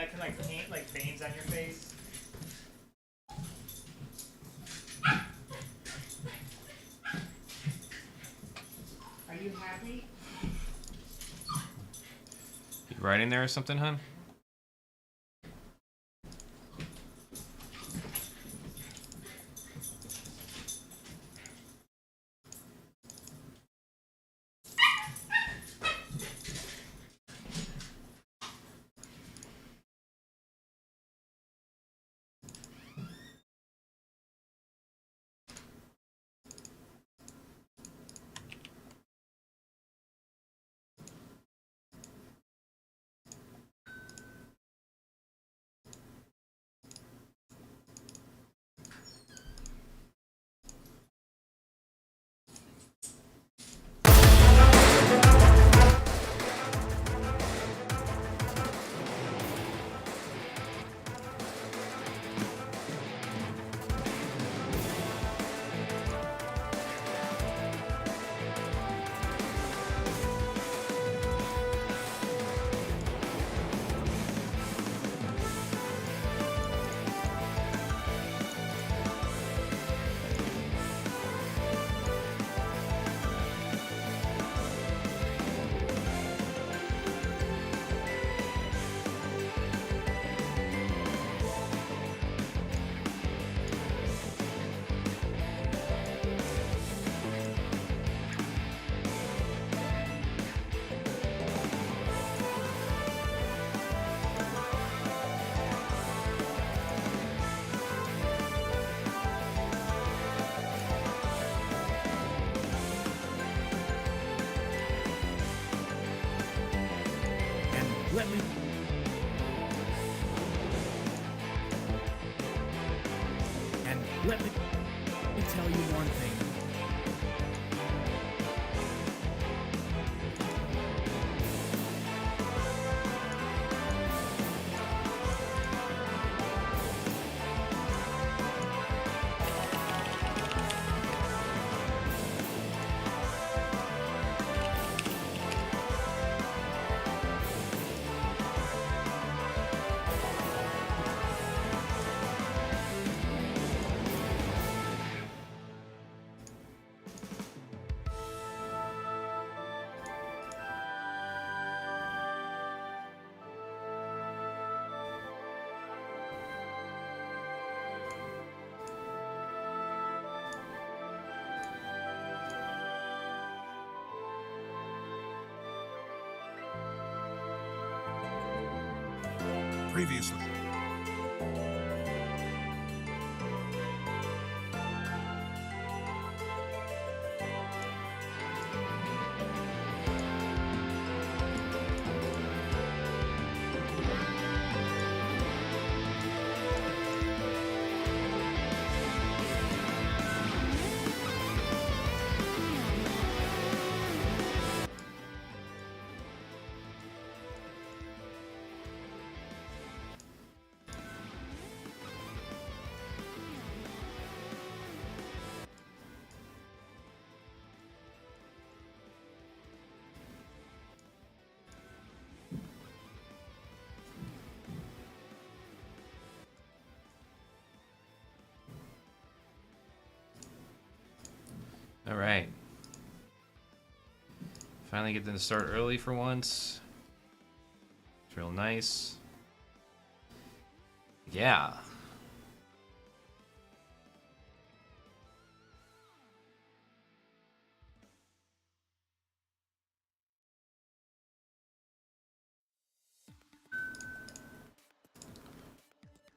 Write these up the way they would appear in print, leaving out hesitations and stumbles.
that can like paint like veins on your face. Are you happy? You writing there or something, hun? Let me tell you one thing. Previously. All right. Finally get them to start early for once. It's real nice. Yeah.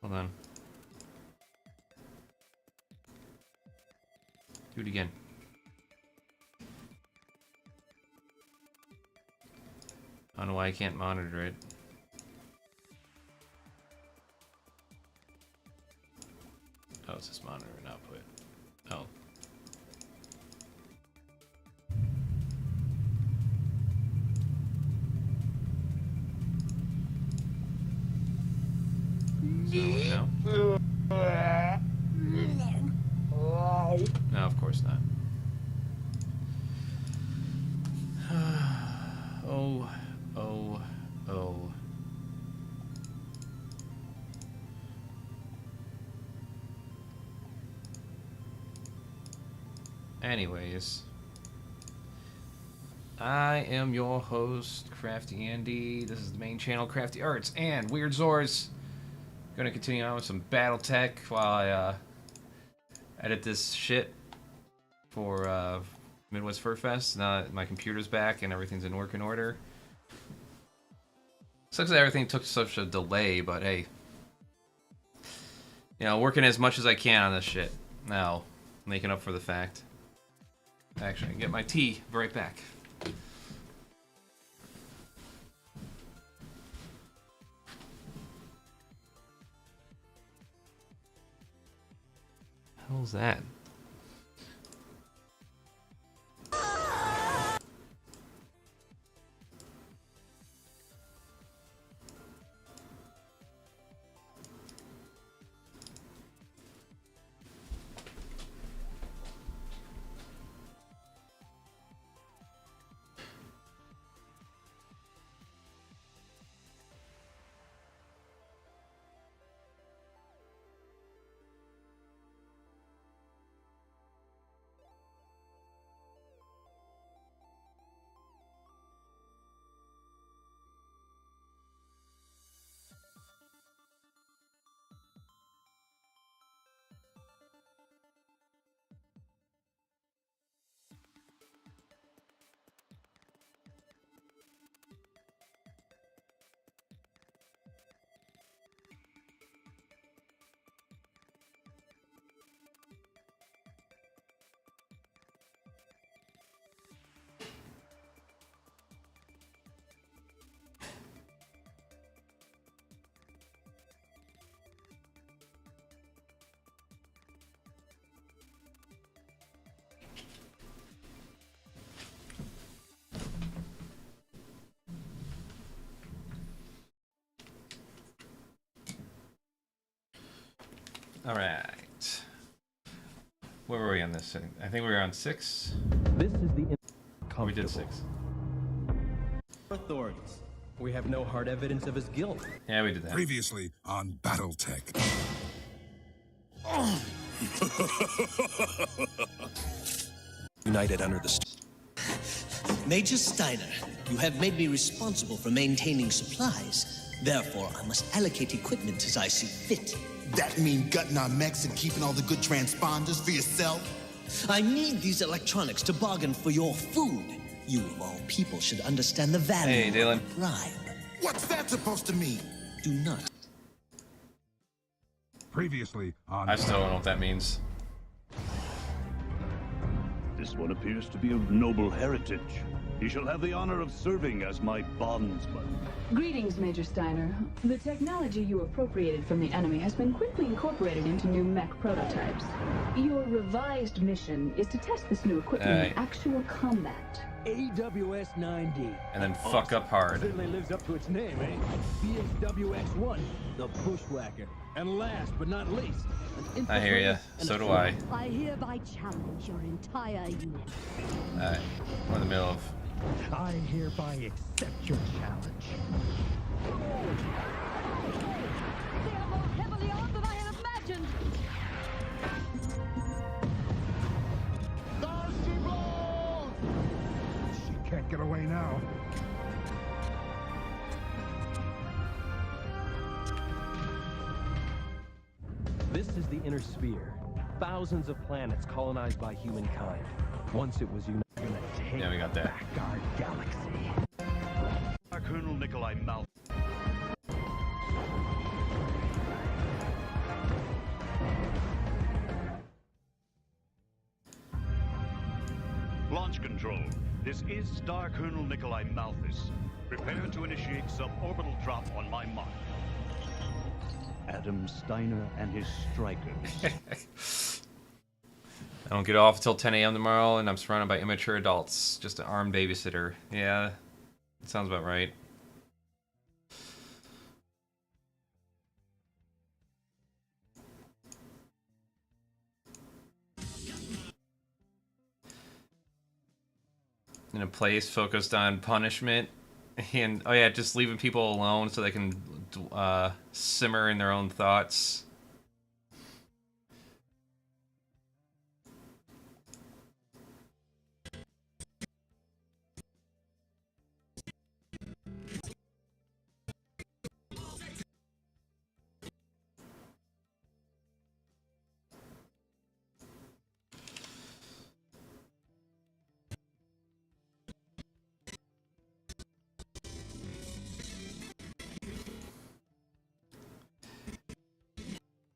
Hold on. Do it again. I don't know why I can't monitor it. Oh, it's this monitor and output. Oh. So, no? No, of course not. Oh, oh, oh. Anyways, I am your host, Crafty Andy. This is the main channel, Crafty Arts and WeirdZoRs. Gonna continue on with some Battletech while I edit this shit for Midwest Fur Fest. Now that my computer's back and everything's in working order. Sucks that everything took such a delay, but hey. You know, working as much as I can on this shit. Now, making up for the fact. Actually, I can get my tea right back. How's that? Alright. Where were we on this? I think we were on 6. This is the Oh, we did 6. authorities. We have no hard evidence of his guilt. Yeah, we did that. Previously on Battletech. United under the Major Steiner, you have made me responsible for maintaining supplies. Therefore, I must allocate equipment as I see fit. That mean gutting our mechs and keeping all the good transponders for yourself? I need these electronics to bargain for your food. You, of all people, should understand the value Hey, Dylan. of a bribe. What's that supposed to mean? Do not. Previously on I still don't know what that means. This one appears to be of noble heritage. He shall have the honor of serving as my bondsman. Greetings, Major Steiner. The technology you appropriated from the enemy has been quickly incorporated into new mech prototypes. Your revised mission is to test this new equipment in actual combat. AWS 9D. And then fuck up hard. Certainly lives up to its name, eh? BHWX1, the Bushwhacker. And last but not least, an I hear ya. infiltrator and So a do I. I hereby challenge your entire unit. Alright. We're in the middle of... I hereby accept your challenge. They are more heavily armed than I had imagined. She can't get away now. This is the inner sphere. Thousands of planets colonized by humankind. Once it was united. Yeah, we got that. Back our galaxy. Colonel Nikolai Mal. Launch control. This is Star Colonel Nikolai Malthus. Prepare to initiate suborbital drop on my mark. Adam Steiner and his strikers. I don't get off until 10 a.m. tomorrow, and I'm surrounded by immature adults. Just an armed babysitter. Yeah, that sounds about right. In a place focused on punishment and, oh yeah, just leaving people alone so they can simmer in their own thoughts.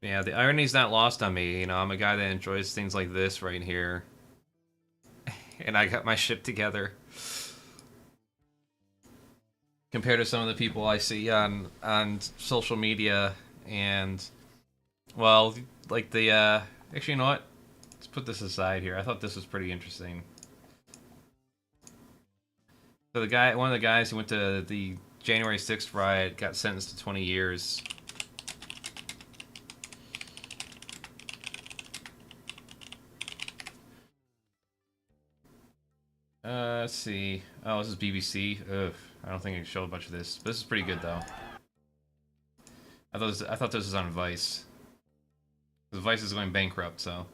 Yeah, the irony's not lost on me. You know, I'm a guy that enjoys things like this right here. And I got my shit together. Compared to some of the people I see on social media and, well, like the, actually, you know what? Let's put this aside here. I thought this was pretty interesting. So the guy, one of the guys who went to the January 6th riot got sentenced to 20 years. Let's see. Oh, this is BBC. Ugh, I don't think I can show a bunch of this. But this is pretty good, though. I thought this was on Vice. Because Vice is going bankrupt, so...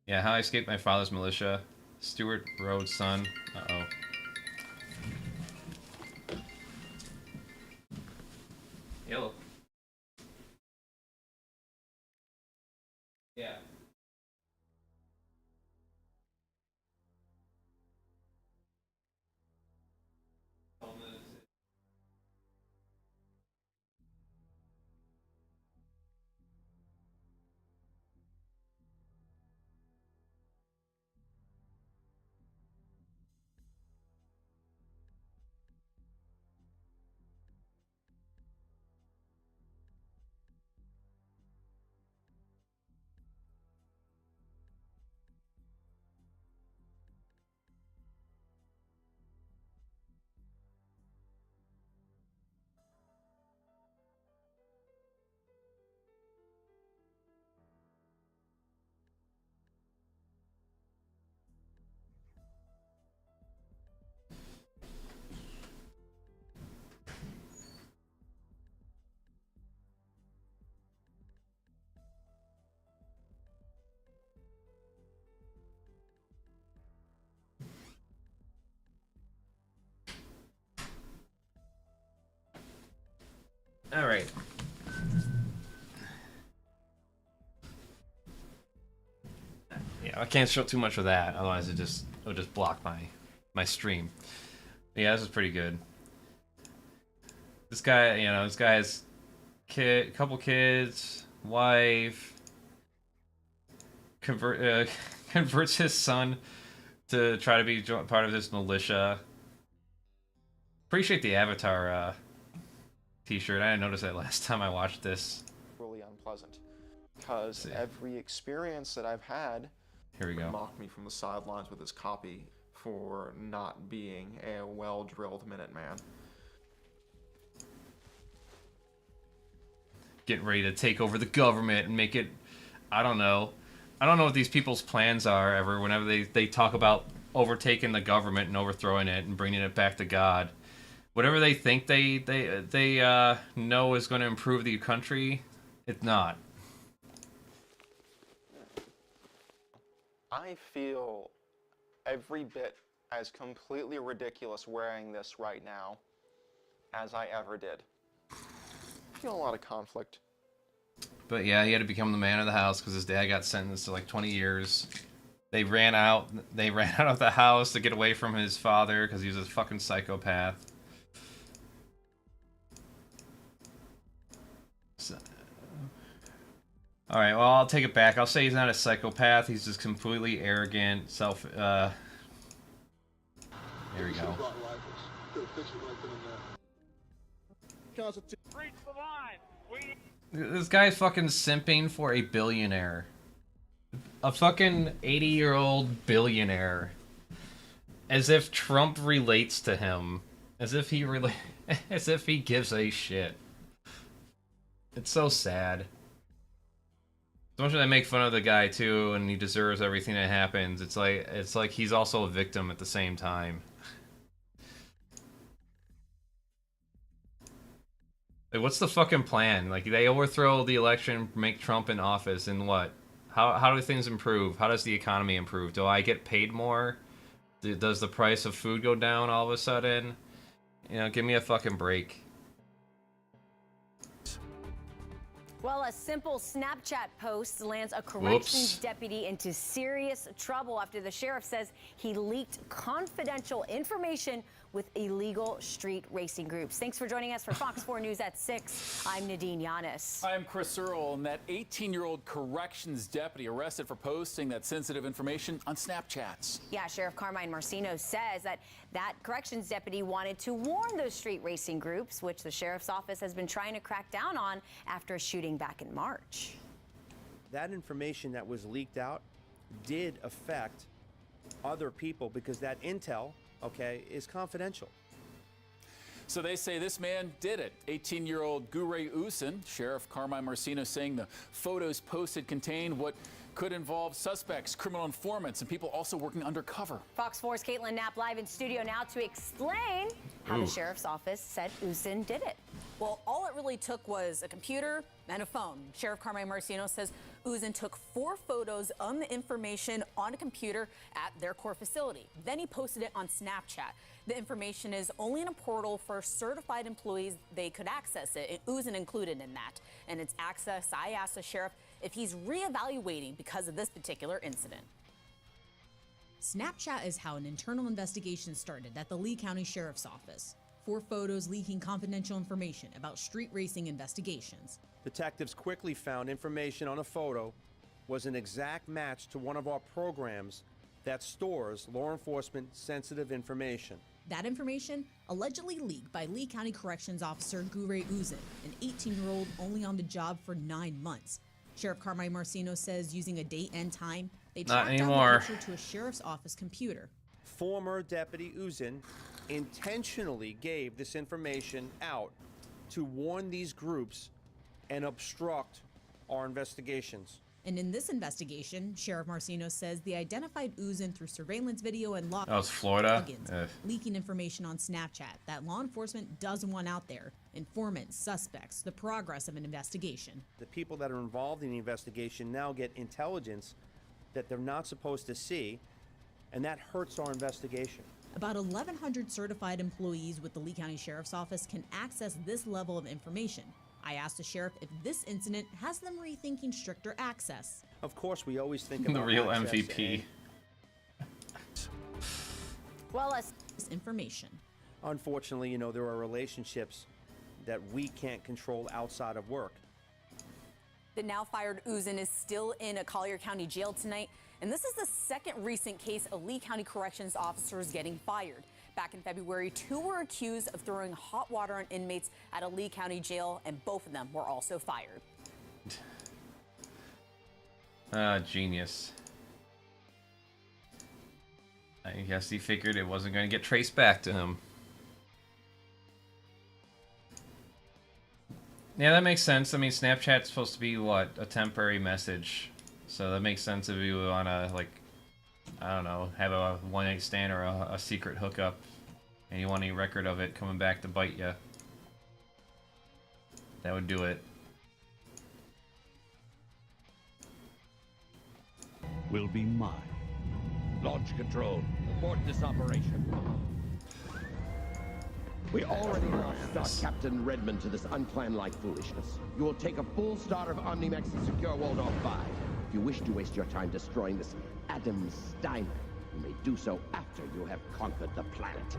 Yeah, how I escaped my father's militia. Stuart Rhodes' son. Uh-oh. Hello. Yeah. All right. Yeah, I can't show too much of that, otherwise it'll just block my stream. Yeah, this is pretty good. This guy, you know, this guy has couple kids, wife, converts his son to try to be part of this militia. Appreciate the Avatar t-shirt. I didn't notice that last time I watched this. Really unpleasant, because every experience that I've had, here we go, mocked me from the sidelines with his copy for not being a well-drilled Minuteman. Getting ready to take over the government and make it, I don't know what these people's plans are ever whenever they talk about overtaking the government and overthrowing it and bringing it back to God. Whatever they think they know is going to improve the country, it's not. I feel every bit as completely ridiculous wearing this right now as I ever did. I feel a lot of conflict. But yeah, he had to become the man of the house because his dad got sentenced to like 20 years. They ran out of the house to get away from his father because he was a fucking psychopath. Alright, well, I'll take it back. I'll say he's not a psychopath. He's just completely arrogant, Here we go. This guy's fucking simping for a billionaire. A fucking 80-year-old billionaire. As if Trump relates to him. As if he gives a shit. It's so sad. As much as I make fun of the guy too, and he deserves everything that happens, it's like he's also a victim at the same time. Like, what's the fucking plan? Like, they overthrow the election, make Trump in office, and what? How do things improve? How does the economy improve? Do I get paid more? Does the price of food go down all of a sudden? You know, give me a fucking break. Well, a simple Snapchat post lands a corrections deputy into serious trouble after the sheriff says he leaked confidential information with illegal street racing groups. Thanks for joining us for Fox 4 News at 6. I'm Nadine Yanis. I'm Chris Earle, and that 18-year-old corrections deputy arrested for posting that sensitive information on Snapchats. Yeah, Sheriff Carmine Marcino says that corrections deputy wanted to warn those street racing groups, which the sheriff's office has been trying to crack down on after a shooting back in March. That information that was leaked out did affect other people because that intel, okay, is confidential. So they say this man did it. 18-year-old Gure Usin, Sheriff Carmine Marcino saying the photos posted contained what could involve suspects, criminal informants, and people also working undercover. Fox 4's Caitlin Knapp live in studio now to explain how the sheriff's office said Usin did it. Well, all it really took was a computer and a phone. Sheriff Carmine Marcino says Usin took 4 photos on the information on a computer at their core facility. Then he posted it on Snapchat. The information is only in a portal for certified employees. They could access it. Usin included in that. And it's access. I asked the sheriff if he's reevaluating because of this particular incident. Snapchat is how an internal investigation started at the Lee County Sheriff's Office. 4 photos leaking confidential information about street racing investigations. Detectives quickly found information on a photo was an exact match to one of our programs that stores law enforcement sensitive information. That information allegedly leaked by Lee County Corrections Officer Gure Usin, an 18-year-old only on the job for 9 months. Sheriff Carmine Marcino says using a date and time, they tracked down the picture to a sheriff's office computer. Former Deputy Usin intentionally gave this information out to warn these groups and obstruct our investigations. And in this investigation, Sheriff Marcino says they identified Usin through surveillance video and log Florida. leaking information on Snapchat that law enforcement doesn't want out there. Informants, suspects, the progress of an investigation. The people that are involved in the investigation now get intelligence that they're not supposed to see, and that hurts our investigation. About 1,100 certified employees with the Lee County Sheriff's Office can access this level of information. I asked the sheriff if this incident has them rethinking stricter access. Of course, we always think about the real access MVP. Well, as this information. Unfortunately, you know, there are relationships that we can't control outside of work. The now fired Usin is still in a Collier County jail tonight, and this is the second recent case of Lee County Corrections officers getting fired. Back in February, 2 were accused of throwing hot water on inmates at a Lee County jail, and both of them were also fired. Genius. I guess he figured it wasn't going to get traced back to him. Yeah, that makes sense. I mean, Snapchat's supposed to be, what, a temporary message. So that makes sense if you want to, like, I don't know, have a one-night stand or a secret hookup, and you want any record of it coming back to bite you. That would do it. Will be mine. Launch control. Abort this operation. We already lost our Captain Redmond to this unplanned-like foolishness. You will take a full start of Omnimax and secure Waldorf 5. If you wish to waste your time destroying this Adam Steiner, you may do so after you have conquered the planet.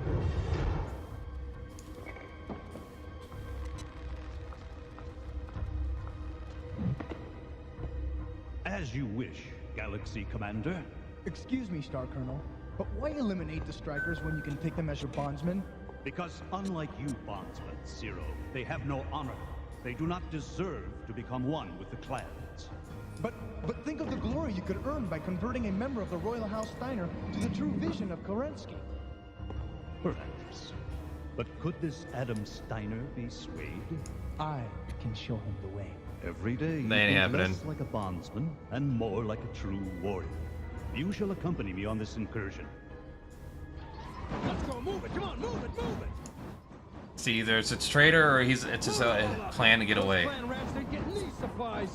As you wish, Galaxy Commander. Excuse me, Star Colonel, but why eliminate the strikers when you can take them as your bondsmen? Because unlike you, bondsman Zero, they have no honor. They do not deserve to become one with the clans. But think of the glory you could earn by converting a member of the Royal House Steiner to the true vision of Kerensky. Perhaps. But could this Adam Steiner be swayed? I can show him the way. Every day you That ain't think happening. less like a bondsman and more like a true warrior. You shall accompany me on this incursion. Let's go, move it, come on, move it, move it! See, either it's a traitor or it's just a plan to get away. Those clan rats, they're getting these supplies.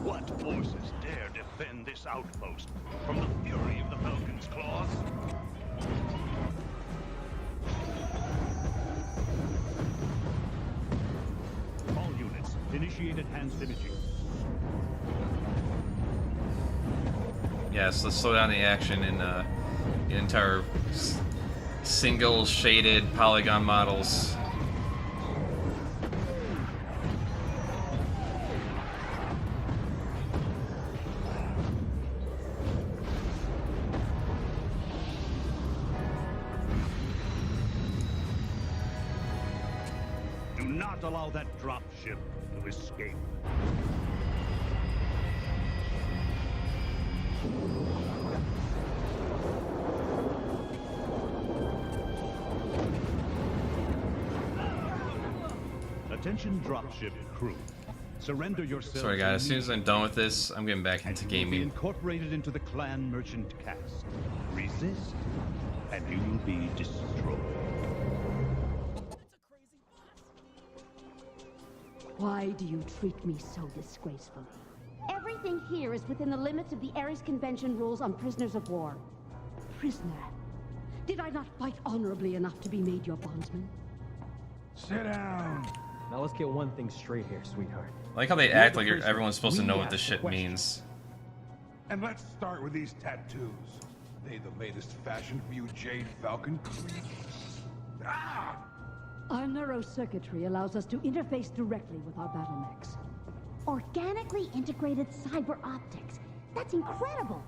What forces dare defend this outpost from the fury of the Falcon's claws? Initiate enhanced imaging. Yes, let's slow down the action in the entire single shaded polygon models. Do not allow that dropship to escape. Attention dropship crew. Surrender yourselves. Sorry guys, as soon as I'm done with this, I'm getting back into and you will be gaming. incorporated into the clan merchant caste. Resist, and you will be destroyed. Why do you treat me so disgracefully? Everything here is within the limits of the Ares Convention rules on prisoners of war. Prisoner, did I not fight honorably enough to be made your bondsman? Sit down. Now let's get one thing straight here, sweetheart. I like how they act like everyone's supposed to know what this shit means. And let's start with these tattoos. They the latest fashion for you Jade Falcon creeps. Ah! Our neurocircuitry allows us to interface directly with our battle mechs. Organically integrated cyber optics. That's incredible.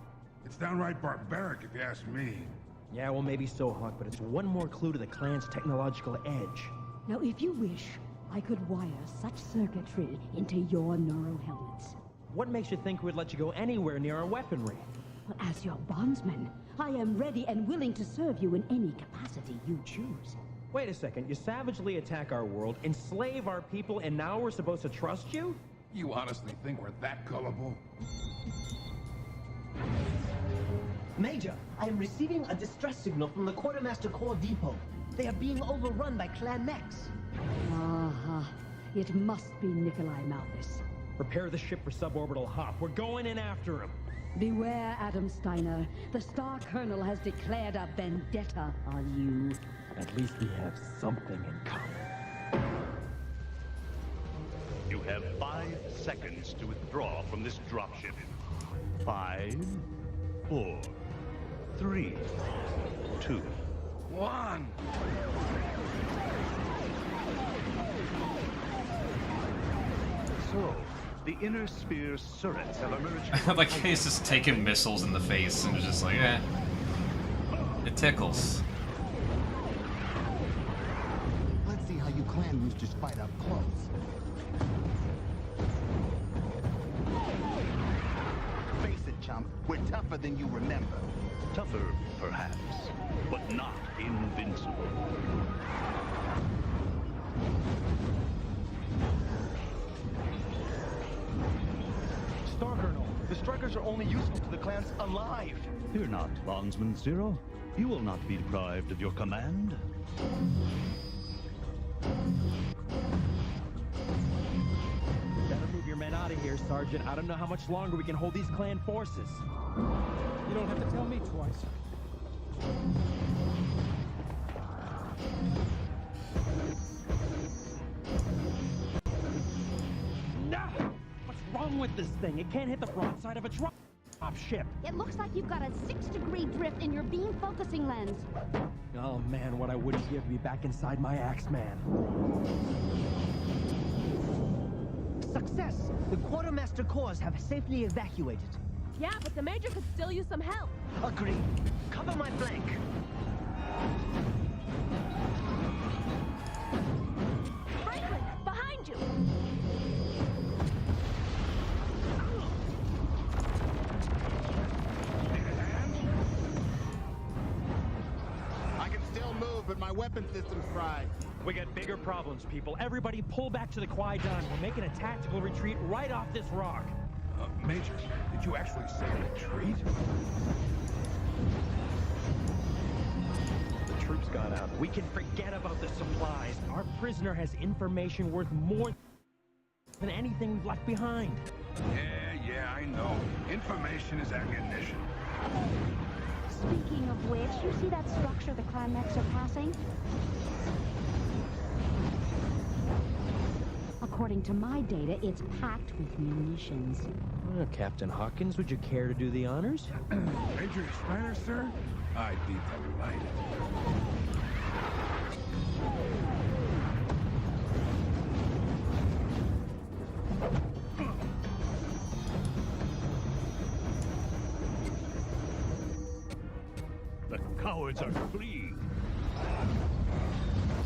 It's downright barbaric if you ask me. Yeah, well, maybe so, Hawk, but it's one more clue to the clan's technological edge. Now, if you wish, I could wire such circuitry into your neurohelmets. What makes you think we'd let you go anywhere near our weaponry? Well, as your bondsman, I am ready and willing to serve you in any capacity you choose. Wait a second, you savagely attack our world, enslave our people, and now we're supposed to trust you? You honestly think we're that gullible? Major, I am receiving a distress signal from the Quartermaster Corps Depot. They are being overrun by clan mechs. Ah, it must be Nikolai Malthus. Prepare the ship for suborbital hop. We're going in after him. Beware, Adam Steiner. The Star Colonel has declared a vendetta on you. At least we have something in common. You have 5 seconds to withdraw from this dropship. 5, 4, 3, 2, 1. So, the inner sphere turrets have emerged. Like he's just taking missiles in the face and just like, eh. It tickles. Let's see how you clan roosters fight up close. Face it, chump. We're tougher than you remember. Tougher, perhaps, but not invincible. Star Colonel, the strikers are only useful to the clans alive. Fear not, Bondsman Zero. You will not be deprived of your command. Better move your men out of here, Sergeant. I don't know how much longer we can hold these clan forces. You don't have to tell me twice. No! What's wrong with this thing? It can't hit the broadside of a drop ship. It looks like you've got a 6-degree drift in your beam focusing lens. Oh man, what I wouldn't give to be back inside my Axeman. Success! The Quartermaster Corps have safely evacuated. Yeah, but the Major could still use some help. Agreed. Cover my flank. Franklin, behind you! I can still move, but my weapon system's fried. We got bigger problems, people. Everybody pull back to the Qui-Gon. We're making a tactical retreat right off this rock. Major, did you actually say retreat? The troops got out. We can forget about the supplies. Our prisoner has information worth more than anything we've left behind. Yeah, I know. Information is ammunition. Speaking of which, you see that structure the clan mechs are passing? according to my data, it's packed with munitions. Captain Hawkins, would you care to do the honors? Major Steiner, sir? I'd be delighted. The cowards are fleeing.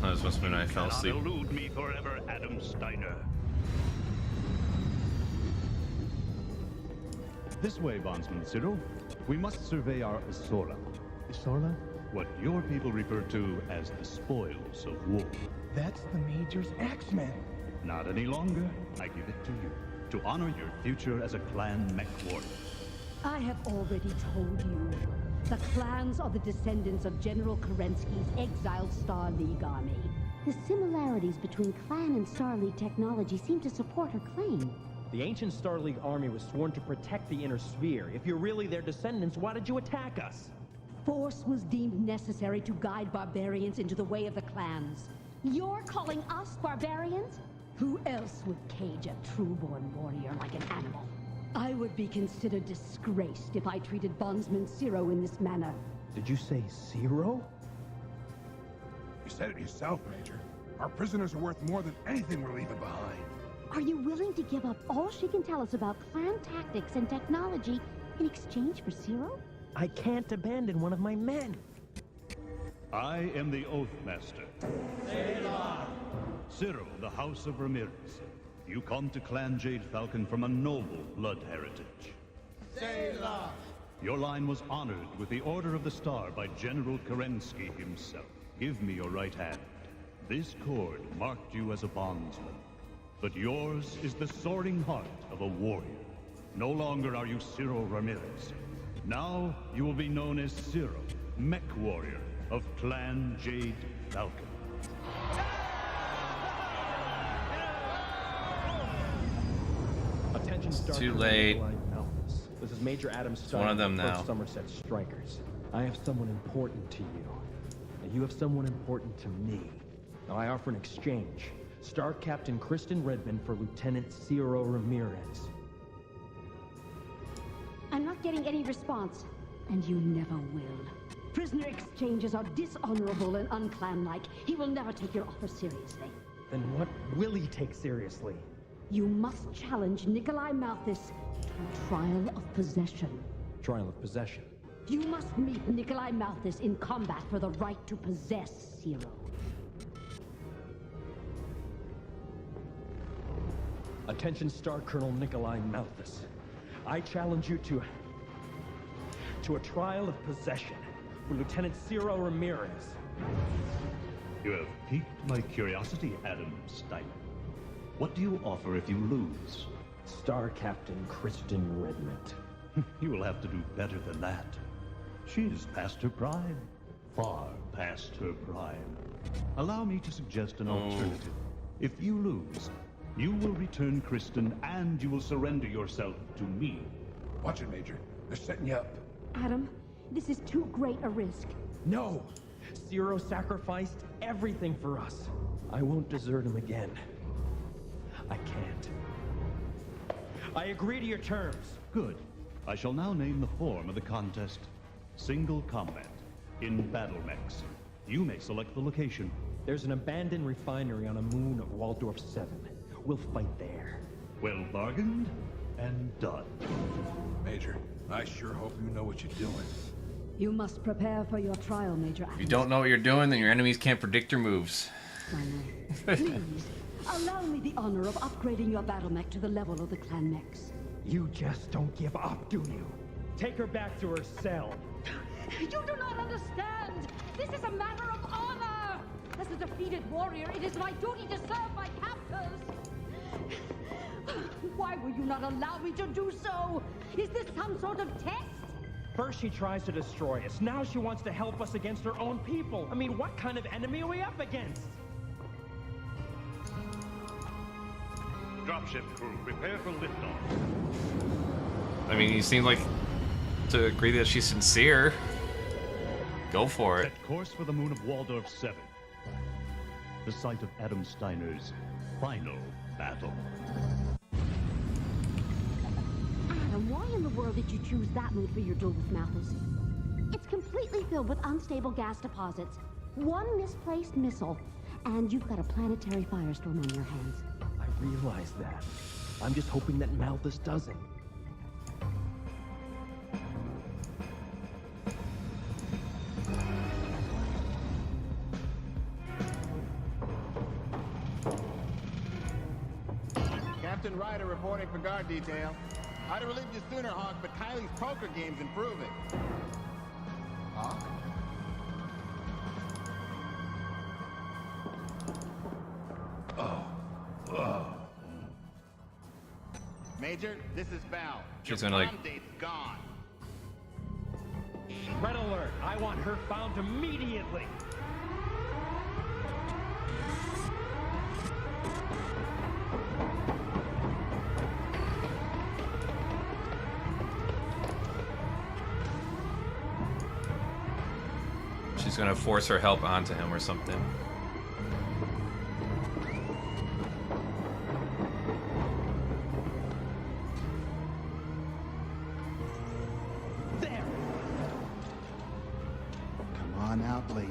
Oh, this must have been when I fell asleep. Cannot elude me forever, Adam Steiner. This way, Bondsman Cyril. We must survey our Isorla. Isorla? What your people refer to as the spoils of war. That's the Major's X-Men. Not any longer. I give it to you. To honor your future as a clan mech warrior. I have already told you. The clans are the descendants of General Kerensky's exiled Star League army. The similarities between clan and Star League technology seem to support her claim. The ancient Star League army was sworn to protect the inner sphere. If you're really their descendants, why did you attack us? Force was deemed necessary to guide barbarians into the way of the clans. You're calling us barbarians? Who else would cage a true-born warrior like an animal? I would be considered disgraced if I treated Bondsman Zero in this manner. Did you say Zero? You said it yourself, Major. Our prisoners are worth more than anything we're leaving behind. Are you willing to give up all she can tell us about clan tactics and technology in exchange for Zero? I can't abandon one of my men. I am the Oath Master. Cyril, the House of Ramirez. You come to Clan Jade Falcon from a noble blood heritage. Your line was honored with the Order of the Star by General Kerensky himself. Give me your right hand. This cord marked you as a bondsman. But yours is the soaring heart of a warrior. No longer are you Cyril Ramirez. Now you will be known as Zero, Mech Warrior of Clan Jade Falcon. Attention, It's Star too Colonel late. Nikolai Malthus. This is Major Adam Steiner, one of them the now. 1st Somerset Strikers. I have someone important to you. And you have someone important to me. Now I offer an exchange. Star Captain Kristen Redmond for Lieutenant Ciro Ramirez. I'm not getting any response, and you never will. Prisoner exchanges are dishonorable and unclan-like. He will never take your offer seriously. Then what will he take seriously? You must challenge Nikolai Malthus to a trial of possession. Trial of possession. You must meet Nikolai Malthus in combat for the right to possess Zero. Attention, Star Colonel Nikolai Malthus. I challenge you to a trial of possession for Lieutenant Ciro Ramirez. You have piqued my curiosity, Adam Steiner. What do you offer if you lose? Star Captain Kristen Redmond. You will have to do better than that. She's past her prime. Far past her prime. Allow me to suggest an alternative. If you lose, you will return Kristen and you will surrender yourself to me. Watch it, Major. They're setting you up. Adam, this is too great a risk. No! Ciro sacrificed everything for us. I won't desert him again. I can't. I agree to your terms. Good. I shall now name the form of the contest. Single combat. In battle mechs. You may select the location. There's an abandoned refinery on a moon of Waldorf 7. We'll fight there. Well bargained and done. Major, I sure hope you know what you're doing. You must prepare for your trial, Major Adams. If you don't know what you're doing, then your enemies can't predict your moves. Please, allow me the honor of upgrading your battle mech to the level of the clan mechs. You just don't give up, do you? Take her back to her cell. You do not understand! This is a matter of honor! As a defeated warrior, it is my duty to serve my captors! Why will you not allow me to do so? Is this some sort of test? First she tries to destroy us. Now she wants to help us against her own people. I mean, what kind of enemy are we up against? Dropship crew, prepare for liftoff. I mean, you seem like to agree that she's sincere. Go for it. Set course for the moon of Waldorf 7. The site of Adam Steiner's final battle. Adam, why in the world did you choose that mood for your duel with Malthus? It's completely filled with unstable gas deposits, one misplaced missile, and you've got a planetary firestorm on your hands. I realize that. I'm just hoping that Malthus doesn't. Captain Ryder reporting for guard detail. I'd have relieved you sooner, Hawk, but Kylie's poker game's improving. Hawk? Major, this is Val. She's Your gonna, like... prom date's gone. Red alert! I want her found immediately! She's gonna force her help onto him or something. There! Come on out, lady.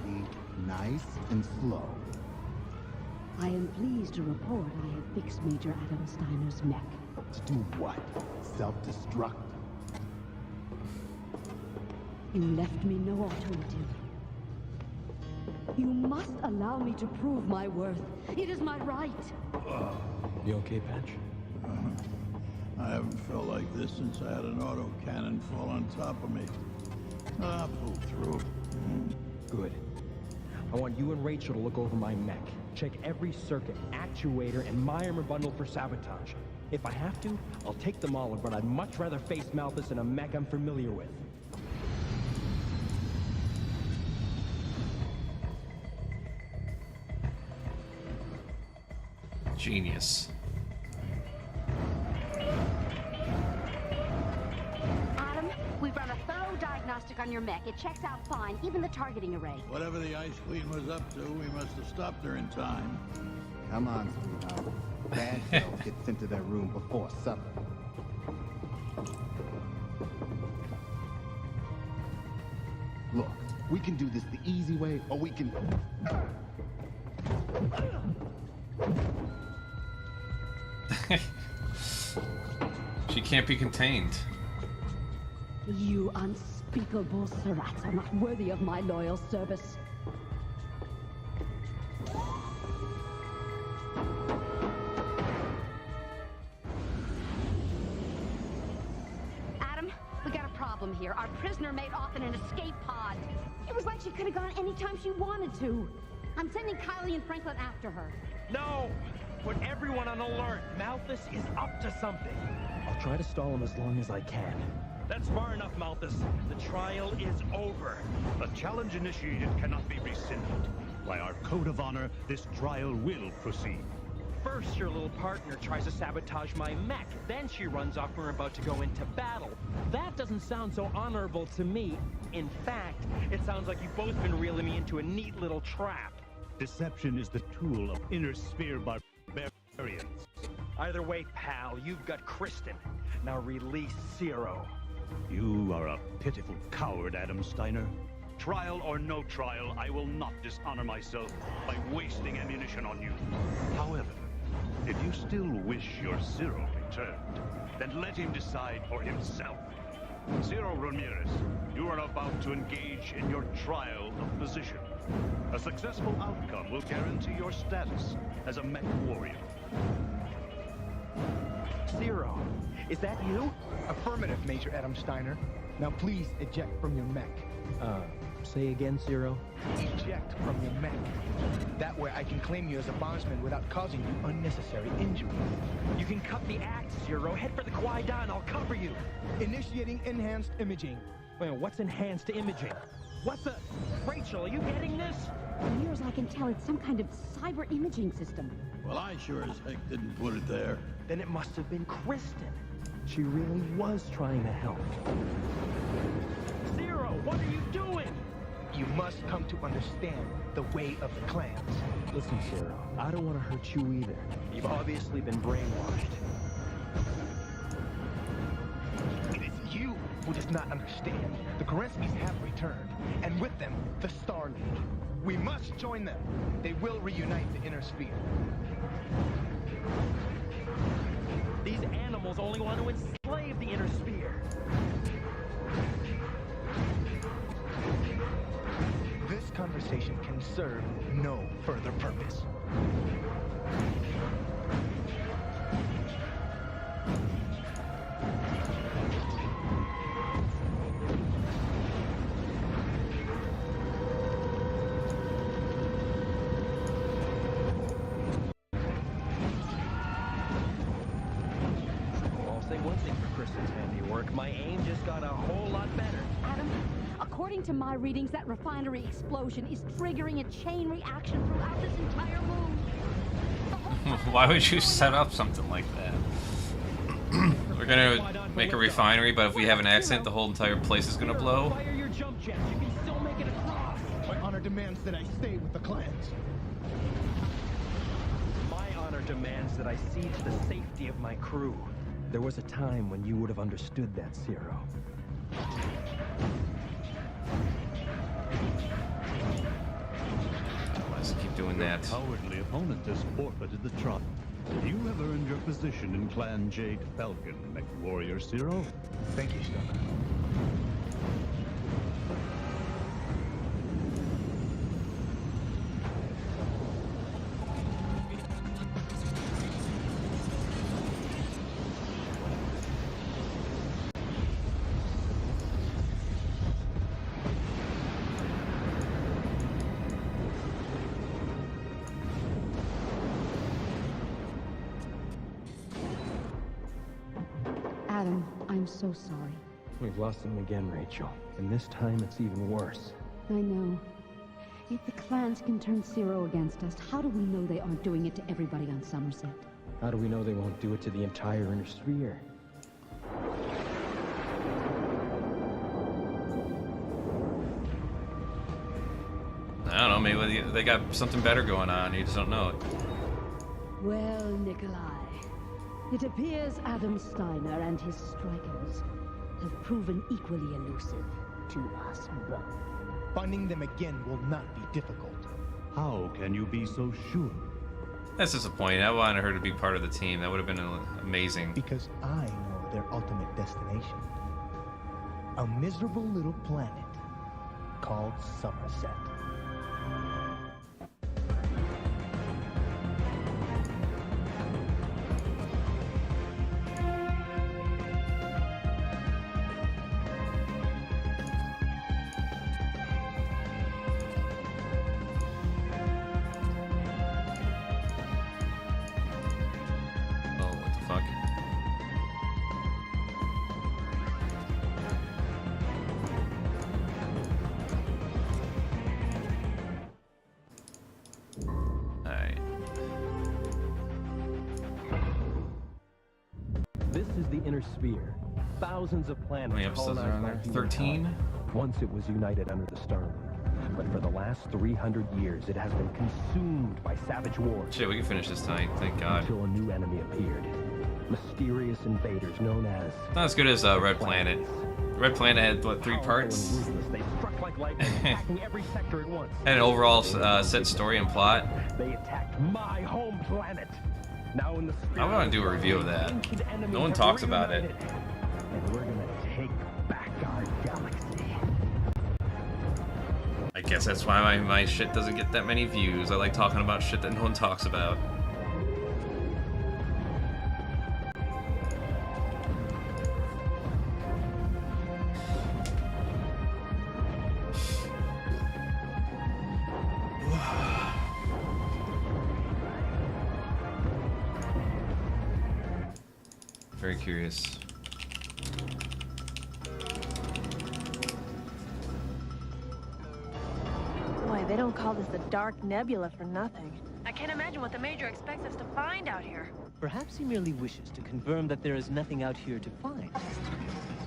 Nice and slow. I am pleased to report I have fixed Major Adam Steiner's mech. To do what? Self-destruct? You left me no alternative. You must allow me to prove my worth. It is my right. You okay, Patch? I haven't felt like this since I had an autocannon fall on top of me. I'll pull through. Good. I want you and Rachel to look over my mech. Check every circuit, actuator, and my armor bundle for sabotage. If I have to, I'll take them all, but I'd much rather face Malthus in a mech I'm familiar with. Genius. Adam, we've run a thorough diagnostic on your mech. It checks out fine, even the targeting array. Whatever the Ice Queen was up to, we must have stopped her in time. Come on, sweetheart. Bad girls get sent to their room before supper. Look, we can do this the easy way, or we can... She can't be contained. You unspeakable Surats are not worthy of my loyal service. Adam, we got a problem here. Our prisoner made off in an escape pod. It was like she could have gone anytime she wanted to. I'm sending Kylie and Franklin after her. No! Put everyone on alert. Malthus is up to something. I'll try to stall him as long as I can. That's far enough, Malthus. The trial is over. A challenge initiated cannot be rescinded. By our code of honor, this trial will proceed. First, your little partner tries to sabotage my mech. Then she runs off when we're about to go into battle. That doesn't sound so honorable to me. In fact, it sounds like you've both been reeling me into a neat little trap. Deception is the tool of inner sphere barbarians. Either way, pal, you've got Kristen. Now release Zero. You are a pitiful coward, Adam Steiner. Trial or no trial, I will not dishonor myself by wasting ammunition on you. However, if you still wish your Zero returned, then let him decide for himself. Zero Ramirez, you are about to engage in your trial of position. A successful outcome will guarantee your status as a mech warrior. Zero, is that you? Affirmative, Major Adam Steiner. Now please eject from your mech. Say again, Zero? Eject from your mech. That way I can claim you as a bondsman without causing you unnecessary injury. You can cut the act, Zero. Head for the Kwai-Dan, I'll cover you. Initiating enhanced imaging. Wait, what's enhanced imaging? What's a... Rachel, are you getting this? As near as I can tell, it's some kind of cyber imaging system. Well, I sure as heck didn't put it there. Then it must have been Kristen. She really was trying to help. Zero, what are you doing? You must come to understand the way of the clans. Listen, Zero, I don't want to hurt you either. You've obviously been brainwashed. It is you who does not understand. The Kerenskis have returned, and with them, the Star League. We must join them. They will reunite the Inner Sphere. These animals only want to enslave the Inner Sphere. This conversation can serve no further purpose. I'll say one thing for Kristen's handiwork. My aim just got a whole lot better. Adam, according to my readings, that refinery explosion is triggering a chain reaction throughout this entire moon. Why would you set up something like that? We're gonna make a refinery, but if we have an accident, the whole entire place is gonna blow. Fire your jump jets. You can still make it across. My honor demands that I stay with the clans. My honor demands that I see to the safety of my crew. There was a time when you would have understood that, Zero. Let's keep doing that. Your cowardly opponent has forfeited the trial. You have earned your position in Clan Jade Falcon, Mech Warrior Zero. Thank you, Stunner. Adam, I'm so sorry. We've lost him again, Rachel. And this time it's even worse. I know. If the clans can turn Zero against us, how do we know they aren't doing it to everybody on Somerset? How do we know they won't do it to the entire Inner Sphere? I don't know, maybe they got something better going on, you just don't know it. Well, Nikolai, it appears Adam Steiner and his strikers have proven equally elusive to us both. Finding them again will not be difficult. How can you be so sure? That's disappointing. I wanted her to be part of the team. That would have been amazing. Because I know their ultimate destination. A miserable little planet called Somerset. This is the Inner Sphere. Thousands of planets. How many episodes are on there? 13? Once it was united under the Star League, but for the last 300 years, it has been consumed by savage wars. Shit, we can finish this tonight, thank God. Until a new enemy appeared. Mysterious invaders known as... Not as good as Red Planet. Red Planet had, what, 3 parts? They struck like lightning, attacking every sector at once. Had an overall set story and plot. They attacked my home planet. Now in the I want to do a review of that. No one talks about it. And we're gonna take back our galaxy. I guess that's why my shit doesn't get that many views. I like talking about shit that no one talks about. Very curious. Boy, they don't call this the Dark Nebula for nothing. I can't imagine what the Major expects us to find out here. Perhaps he merely wishes to confirm that there is nothing out here to find.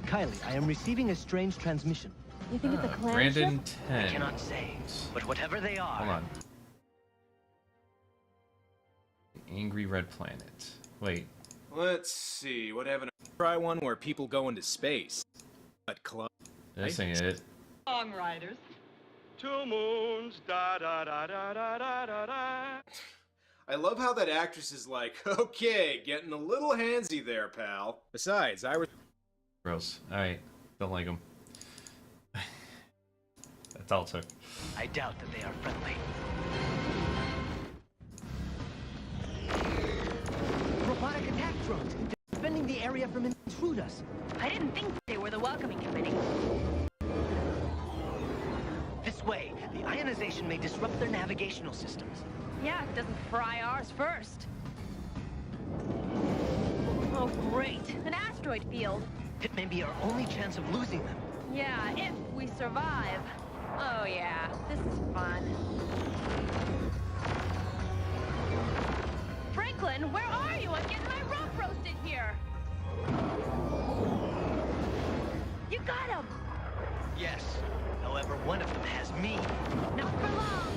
Kylie, I am receiving a strange transmission. You think it's a clan Brandon ship? 10. I cannot say, but whatever they are... Hold on. Angry Red Planet. Wait. Let's see. What haven't I try one where people go into space? But club. This ain't it. Songwriters. 2 moons, da da da da da da da da. I love how that actress is like, okay, getting a little handsy there, pal. Besides, I was... Gross. Alright. Don't like them. That's all it took. I doubt that they are friendly. Robotic attack drones, defending the area from intruders. I didn't think they were the welcoming committee. This way, the ionization may disrupt their navigational systems. Yeah, it doesn't fry ours first. Oh, great. An asteroid field. It may be our only chance of losing them. Yeah, if we survive. Oh, yeah. This is fun. Franklin, where are you? I'm getting my rope roasted here. You got him. Yes. However, one of them has me. Not for long.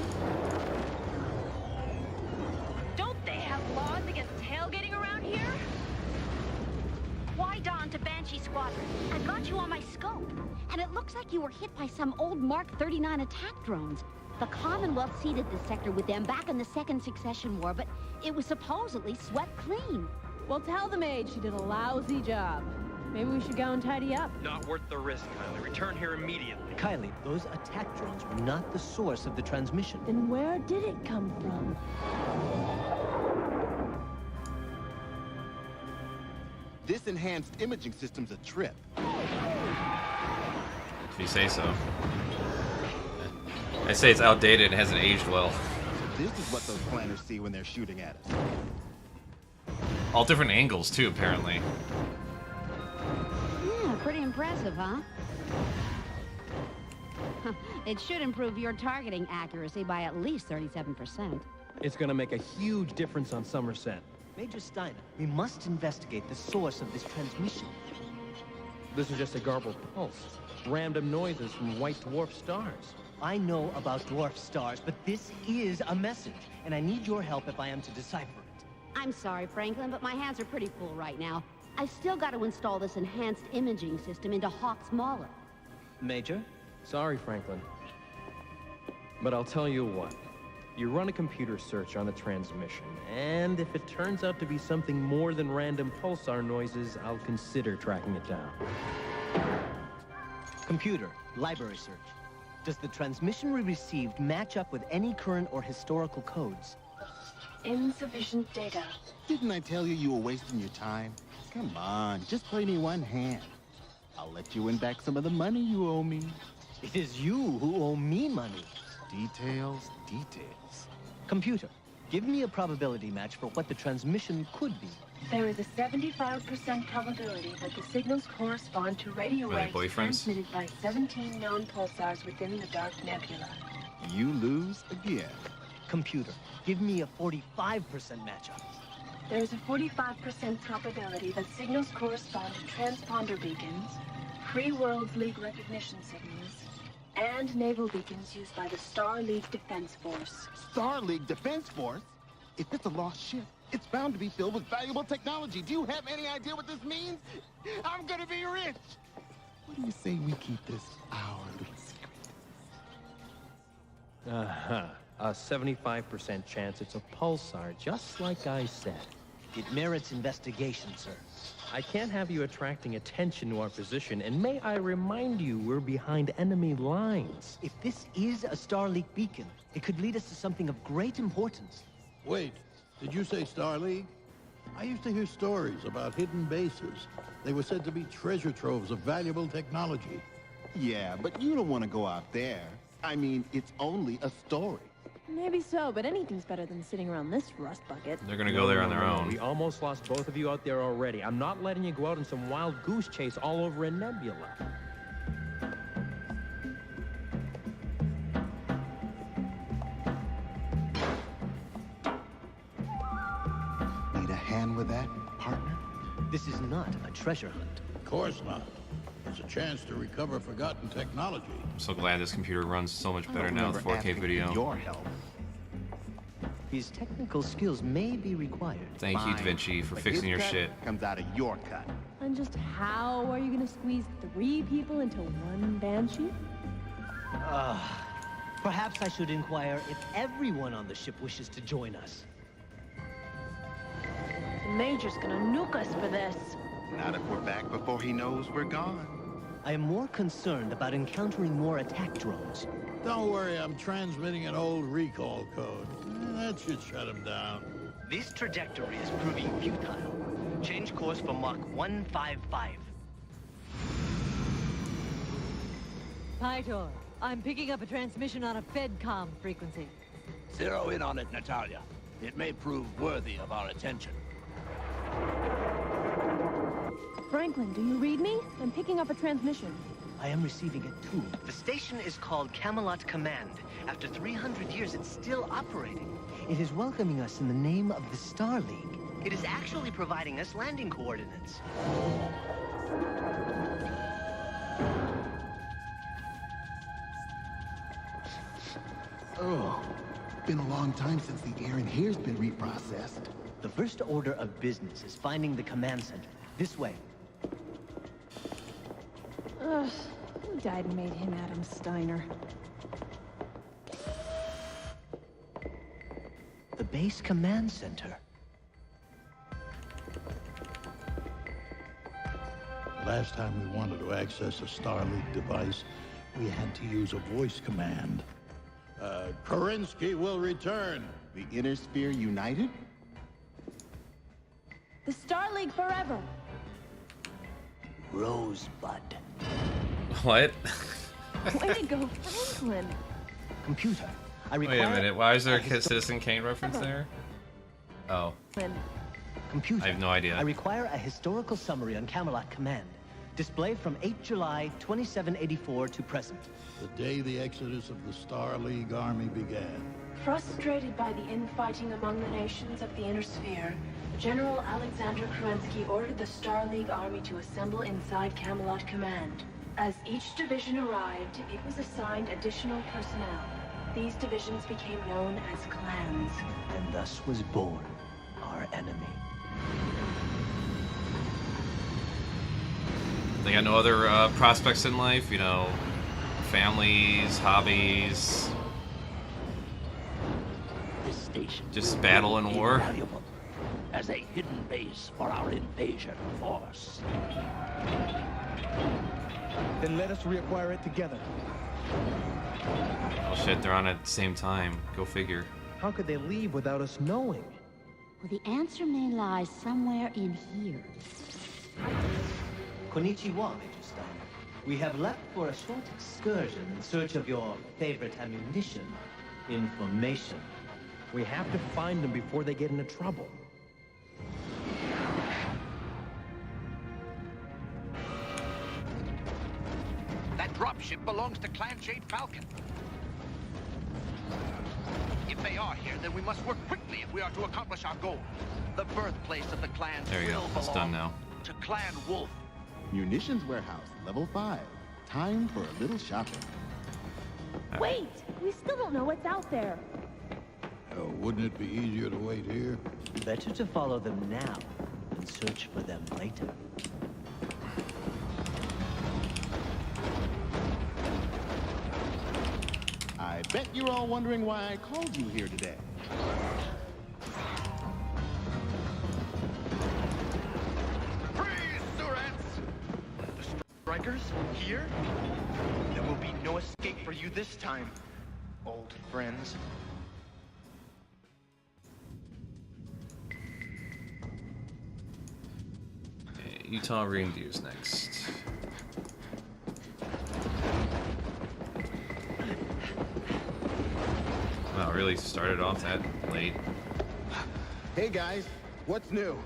Don't they have laws against tailgating around here? Why Dawn to Banshee Squadron? I got you on my scope, and it looks like you were hit by some old Mark 39 attack drones. The Commonwealth seeded this sector with them back in the Second Succession War, but it was supposedly swept clean. Well, tell the maid she did a lousy job. Maybe we should go and tidy up. Not worth the risk, Kylie. Return here immediately. Kylie, those attack drones were not the source of the transmission. Then where did it come from? This enhanced imaging system's a trip. If you say so. I say it's outdated and hasn't aged well. So this is what those planners see when they're shooting at us. All different angles, too, apparently. Yeah, pretty impressive, huh? It should improve your targeting accuracy by at least 37%. It's gonna make a huge difference on Somerset. Major Steiner, we must investigate the source of this transmission. This is just a garbled pulse. Random noises from white dwarf stars. I know about dwarf stars, but this is a message, and I need your help if I am to decipher it. I'm sorry, Franklin, but my hands are pretty full right now. I've still got to install this enhanced imaging system into Hawk's Mauler. Major? Sorry, Franklin. But I'll tell you what. You run a computer search on the transmission, and if it turns out to be something more than random pulsar noises, I'll consider tracking it down. Computer, library search. Does the transmission we received match up with any current or historical codes? Insufficient data. Didn't I tell you were wasting your time? Come on, just play me one hand. I'll let you win back some of the money you owe me. It is you who owe me money. Details, details. Computer, give me a probability match for what the transmission could be. There is a 75% probability that the signals correspond to radio waves transmitted by 17 known pulsars within the Dark Nebula. You lose again. Computer, give me a 45% matchup. There is a 45% probability that signals correspond to transponder beacons, Free Worlds League recognition signals, and naval beacons used by the Star League Defense Force. Star League Defense Force? If it's a lost ship, it's bound to be filled with valuable technology. Do you have any idea what this means? I'm gonna be rich! What do you say we keep this our little secret? Uh-huh. A 75% chance it's a pulsar, just like I said. It merits investigation, sir. I can't have you attracting attention to our position, and may I remind you, we're behind enemy lines. If this is a Star League beacon, it could lead us to something of great importance. Wait, did you say Star League? I used to hear stories about hidden bases. They were said to be treasure troves of valuable technology. Yeah, but you don't want to go out there. I mean, it's only a story. Maybe so, but anything's better than sitting around this rust bucket. They're gonna go there on their own. We almost lost both of you out there already. I'm not letting you go out in some wild goose chase all over a nebula. Need a hand with that, partner? This is not a treasure hunt. Of course not. It's a chance to recover forgotten technology. I'm so glad this computer runs so much better now with 4K video. Your help. His technical skills may be required. Thank you, Da Vinci, for fixing your shit. Comes out of your cut. And just how are you gonna squeeze 3 people into one banshee? Perhaps I should inquire if everyone on the ship wishes to join us. The Major's gonna nuke us for this. Not if we're back before he knows we're gone. I am more concerned about encountering more attack drones. Don't worry, I'm transmitting an old recall code. That should shut him down. This trajectory is proving futile. Change course for Mach 155. Pytor, I'm picking up a transmission on a FedCom frequency. Zero in on it, Natalia. It may prove worthy of our attention. Franklin, do you read me? I'm picking up a transmission. I am receiving it too. The station is called Camelot Command. After 300 years, it's still operating. It is welcoming us in the name of the Star League. It is actually providing us landing coordinates. Oh, been a long time since the air in here's been reprocessed. The first order of business is finding the command center. This way. Ugh, who died and made him Adam Steiner? The base command center. Last time we wanted to access a Starlink device, we had to use a voice command. Kerensky will return. The Inner Sphere United? The Star League forever! Rosebud. What? Way to go, Franklin! Computer, I Wait require... a minute, why is there a Citizen Kane reference there? Oh. Computer, I have no idea. I require a historical summary on Camelot Command. Display from 8 July 2784 to present. The day the exodus of the Star League army began. Frustrated by the infighting among the nations of the Inner Sphere, General Alexander Kerensky ordered the Star League army to assemble inside Camelot Command. As each division arrived, it was assigned additional personnel. These divisions became known as clans. And thus was born our enemy. They got no other prospects in life, you know, families, hobbies. This station Just battle and war. invaluable as a hidden base for our invasion force. Then let us reacquire it together. Oh shit, they're on at the same time. Go figure. How could they leave without us knowing? Well, the answer may lie somewhere in here. Konnichiwa, Major Steiner. We have left for a short excursion in search of your favorite ammunition. Information. We have to find them before they get into trouble. That dropship belongs to Clan Jade Falcon. If they are here, then we must work quickly if we are to accomplish our goal. The birthplace of the clans There you go. will It's done now. to Clan Wolf. Munitions warehouse, level 5. Time for a little shopping. Wait! We still don't know what's out there. Wouldn't it be easier to wait here? Better to follow them now than search for them later. I bet you're all wondering why I called you here today. Freeze, Surats! The strikers? Here? There will be no escape for you this time, old friends. Utah reindeers next. Wow, really started off that late. Hey guys, what's new?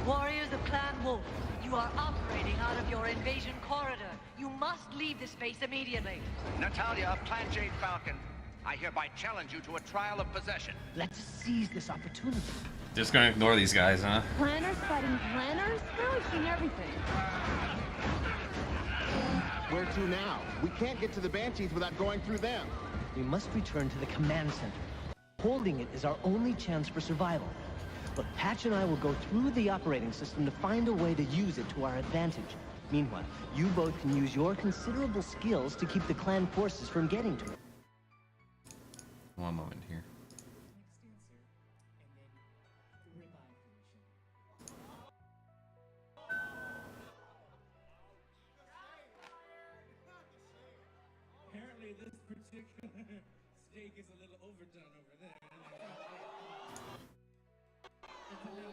Warriors of Clan Wolf, you are operating out of your invasion corridor. You must leave this base immediately. Natalia of Clan Jade Falcon, I hereby challenge you to a trial of possession. Let's seize this opportunity. Just gonna ignore these guys, huh? Planners fighting planners? We're seeing everything. Where to now? We can't get to the Banshees without going through them. We must return to the command center. Holding it is our only chance for survival. Look, Patch and I will go through the operating system to find a way to use it to our advantage. Meanwhile, you both can use your considerable skills to keep the clan forces from getting to it. One moment here. Apparently this particular steak is a little overdone over there. It's a little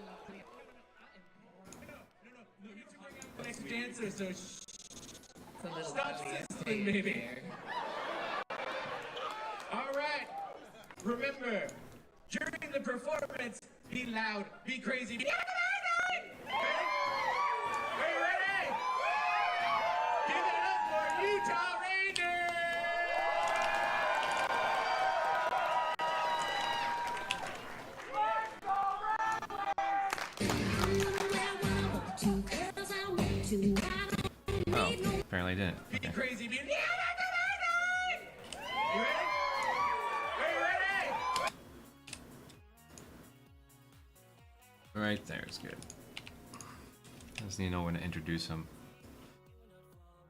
no, you two bring out the next dancer, so stop sizzling, baby. All right. Remember, during the performance, be loud, be crazy, be... Ready? Are you ready? Give it up for Utah Rangers! Oh, apparently I didn't. Okay. Be crazy, be... You ready? Right there is good. I just need to know when to introduce him.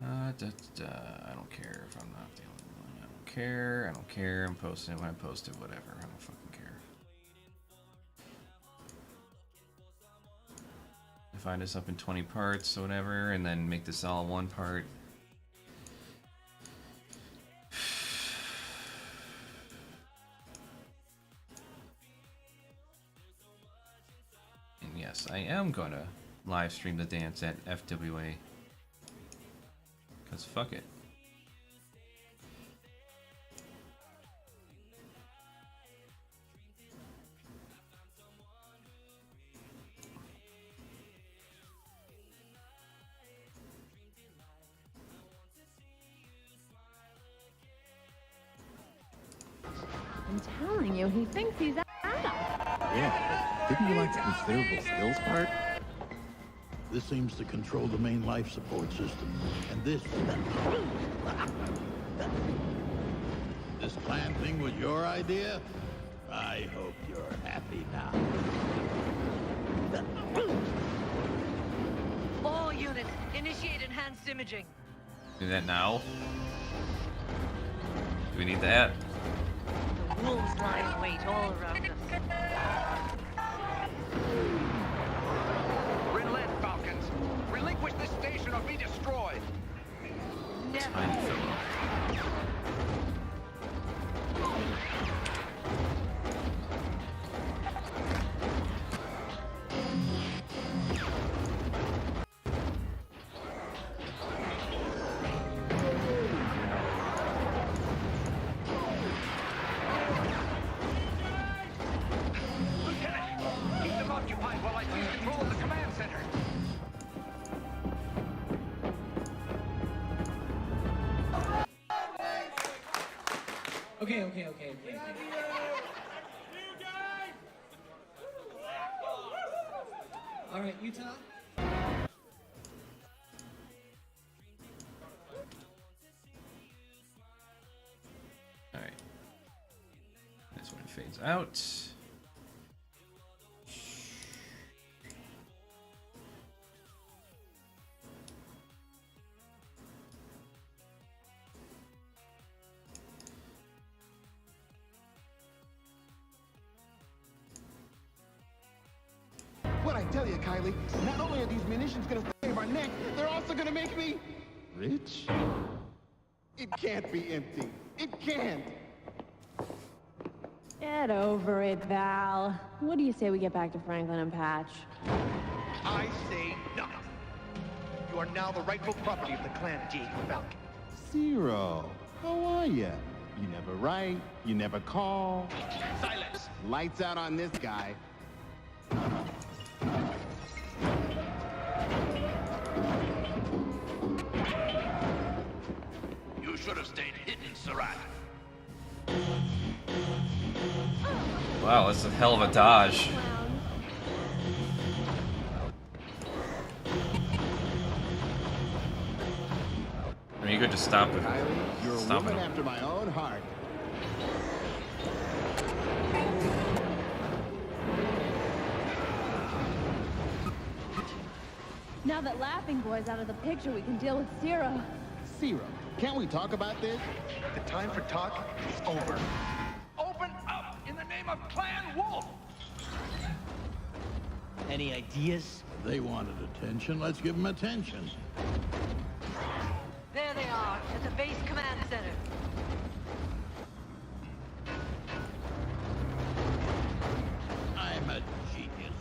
I don't care if I'm not the only one. I don't care. I don't care. I'm posting it when I post it. Whatever. I don't fucking care. Divide this up in 20 parts or whatever, and then make this all one part. And yes, I am gonna live stream the dance at FWA. Cause fuck it. I'm telling you, he thinks he's Adam. Yeah, didn't you like the considerable skills part? This seems to control the main life support system. And this plan thing was your idea? I hope you're happy now. All units, initiate enhanced imaging. Do that now? Do we need that? The wolves lie in wait all around us. Relent, Falcons. Relinquish this station or be destroyed. Tiny fellow. Keep them occupied while I seize control of the command center. Okay. All right, Utah. Alright. This one fades out. What I tell you, Kylie, not only are these munitions gonna save our neck, they're also gonna make me... rich? It can't be empty. It can't. Get over it, Val. What do you say we get back to Franklin and Patch? I say not. You are now the rightful property of the clan Jade Falcon. Zero. How are ya? You never write, you never call. Silence! Lights out on this guy. You should have stayed hidden, Sarat. Wow, that's a hell of a dodge. I mean, you could just stop it. Kylie, you're a Stop woman it. after my own heart. Now that Laughing Boy's out of the picture, we can deal with Zero. Zero, can't we talk about this? The time for talk is over. Open up in the name of Clan Wolf! Any ideas? They wanted attention. Let's give them attention. There they are, at the base command center. I'm a genius.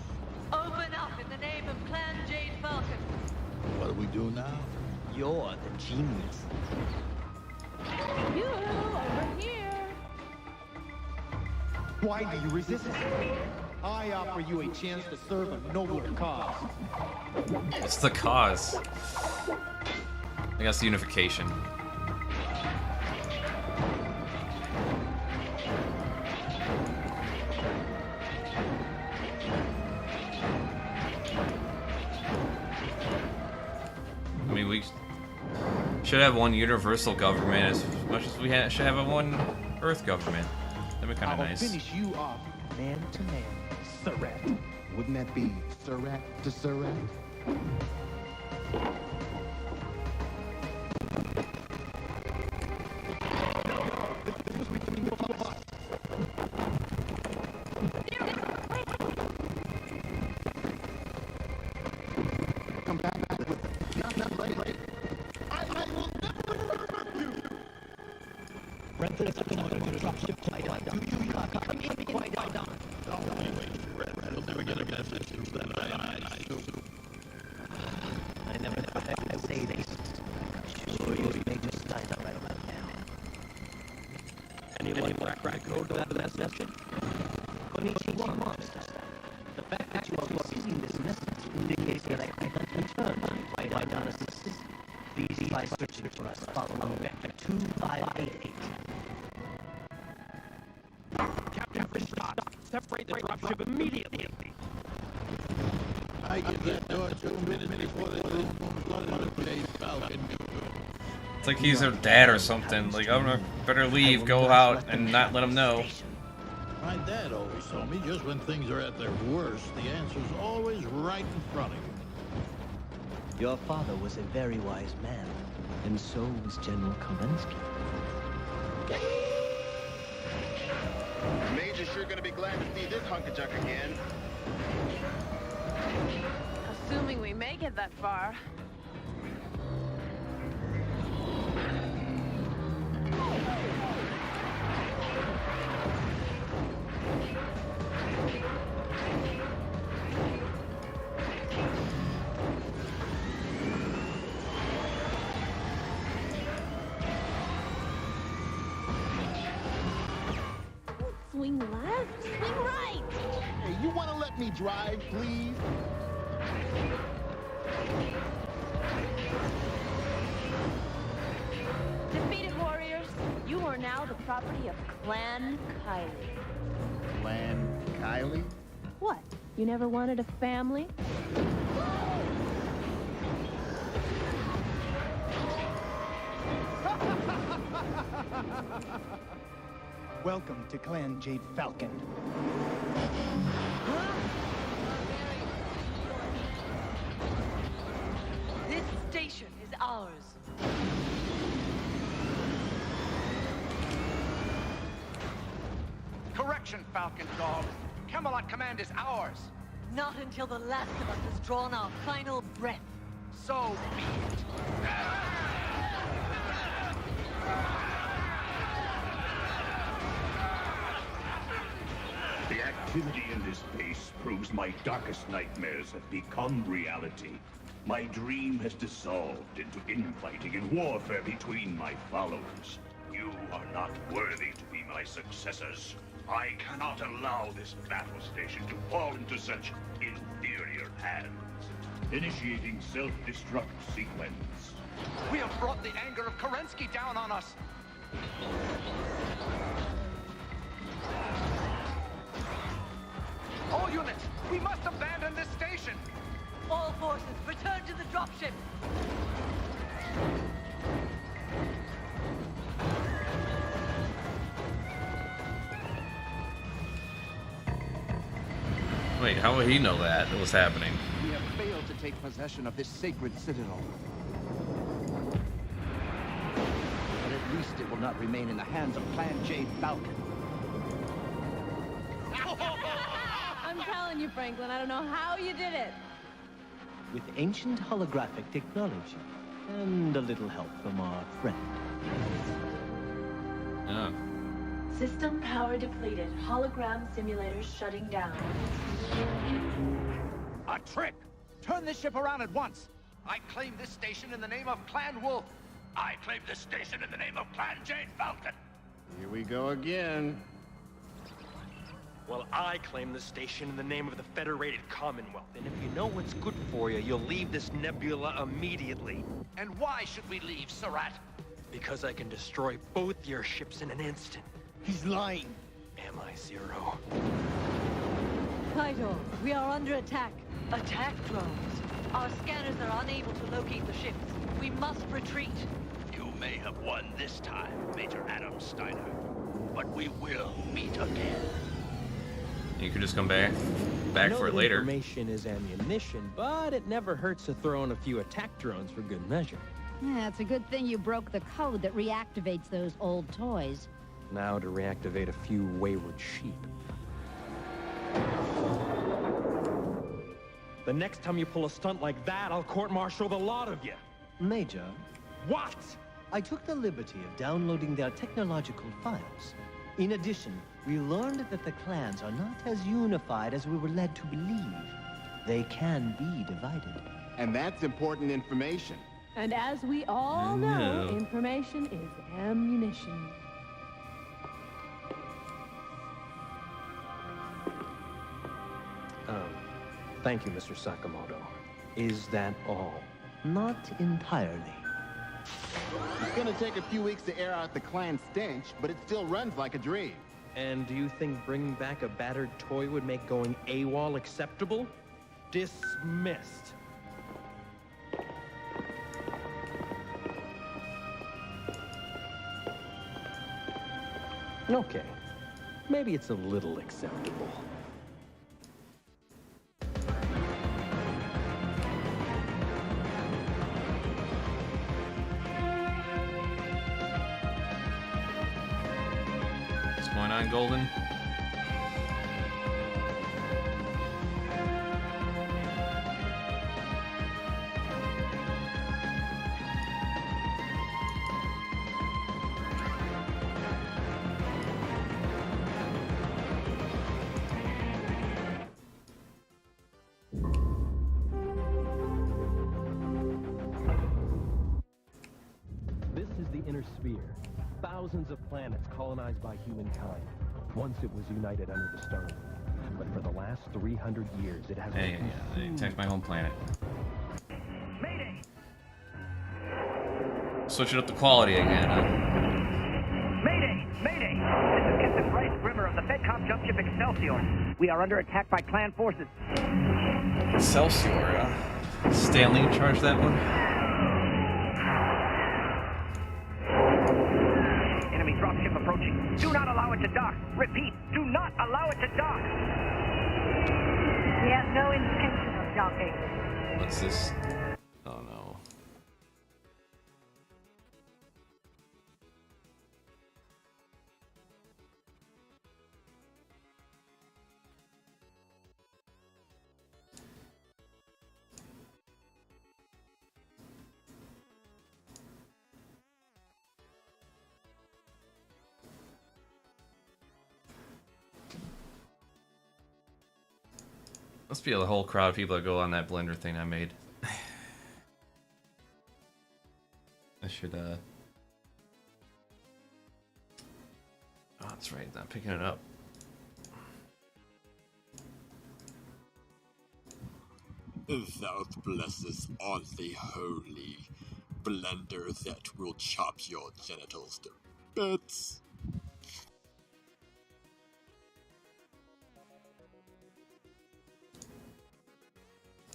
Open up in the name of Clan Jade Falcon. What do we do now? You're the genius. You, over here. Why do you resist? I offer you a chance to serve a nobler cause. What's the cause? I think that's unification. I mean, we should have one universal government as much as we should have a one Earth government. That'd be kind of nice. I'll finish you off man to man, Surratt. Wouldn't that be Surratt to Surratt? Come back with not late. I will never hurt you. Brent is going to drop ship to come in quite down. Oh, wait, Red. You'll never get a message through that eyes. I never thought I would say this. Sure, you may just die right about now. Anyone crack code to that message? Konnichiwa, monster. The fact that you are receiving this message indicates that I can't return by Adonis's. Please try searching for us following vector 2588. Captain Fishstock, separate the dropship immediately. I give that door 2 minutes before they Jade Falcon. It's like he's their dad or something. Like, I'm gonna better leave, go out, and not let him know. My dad always told me just when things are at their worst, the answer's always right in front of you. Your father was a very wise man, and so was General Kerensky. Major's sure gonna be glad to see this hunk of junk again. Assuming we make it that far. Swing left, swing right. Hey, you want to let me drive, please? Defeated warriors, you are now the property of Clan Kylie. Clan Kylie? What? You never wanted a family? Welcome to Clan Jade Falcon. This station is ours. Correction, Falcon Dog. Camelot Command is ours. Not until the last of us has drawn our final breath. So be it. The activity in this base proves my darkest nightmares have become reality. My dream has dissolved into infighting and warfare between my followers. You are not worthy to be my successors. I cannot allow this battle station to fall into such inferior hands. Initiating self-destruct sequence. We have brought the anger of Kerensky down on us. All units, we must abandon this station. All forces, return to the dropship. Wait, how would he know that it was happening? we have failed to take possession of this sacred citadel. But at least it will not remain in the hands of Clan Jade Falcon. I'm telling you, Franklin, I don't know how you did it. With ancient holographic technology and a little help from our friend. Oh. System power depleted. Hologram simulators shutting down. A trick! Turn this ship around at once! I claim this station in the name of Clan Wolf. I claim this station in the name of Clan Jade Falcon. Here we go again. Well, I claim the station in the name of the Federated Commonwealth, and if you know what's good for you, you'll leave this nebula immediately. And why should we leave, Surratt? Because I can destroy both your ships in an instant. He's lying. Am I, Zero? Kaito, we are under attack. Attack drones. Our scanners are unable to locate the ships. We must retreat. You may have won this time, Major Adam Steiner, but we will meet again. You could just come back for it later. Information is ammunition, but it never hurts to throw in a few attack drones for good measure. Yeah, it's a good thing you broke the code that reactivates those old toys. Now to reactivate a few wayward sheep. The next time you pull a stunt like that, I'll court-martial the lot of you. Major, What? I took the liberty of downloading their technological files. In addition, we learned that the clans are not as unified as we were led to believe. They can be divided. And that's important information. And as we all know, information is ammunition. Thank you, Mr. Sakamoto. Is that all? Not entirely. It's gonna take a few weeks to air out the clan stench, but it still runs like a dream. And do you think bringing back a battered toy would make going AWOL acceptable? Dismissed. Okay. Maybe it's a little acceptable. What's going on, Golden? This is the inner sphere. Thousands of planets colonized by humankind. Once it was united under the stars. But for the last 300 years, it has Hey, been they attacked my home planet. Mayday! Switching up the quality again, huh? Mayday! Mayday! This is Captain Bryce Grimmer of the FedCom jump ship Excelsior. We are under attack by clan forces. Excelsior, Stanley in charge of that one? Enemy dropship approaching. Do not allow it to dock. Repeat, do not allow it to dock. We have no intention of docking. What's this? Oh no. Must be a whole crowd of people that go on that blender thing I made. I should, Oh, that's right, not picking it up. Thou blesses all the holy blender that will chop your genitals to bits.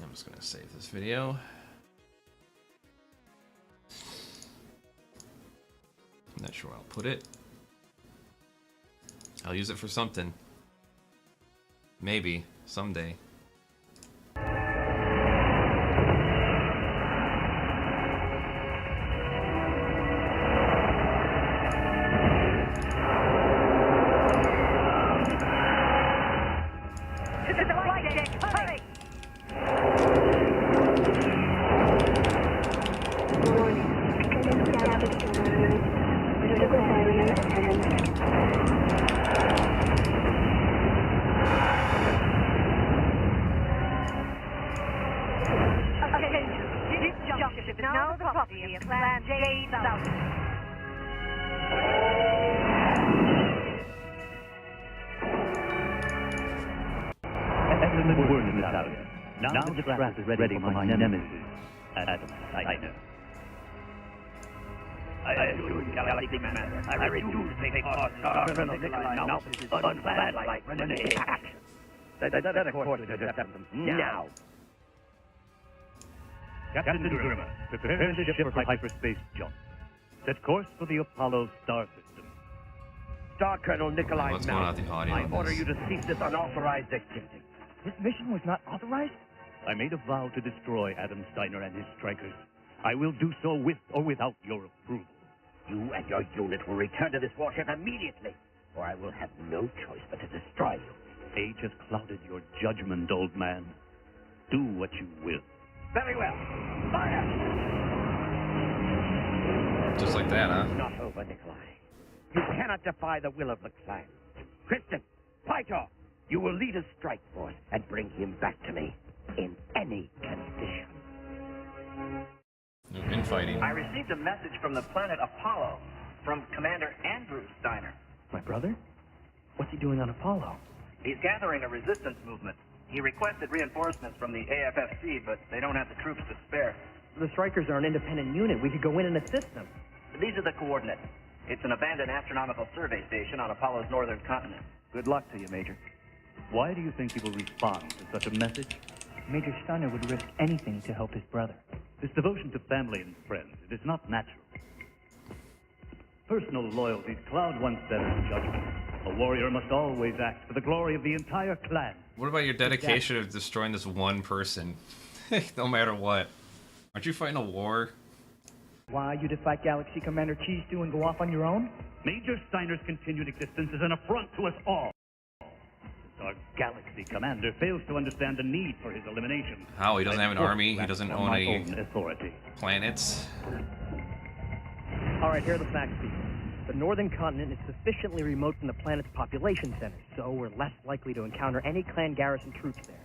I'm just gonna save this video. I'm not sure where I'll put it. I'll use it for something. Maybe, someday. To the flight deck! Hurry! This jump is now the property of Clan J. Falcon. Excellent work, Natalia. Now the trap is ready for my nemesis, Adam Steiner. I assure you, Galaxy Commander, I refuse to take part in our criminal Nikolai unplanned like renegade action. That according to them now. Captain Grimmer, prepare the ship for hyperspace jump. Set course for the Apollo star system. Star Colonel Nikolai What's going on with the audio I on order this? you to cease this unauthorized activity. This mission was not authorized? I made a vow to destroy Adam Steiner and his strikers. I will do so with or without your approval. You and your unit will return to this warship immediately, or I will have no choice but to destroy you. Age has clouded your judgment, old man. Do what you will. Very well. Fire! Just like that, huh? Not over, Nikolai. You cannot defy the will of the clan. Kristen, fight off. You will lead a strike force and bring him back to me in any condition. No infighting. I received a message from the planet Apollo from Commander Andrew Steiner. My brother? What's he doing on Apollo? He's gathering a resistance movement. He requested reinforcements from the AFFC, but they don't have the troops to spare. The Strikers are an independent unit. We could go in and assist them. These are the coordinates. It's an abandoned astronomical survey station on Apollo's northern continent. Good luck to you, Major. Why do you think he will respond to such a message? Major Steiner would risk anything to help his brother. This devotion to family and friends, it is not natural. Personal loyalties cloud one's better judgment. A warrior must always act for the glory of the entire clan. What about your dedication of destroying this one person? No matter what. Aren't you fighting a war? Why, you defy Galaxy Commander Cheese Stew and go off on your own? Major Steiner's continued existence is an affront to us all. Our Galaxy Commander fails to understand the need for his elimination. How? He doesn't have an army? He doesn't own any authority. Planets? Alright, here are the facts, people. The northern continent is sufficiently remote from the planet's population center, so we're less likely to encounter any clan garrison troops there.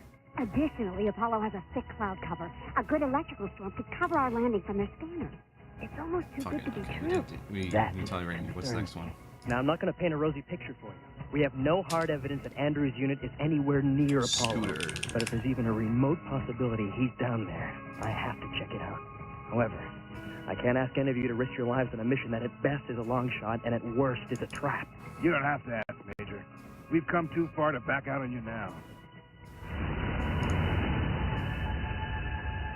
Additionally, Apollo has a thick cloud cover. A good electrical storm could cover our landing from their scanners. It's almost too good to be true. We tell you right now. What's the next one? Now, I'm not going to paint a rosy picture for you. We have no hard evidence that Andrew's unit is anywhere near Apollo. But if there's even a remote possibility he's down there, I have to check it out. However, I can't ask any of you to risk your lives on a mission that at best is a long shot and at worst is a trap. You don't have to ask, Major. We've come too far to back out on you now.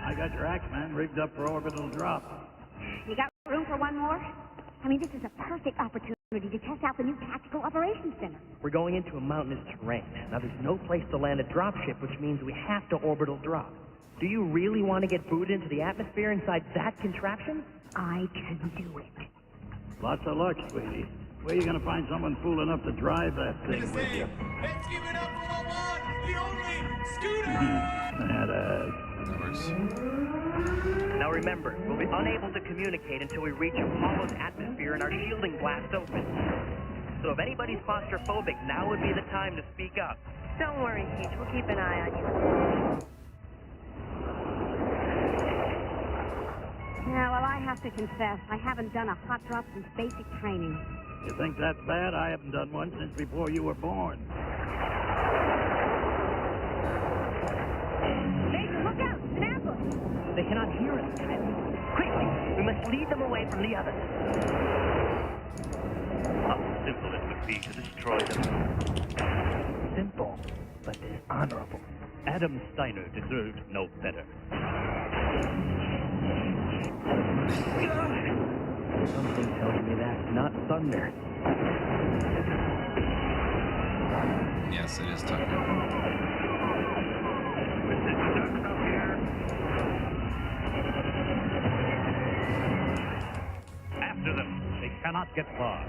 I got your Axeman rigged up for orbital drop. You got room for one more? I mean, this is a perfect opportunity to test out the new Tactical Operations Center. We're going into a mountainous terrain. Now, there's no place to land a dropship, which means we have to orbital drop. Do you really want to get booted into the atmosphere inside that contraption? I can do it. Lots of luck, sweetie. Where are you going to find someone fool enough to drive that thing with you? Let's give it up for Lamont, the only scooter! That works. Now remember, we'll be unable to communicate until we reach Apollo's atmosphere and our shielding blast opens. So if anybody's claustrophobic, now would be the time to speak up. Don't worry, Peach. We'll keep an eye on you. Yeah, well, I have to confess, I haven't done a hot drop since basic training. You think that's bad? I haven't done one since before you were born. Major, look out! An ambush! They cannot hear us. Quickly, we must lead them away from the others. How simple it would be to destroy them. Simple, but dishonorable. Adam Steiner deserved no better. Something tells me that's not thunder. Yes, it is Tucker. After them. They cannot get far.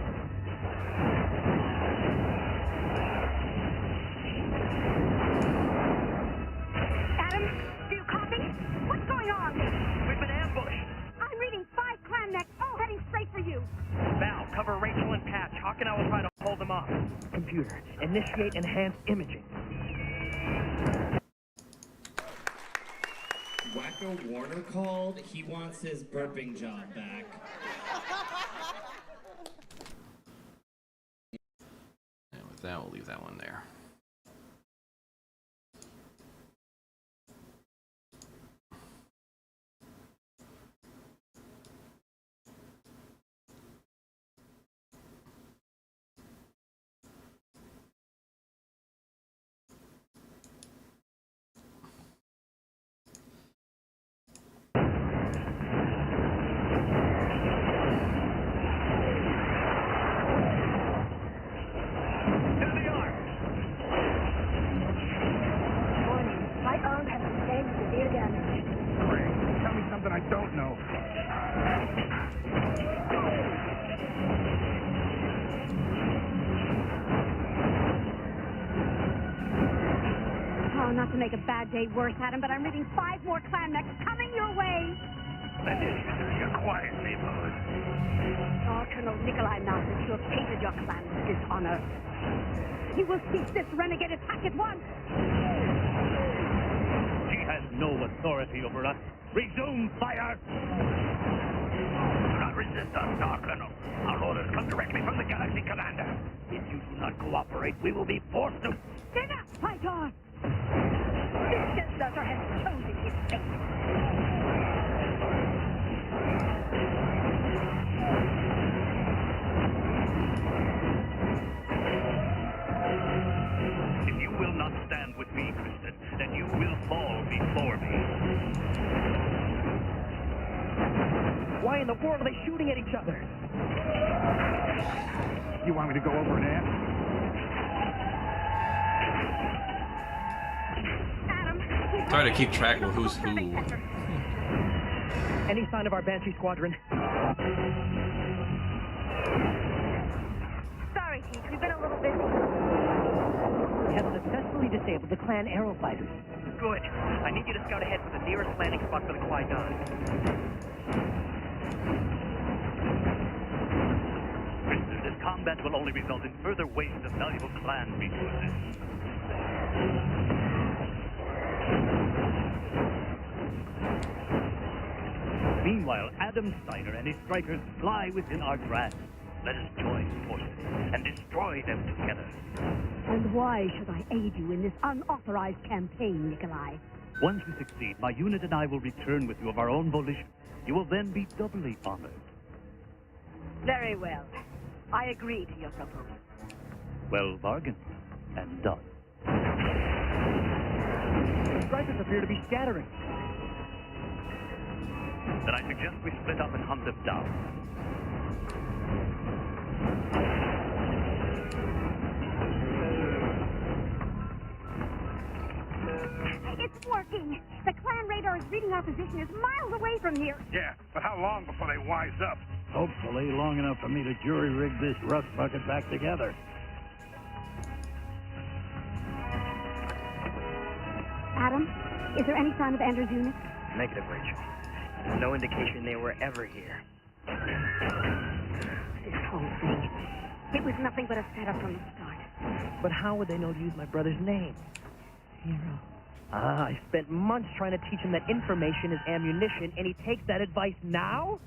computer. Initiate enhanced imaging. Wacko Warner called. He wants his burping job back. And with that, we'll leave that one there. I don't know. Oh, not to make a bad day worse, Adam, but I'm reading 5 more clan mechs coming your way. You're quiet, neighborhood. Oh, Colonel Nikolai Malthus, you have tainted your clan with dishonor. You will cease this renegade attack at once. She has no authority over us. Resume fire! Do not resist us, Star Colonel. Our orders come directly from the Galaxy Commander. If you do not cooperate, we will be forced to... Enough, Python! This Death has chosen his fate. If you will not stand with me, Kristen, then you will fall before me. Why in the world are they shooting at each other? You want me to go over and ask? Try to keep track of who's who. Any sign of our Banshee squadron? Sorry, Chief, we've been a little busy. We have successfully disabled the clan aero fighters. Good. I need you to scout ahead for the nearest landing spot for the Qui-Gon. Kristen, this combat will only result in further waste of valuable clan resources. Meanwhile, Adam Steiner and his strikers fly within our grasp. Let us join forces and destroy them together. And why should I aid you in this unauthorized campaign, Nikolai? Once we succeed, my unit and I will return with you of our own volition. You will then be doubly honored. Very well. I agree to your proposal. Well bargained and done. The strikers appear to be scattering. Then I suggest we split up and hunt them down. It's working! The clan radar is reading our position is miles away from here. Yeah, but how long before they wise up? Hopefully long enough for me to jury-rig this rust bucket back together. Adam, is there any sign of Andrew's unit? Negative, Rachel. There's no indication they were ever here. This whole thing, it was nothing but a setup from the start. But how would they know to use my brother's name? Hero. Ah, I spent months trying to teach him that information is ammunition, and he takes that advice now?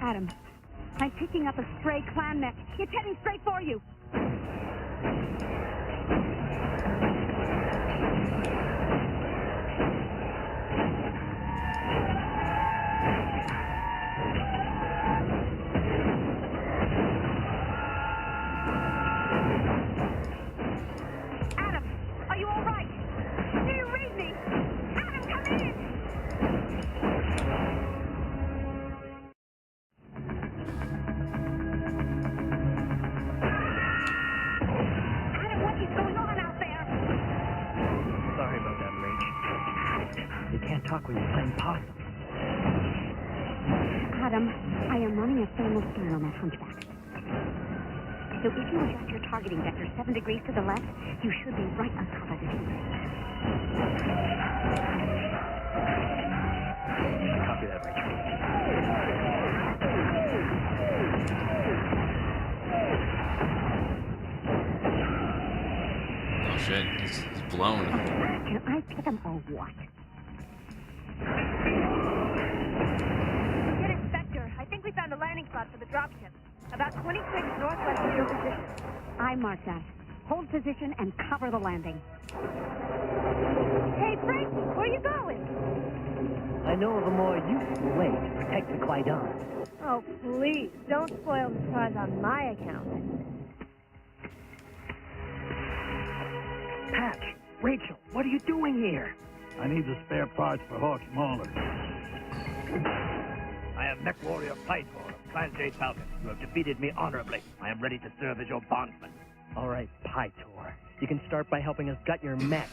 Adam, I'm picking up a stray clan mech. It's heading straight for you. Adam, are you all right? Do you read me? Adam, come in! Adam, what is going on out there? Sorry about that, Rach. You can't talk when you're playing possum. Adam, I am running a thermal scan on that hunchback. So if you adjust your targeting vector 7 degrees to the left, you should be right on top of it. I copy that, Rachel. blown. Can I pick them or what? Lieutenant Spectre, I think we found a landing spot for the dropship. About 26 northwest of your position. I mark that. Hold position and cover the landing. Hey, Frank, where are you going? I know of a more useful way to protect the Qui-Gon. Oh, please, don't spoil the surprise on my account. Patch, Rachel, what are you doing here? I need the spare parts for Hawk's Mauler. I am Mech Warrior Pythor of Clan J Falcon. You have defeated me honorably. I am ready to serve as your bondsman. All right, Pythor. You can start by helping us gut your mech.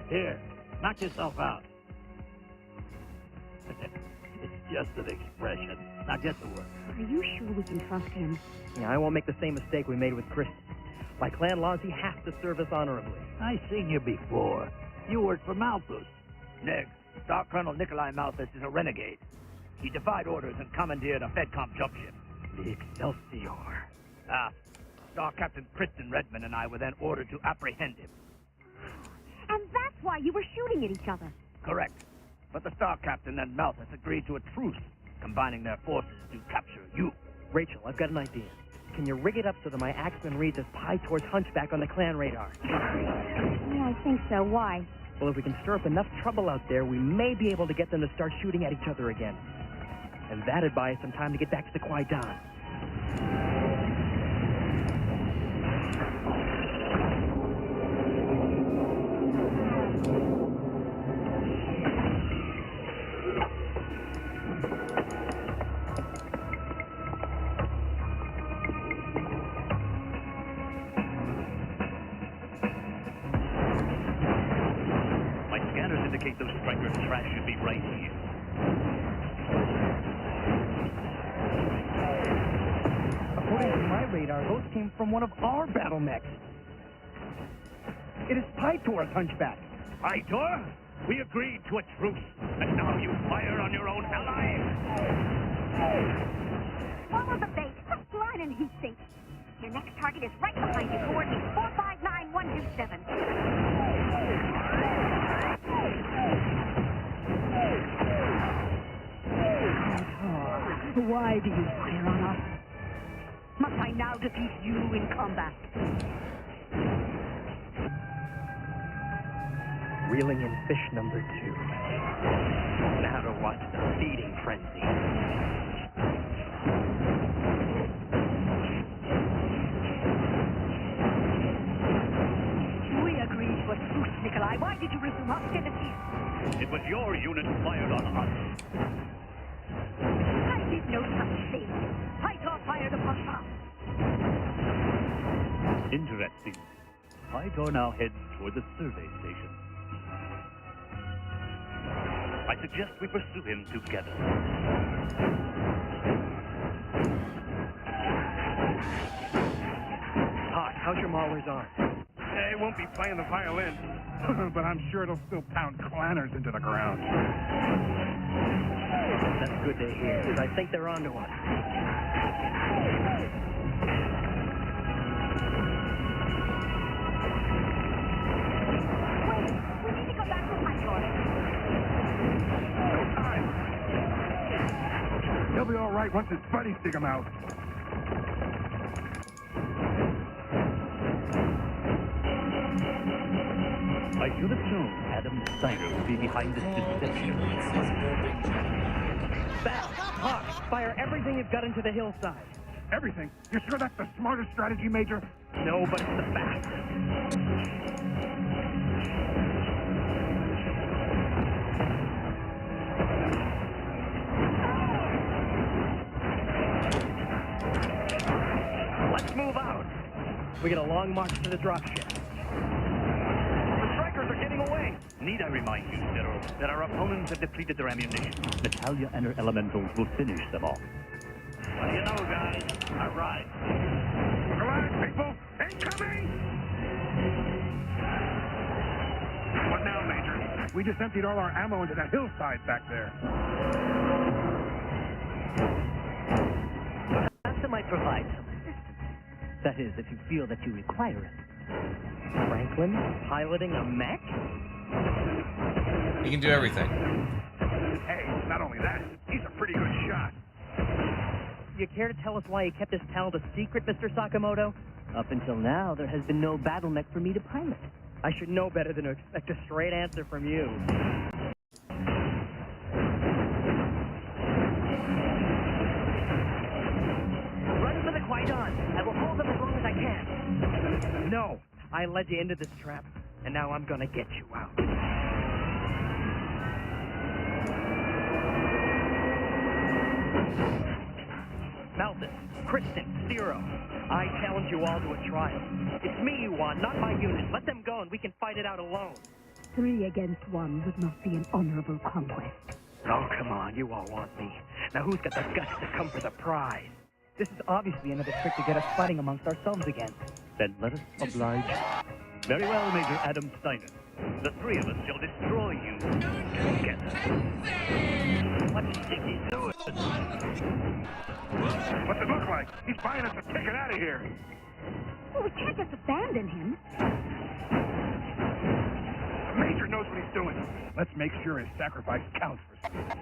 Here, knock yourself out. It's just an expression. Now get to work. Are you sure we can trust him? Yeah, I won't make the same mistake we made with Kristen. By clan laws, he has to serve us honorably. I seen you before. You worked for Malthus. Neg, Star Colonel Nikolai Malthus is a renegade. He defied orders and commandeered a FedCom jump ship. The Excelsior. Star Captain Kristen Redmond and I were then ordered to apprehend him. And that's why you were shooting at each other. Correct. But the Star Captain and Malthus agreed to a truce, combining their forces to capture you. Rachel, I've got an idea. Can you rig it up so that my axeman reads as Pytor's hunchback on the clan radar? Yeah, I think so. Why? Well, if we can stir up enough trouble out there, we may be able to get them to start shooting at each other again. And that'd buy us some time to get back to the Qui-Gon. Those strikers' trash should be right here. According to my radar, those came from one of our battle mechs. It is Pytor's hunchback. Pytor, we agreed to a truce, and now you fire on your own ally? Follow the bait. Hook, line, and heat sink. Your next target is right behind you. Coordinates 459127. Why do you fire on us? Must I now defeat you in combat? Reeling in fish number 2. Now to watch the feeding frenzy. We agreed to a truce, Nikolai. Why did you resume hostilities? It was your unit who fired on us. I did no such thing. Pytor fired upon us. Interesting. Pytor now heads toward the survey station. I suggest we pursue him together. Hawk, how's your Mauler's arm? It won't be playing the violin, but I'm sure it'll still pound clanners into the ground. That's good to hear, because I think they're onto us. Wait, we need to go back to Pytor. No time. He'll be all right once his buddies dig him out. I should have known Adam Steiner would be behind this deception. Val, Hawk, fire everything you've got into the hillside. Everything? You're sure that's the smartest strategy, Major? No, but it's the fastest. Let's move out. We get a long march to the dropship. The strikers are getting away. Need I remind you, General, that our opponents have depleted their ammunition. Natalia and her elementals will finish them off. What do you know, guys? All right. Come on, people! Incoming! What now, Major? We just emptied all our ammo into that hillside back there. Perhaps it might provide some assistance. That is, if you feel that you require it. Franklin piloting a mech? He can do everything. Hey, not only that, he's a pretty good shot. You care to tell us why he kept his talent a secret, Mr. Sakamoto? Up until now, there has been no battle mech for me to pilot. I should know better than to expect a straight answer from you. Run for the Qui-Gon. I will hold them as long as I can. No, I led you into this trap, and now I'm gonna get you out. Malthus, Kristen, Zero, I challenge you all to a trial. It's me you want, not my unit. Let them go and we can fight it out alone. 3 against 1 would not be an honorable conquest. Oh, come on, you all want me. Now who's got the guts to come for the prize? This is obviously another trick to get us fighting amongst ourselves again. Then let us oblige. Very well, Major Adam Steiner. The 3 of us shall destroy you together. What do you think he's doing? What's it look like? He's buying us a ticket out of here. Well, we can't just abandon him. The Major knows what he's doing. Let's make sure his sacrifice counts for something.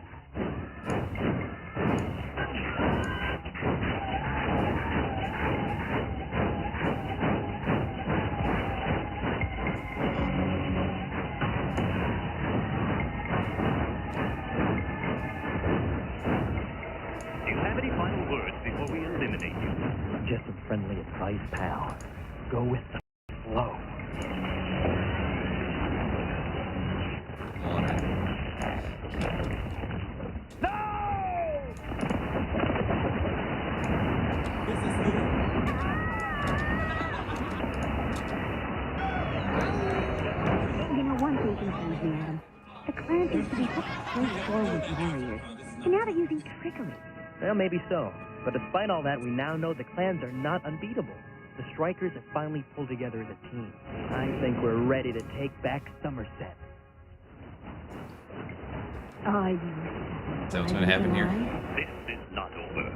Just some friendly advice, pal. Go with the flow. No! This is You know, one thing concerns me, Adam. The clan used to be such straightforward warriors, and now they're using trickery. Well, maybe so. But despite all that, we now know the clans are not unbeatable. The Strikers have finally pulled together as a team. I think we're ready to take back Somerset. Are you? Is that what's going to happen here? This is not over.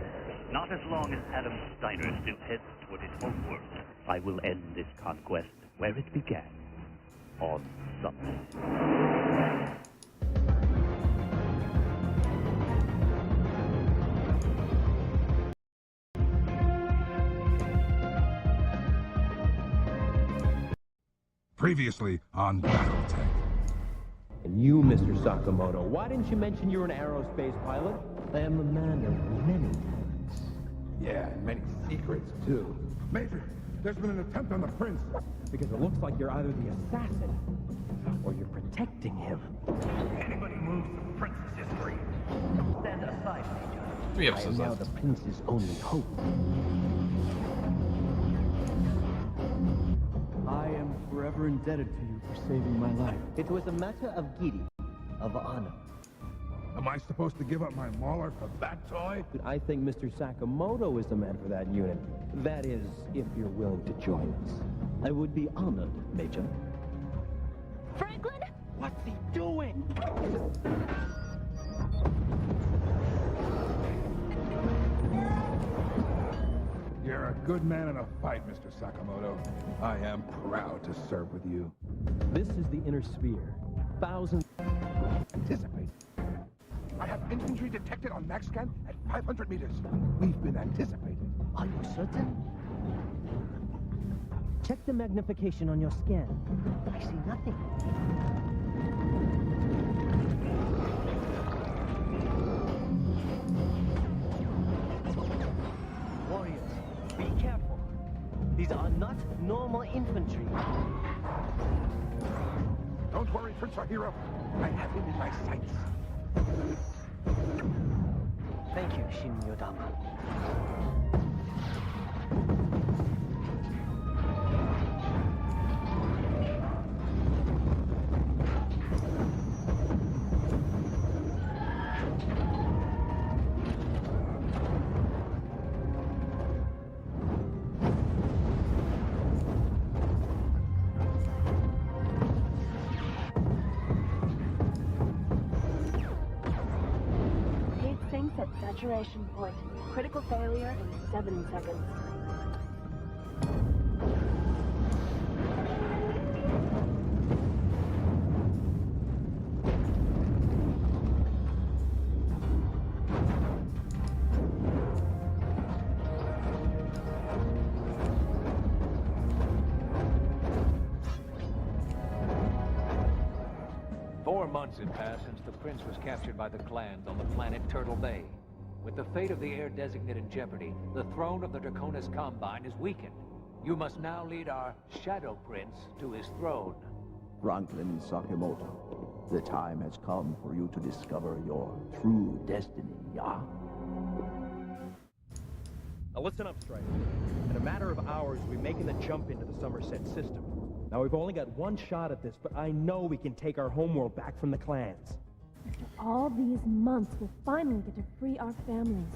Not as long as Adam Steiner still heads toward his homeworld. I will end this conquest where it began. On Somerset. Previously on Battletech. And you, Mr. Sakamoto, why didn't you mention you're an aerospace pilot? I am a man of many talents. Yeah, and many secrets, too. Major, there's been an attempt on the prince. Because it looks like you're either the assassin, or you're protecting him. Anybody moves the prince's history. Stand aside, Major. 3 I episodes am now left. the prince's only hope. I am forever indebted to you for saving my life. It was a matter of giddy, of honor. Am I supposed to give up my mauler for that toy? I think Mr. Sakamoto is the man for that unit. That is, if you're willing to join us. I would be honored, Major. Franklin? What's he doing? You're a good man in a fight, Mr. Sakamoto. I am proud to serve with you. This is the inner sphere. Thousands... Anticipate. I have infantry detected on max scan at 500 meters. We've been anticipated. Are you certain? Check the magnification on your scan. I see nothing. Warriors, be careful. These are not normal infantry. Don't worry, Prince our hero. I have him in my sights. Thank you, Shin Yodama. At saturation point. Critical failure in 7 seconds. 4 months had passed since the prince was captured by the clans on the planet Turtle Bay. With the fate of the heir designate in jeopardy, the throne of the Draconis Combine is weakened. You must now lead our Shadow Prince to his throne. Franklin Sakamoto, the time has come for you to discover your true destiny, yeah? Now listen up, Striker. In a matter of hours, we're making the jump into the Somerset system. Now we've only got one shot at this, but I know we can take our homeworld back from the clans. After all these months, we'll finally get to free our families.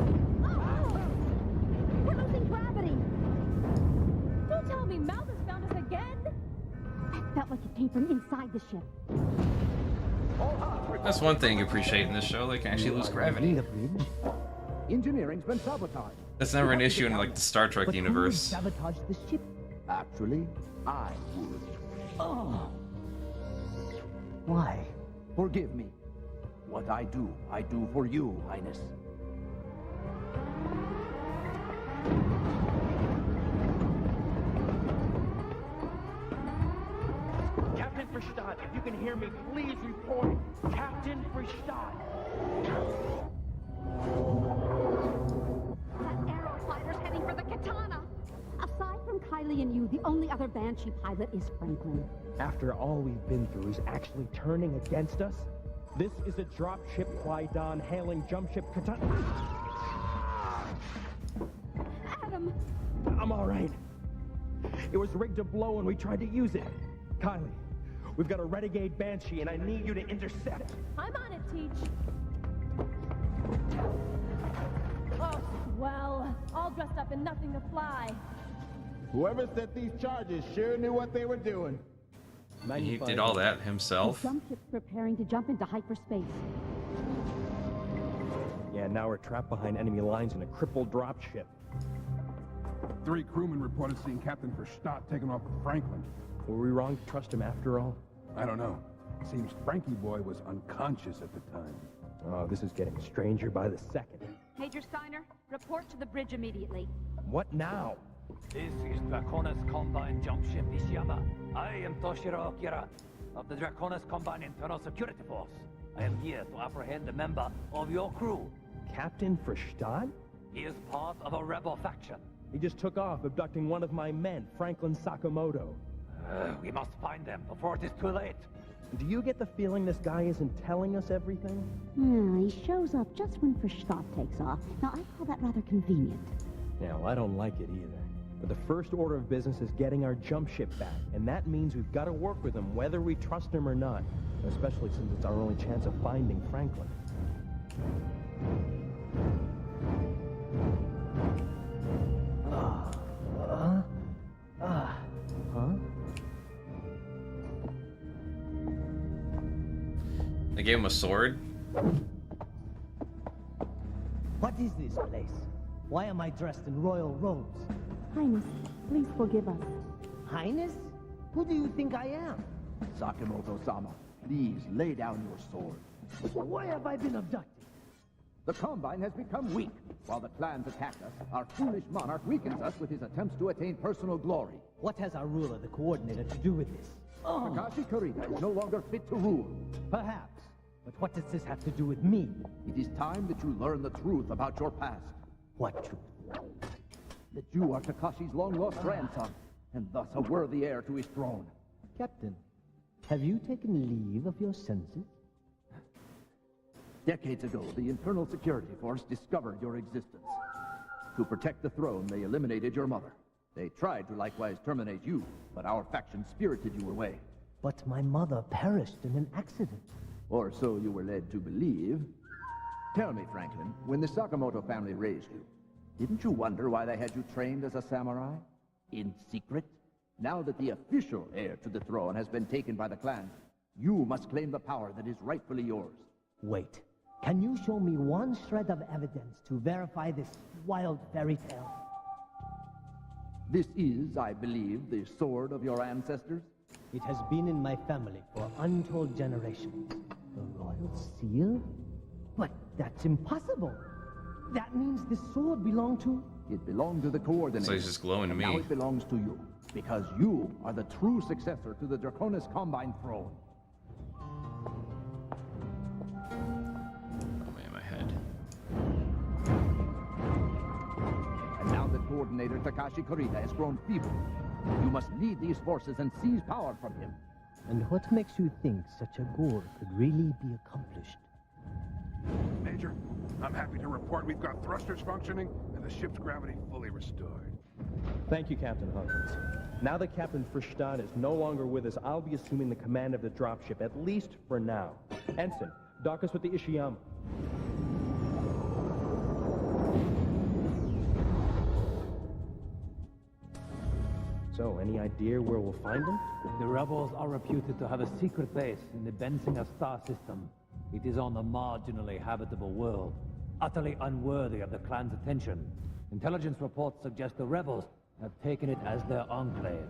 Oh! We're losing gravity! Don't tell me Malthus found us again! That felt like it came from inside the ship. That's one thing you appreciate in this show. They can actually lose gravity. Engineering's been sabotaged. That's never an issue in like the Star Trek universe. Sabotage the ship? Actually, I would. Oh. Why? Forgive me. What I do for you, Highness. Captain Fristadt, if you can hear me, please report. Captain Fristadt. That arrow fighter's heading for the Katana. Aside from Kylie and you, the only other Banshee pilot is Franklin. After all we've been through, he's actually turning against us? This is a dropship Kwaidan hailing jumpship Katana. Adam! I'm all right. It was rigged to blow and we tried to use it. Kylie, we've got a renegade Banshee and I need you to intercept. I'm on it, Teach. Oh, well, all dressed up and nothing to fly. Whoever set these charges sure knew what they were doing. He did all that himself. The jumpship's preparing to jump into hyperspace. Yeah, now we're trapped behind enemy lines in a crippled dropship. 3 crewmen reported seeing Captain Verstadt taken off with Franklin. Were we wrong to trust him after all? I don't know. Seems Frankie Boy was unconscious at the time. Oh, this is getting stranger by the second. Major Steiner, report to the bridge immediately. What now? This is Draconis Combine Jumpship Ishiyama. I am Toshiro Okira of the Draconis Combine Internal Security Force. I am here to apprehend a member of your crew. Captain Verstadt? He is part of a rebel faction. He just took off, abducting one of my men, Franklin Sakamoto. We must find them before it is too late. Do you get the feeling this guy isn't telling us everything? He shows up just when Verstadt takes off. Now, I call that rather convenient. Yeah, well, I don't like it either. But the first order of business is getting our jump ship back, and that means we've got to work with him whether we trust him or not, especially since it's our only chance of finding Franklin. Huh? They gave him a sword? What is this place? Why am I dressed in royal robes? Highness, please forgive us. Highness? Who do you think I am? Sakamoto-sama, please lay down your sword. Why have I been abducted? The Combine has become weak. While the clans attack us, our foolish monarch weakens us with his attempts to attain personal glory. What has our ruler, the Coordinator, to do with this? Kakashi Kurita is no longer fit to rule. Perhaps. But what does this have to do with me? It is time that you learn the truth about your past. What truth? That you are Kakashi's long-lost grandson, and thus a worthy heir to his throne. Captain, have you taken leave of your senses? Decades ago, the Internal Security Force discovered your existence. To protect the throne, they eliminated your mother. They tried to likewise terminate you, but our faction spirited you away. But my mother perished in an accident. Or so you were led to believe. Tell me, Franklin, when the Sakamoto family raised you, didn't you wonder why they had you trained as a samurai? In secret? Now that the official heir to the throne has been taken by the clan, you must claim the power that is rightfully yours. Wait. Can you show me one shred of evidence to verify this wild fairy tale? This is, I believe, the sword of your ancestors? It has been in my family for untold generations. The royal seal? But that's impossible. That means this sword belonged to... It belonged to the Coordinator. So he's just glowing to me. Now it belongs to you, because you are the true successor to the Draconis Combine throne. coordinator Takashi Kurita has grown feeble. You must lead these forces and seize power from him. And what makes you think such a goal could really be accomplished? Major, I'm happy to report we've got thrusters functioning and the ship's gravity fully restored. Thank you, Captain Hawkins. Now that Captain Frischstadt is no longer with us, I'll be assuming the command of the dropship, at least for now. Ensign, dock us with the Ishiyama. So, any idea where we'll find him? The rebels are reputed to have a secret base in the Bensinger star system. It is on a marginally habitable world, utterly unworthy of the clan's attention. Intelligence reports suggest the rebels have taken it as their enclave.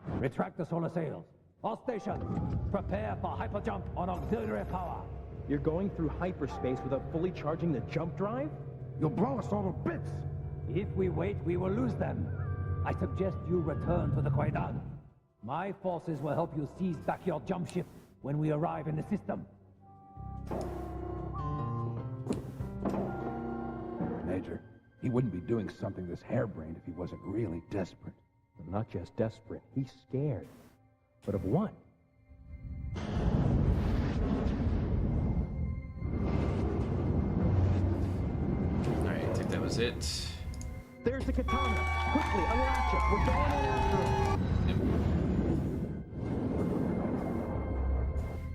Retract the solar sails. All stations, prepare for hyperjump on auxiliary power. You're going through hyperspace without fully charging the jump drive? You'll blow us all to bits! If we wait, we will lose them. I suggest you return to the Quaidan. My forces will help you seize back your jump ship when we arrive in the system. Major, he wouldn't be doing something this harebrained if he wasn't really desperate. Not just desperate, he's scared. But of what? Alright, I think that was it. There's the katana! Quickly, unlatch it! We're going in after him!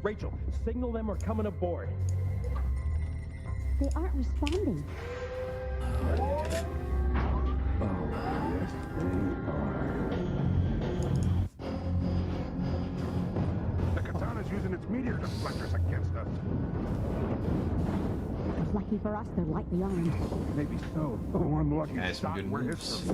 Rachel, signal them we're coming aboard. They aren't responding. Oh, yes, they are. The katana's using its meteor deflectors against us. Lucky for us, they're lightly armed. Maybe so. Oh, unlucky. Guys, some good moves.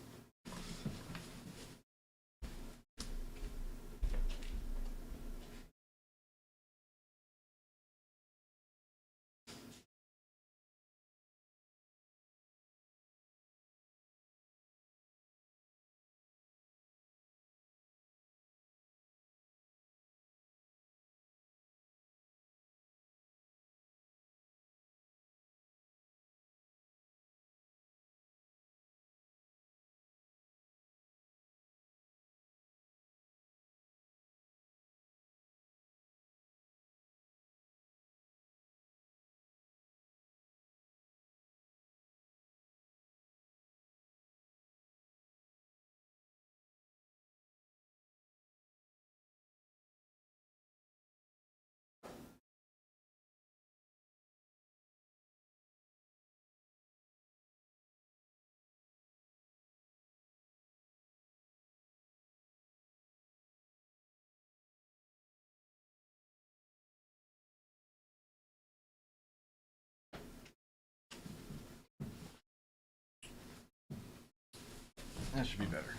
That should be better.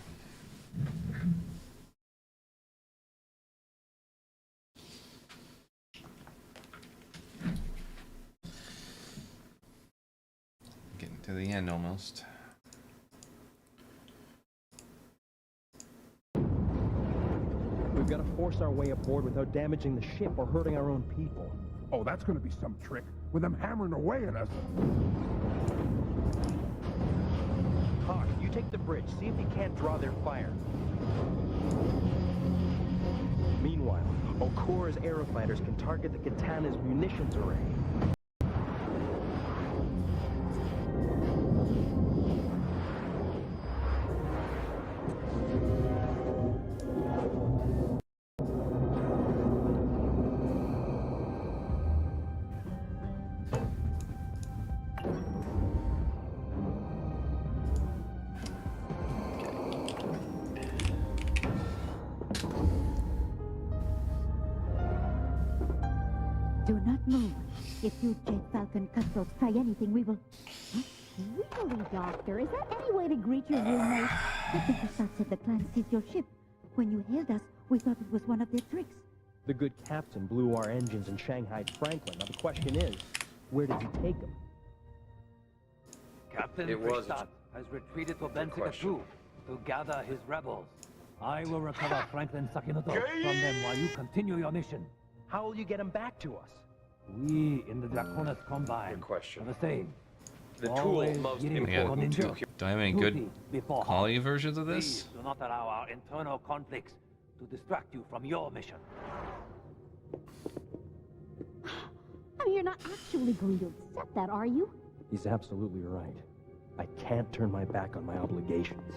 Getting to the end almost. We've got to force our way aboard without damaging the ship or hurting our own people. Oh, that's gonna be some trick, with them hammering away at us. Hawk, you take the bridge. See if you can't draw their fire. Meanwhile, Okura's aerofighters can target the katana's munitions array. Do not move. If you Jade Falcon cutthroats try anything, we will... Huh? Really, Doctor? Is there any way to greet your roommate? I think the thought said the clan seized your ship. When you hailed us, we thought it was one of their tricks. The good captain blew our engines and shanghaied Franklin. Now the question is, where did he take them? Captain Frischstadt has retreated to Bensinger 2 to gather his rebels. I will recover Franklin Sakinoto from them while you continue your mission. How will you get him back to us? We in the Draconis Combine are the same. The tool most important to Do I have any good quality versions of this? Please do not allow our internal conflicts to distract you from your mission. I mean, you're not actually going to accept that, are you? He's absolutely right. I can't turn my back on my obligations.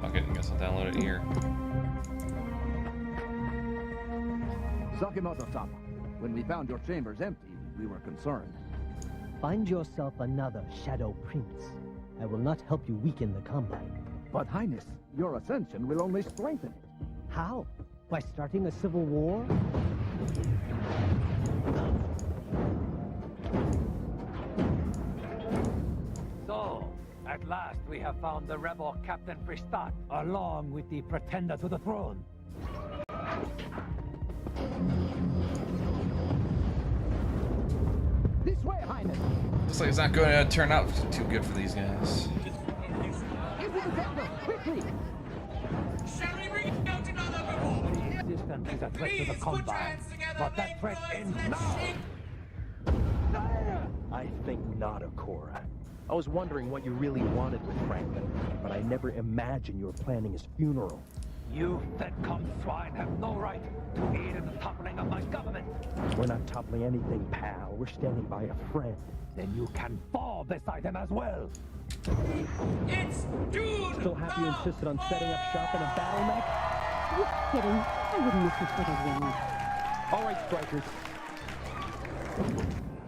Okay, I guess I'll download it here. Sakamoto-sama, when we found your chambers empty, we were concerned. Find yourself another Shadow Prince. I will not help you weaken the Combine. But, Highness, your ascension will only strengthen it. How? By starting a civil war? So, at last we have found the rebel Captain Fristat, along with the pretender to the throne. This way, Highness! Looks like it's not going to turn out too good for these guys. Into the temple, quickly! Shall we bring it out another before? Resistance is a threat to the Combine, but that threat ends now! I think not, Okora. I was wondering what you really wanted with Franklin, but I never imagined you were planning his funeral. You Fedcom swine have no right to aid in the toppling of my government. We're not toppling anything, pal. We're standing by a friend. Then you can fall beside him as well. It's dude! Still happy you insisted on setting up shop in a Battletech? Are you kidding? I wouldn't miss this for the win. All right, strikers.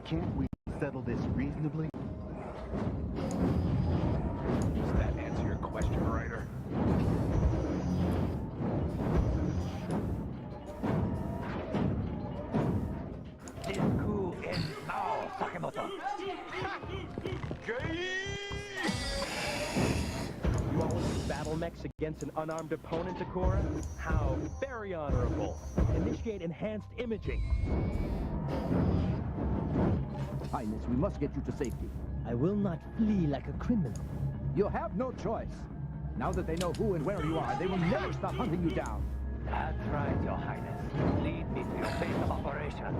Can't we settle this reasonably? Does that answer your question, Ryder? This coup ends now, Sakamoto. You all use battle mechs against an unarmed opponent, Okora? How very honorable. Initiate enhanced imaging. Highness, we must get you to safety. I will not flee like a criminal. You have no choice. Now that they know who and where you are, they will never stop hunting you down. That's right, Your Highness. Lead me to your base of operations.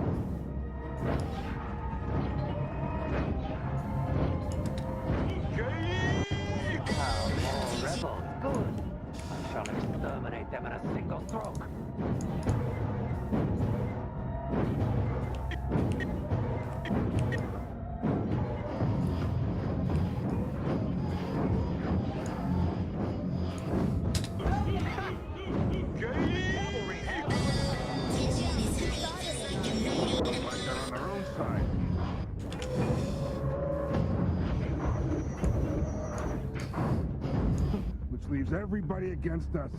Now, more rebels. Good. I shall exterminate them in a single stroke. Leaves everybody against us,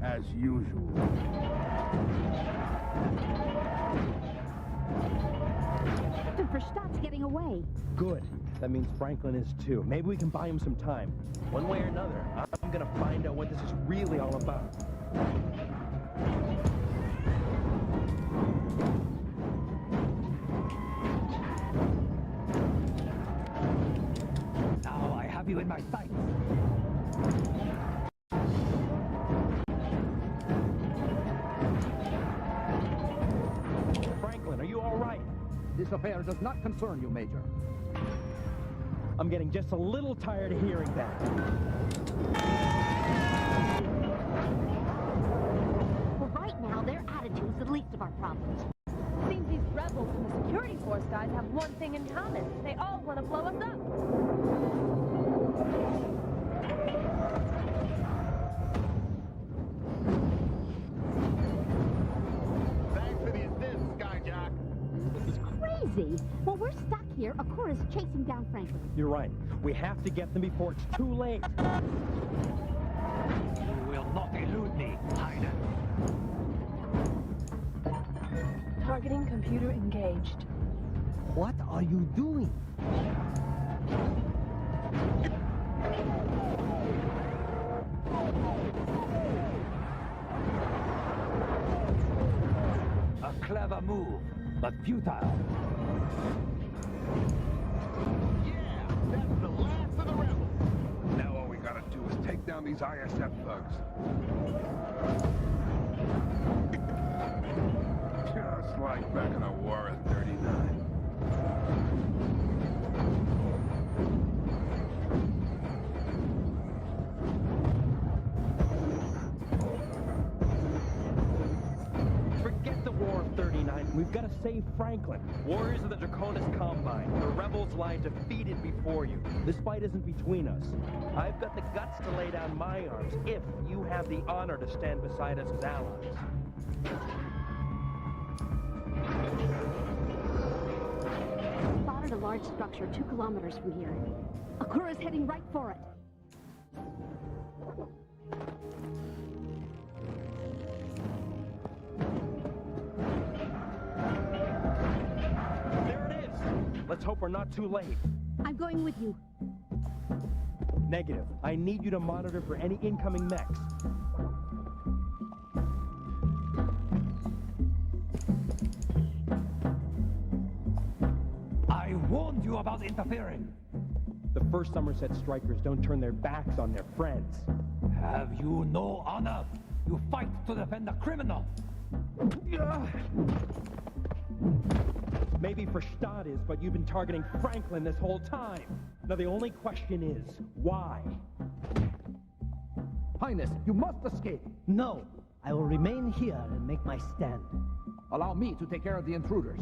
as usual. Captain Fristat's getting away. Good. That means Franklin is too. Maybe we can buy him some time. One way or another, I'm gonna find out what this is really all about. Now I have you in my sights. Franklin, are you all right? This affair does not concern you, Major. I'm getting just a little tired of hearing that. For right now, their attitude's the least of our problems. Seems these rebels and the security force guys have one thing in common. They all want to blow us up. Thanks for the assist, Skyjock. This is crazy. While we're stuck here, Okora's chasing down Franklin. You're right. We have to get them before it's too late. You will not elude me, Highness. Targeting computer engaged. What are you doing? A clever move, but futile. Yeah, that's the last of the rebels. Now all we gotta do is take down these ISF thugs. Just like back in the war of 39. Forget the War of 39. We've got to save Franklin. Warriors of the Draconis Combine. The rebels lie defeated before you. This fight isn't between us. I've got the guts to lay down my arms if you have the honor to stand beside us as allies. Spotted a large structure 2 kilometers from here. Akura's heading right for it. There it is! Let's hope we're not too late. I'm going with you. Negative. I need you to monitor for any incoming mechs. I warned you about interfering. The first Somerset strikers don't turn their backs on their friends. Have you no honor? You fight to defend a criminal. Maybe Verstadt is, but you've been targeting Franklin this whole time. Now the only question is, why? Highness, you must escape. No, I will remain here and make my stand. Allow me to take care of the intruders.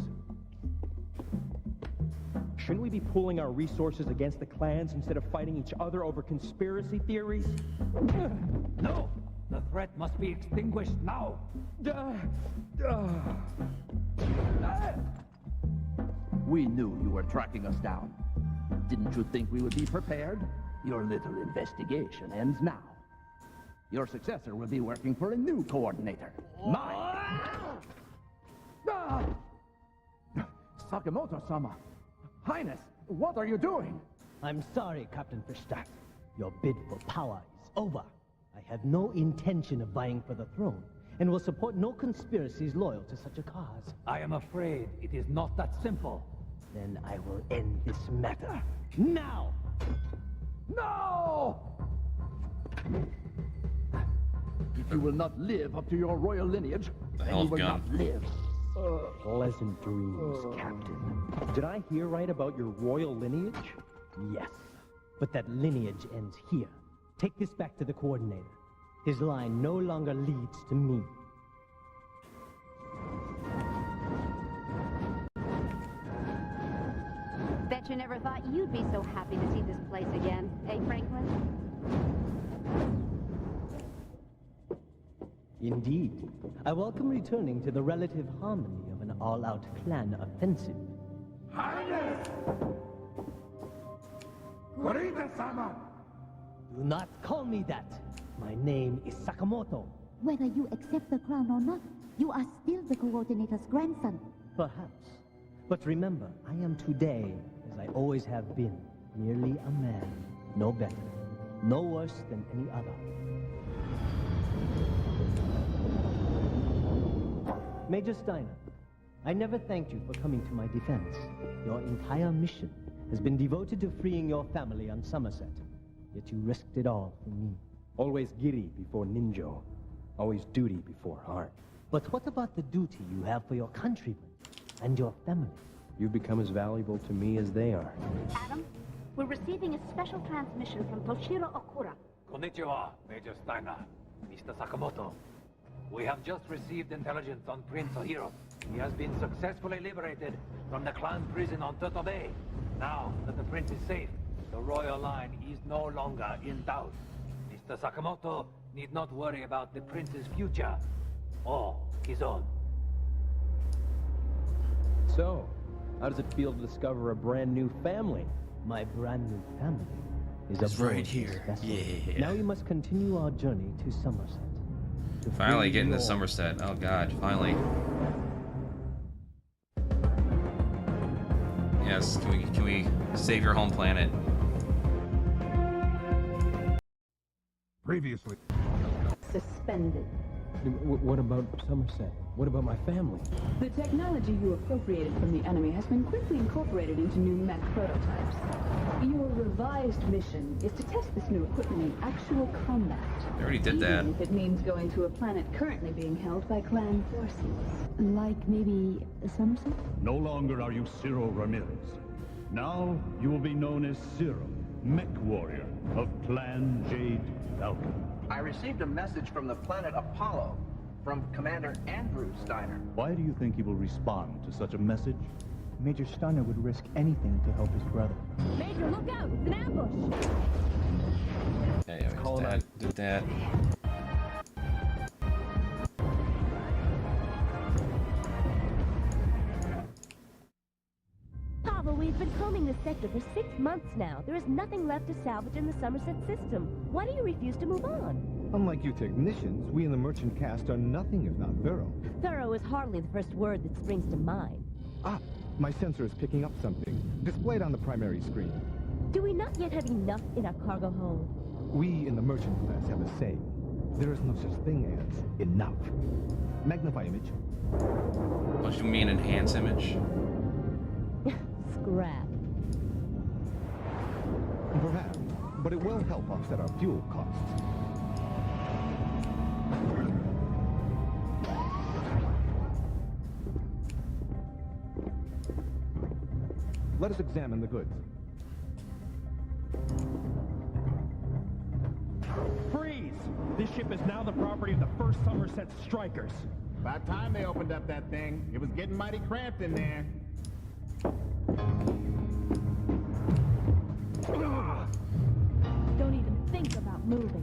Shouldn't we be pooling our resources against the clans instead of fighting each other over conspiracy theories? No! The threat must be extinguished now! We knew you were tracking us down. Didn't you think we would be prepared? Your little investigation ends now. Your successor will be working for a new coordinator. Mine! Sakamoto-sama! Highness, what are you doing? I'm sorry, Captain Verstadt. Your bid for power is over. I have no intention of vying for the throne, and will support no conspiracies loyal to such a cause. I am afraid it is not that simple. Then I will end this matter. Now! No! If you will not live up to your royal lineage, then you will not live. Pleasant dreams, Captain. Did I hear right about your royal lineage? Yes, but that lineage ends here. Take this back to the coordinator. His line no longer leads to me. Bet you never thought you'd be so happy to see this place again, eh, Franklin? Indeed. I welcome returning to the relative harmony of an all-out clan offensive. Highness! Kurita-sama! Do not call me that. My name is Sakamoto. Whether you accept the crown or not, you are still the coordinator's grandson. Perhaps. But remember, I am today, as I always have been, merely a man. No better. No worse than any other. Major Steiner, I never thanked you for coming to my defense. Your entire mission has been devoted to freeing your family on Somerset. Yet you risked it all for me. Always giddy before ninjo. Always duty before heart. But what about the duty you have for your countrymen and your family? You've become as valuable to me as they are. Adam, we're receiving a special transmission from Toshiro Okura. Konnichiwa, Major Steiner. Mr. Sakamoto. We have just received intelligence on Prince Ohiro. He has been successfully liberated from the clan prison on Turtle Bay. Now that the prince is safe, the royal line is no longer in doubt. Mr. Sakamoto need not worry about the prince's future or his own. So, how does it feel to discover a brand new family? My brand new family is It's aboard right this here. vessel. Yeah. Now we must continue our journey to Somerset. To Finally free getting to your- Somerset. Oh god, finally. Yes, can we save your home planet? Previously. Suspended. What about Somerset? What about my family? The technology you appropriated from the enemy has been quickly incorporated into new mech prototypes. Your revised mission is to test this new equipment in actual combat. I already did that. Even if it means going to a planet currently being held by clan forces. Like maybe Somerset? No longer are you Cyril Ramirez. Now you will be known as Cyril, Mech Warrior of Clan Jade Falcon. I received a message from the planet Apollo, from Commander Andrew Steiner. Why do you think he will respond to such a message? Major Steiner would risk anything to help his brother. Major, look out! It's an ambush! Yeah, did that. Pavel, we've been combing the sector for 6 months now. There is nothing left to salvage in the Somerset system. Why do you refuse to move on? Unlike you technicians, we in the merchant caste are nothing if not thorough. Thorough is hardly the first word that springs to mind. Ah, my sensor is picking up something. Displayed on the primary screen. Do we not yet have enough in our cargo hold? We in the merchant class have a saying. There is no such thing as enough. Magnify image. What you mean enhance image? Scrap. Perhaps, but it will help offset our fuel costs. Let us examine the goods. Freeze! This ship is now the property of the first Somerset Strikers. About time they opened up that thing. It was getting mighty cramped in there. Don't even think about moving.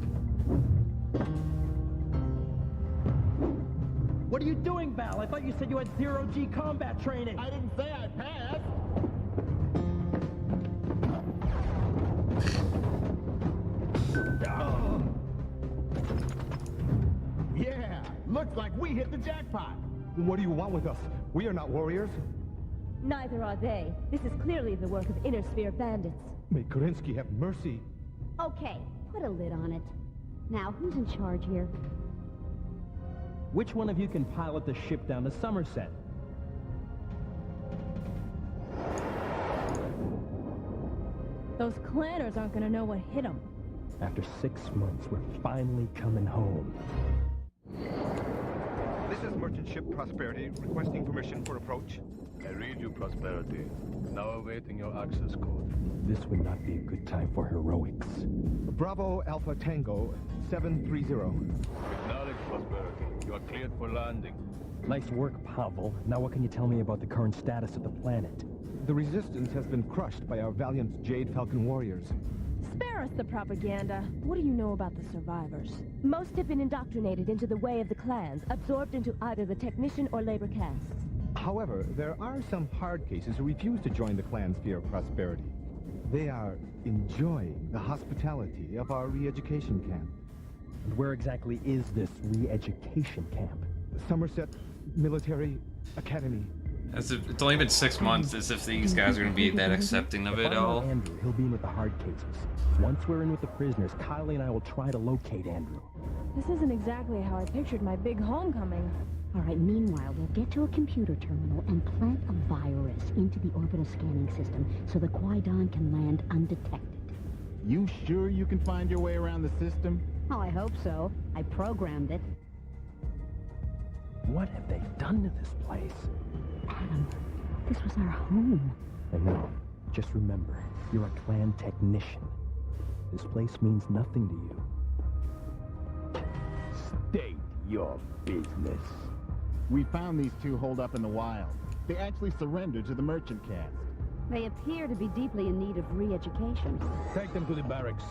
What are you doing, Val? I thought you said you had zero-G combat training. I didn't say I passed. Yeah, looks like we hit the jackpot. What do you want with us? We are not warriors. Neither are they. This is clearly the work of Inner Sphere bandits. May Kerensky have mercy. Okay, put a lid on it. Now, who's in charge here? Which one of you can pilot the ship down to Somerset? Those clanners aren't gonna know what hit them. After 6 months, we're finally coming home. This is Merchant Ship Prosperity, requesting permission for approach. I read you, Prosperity. Now awaiting your access code. This would not be a good time for heroics. Bravo Alpha Tango 730. Acknowledge, Prosperity. You are cleared for landing. Nice work, Pavel. Now what can you tell me about the current status of the planet? The Resistance has been crushed by our valiant Jade Falcon warriors. Spare us the propaganda. What do you know about the survivors? Most have been indoctrinated into the way of the clans, absorbed into either the technician or labor castes. However, there are some hard cases who refuse to join the clan sphere of prosperity. They are enjoying the hospitality of our re-education camp. And where exactly is this re-education camp? Somerset Military Academy. As if it's only been 6 months, as if these guys are going to be that accepting of it all. Andrew, he'll be in with the hard cases. Once we're in with the prisoners, Kylie and I will try to locate Andrew. This isn't exactly how I pictured my big homecoming. All right, meanwhile, we'll get to a computer terminal and plant a virus into the orbital scanning system so the Qui-Gon can land undetected. You sure you can find your way around the system? Oh, I hope so. I programmed it. What have they done to this place? Adam, this was our home. I know. Just remember, you're a clan technician. This place means nothing to you. State your business. We found these two holed up in the wild. They actually surrendered to the merchant caste. They appear to be deeply in need of re-education. Take them to the barracks.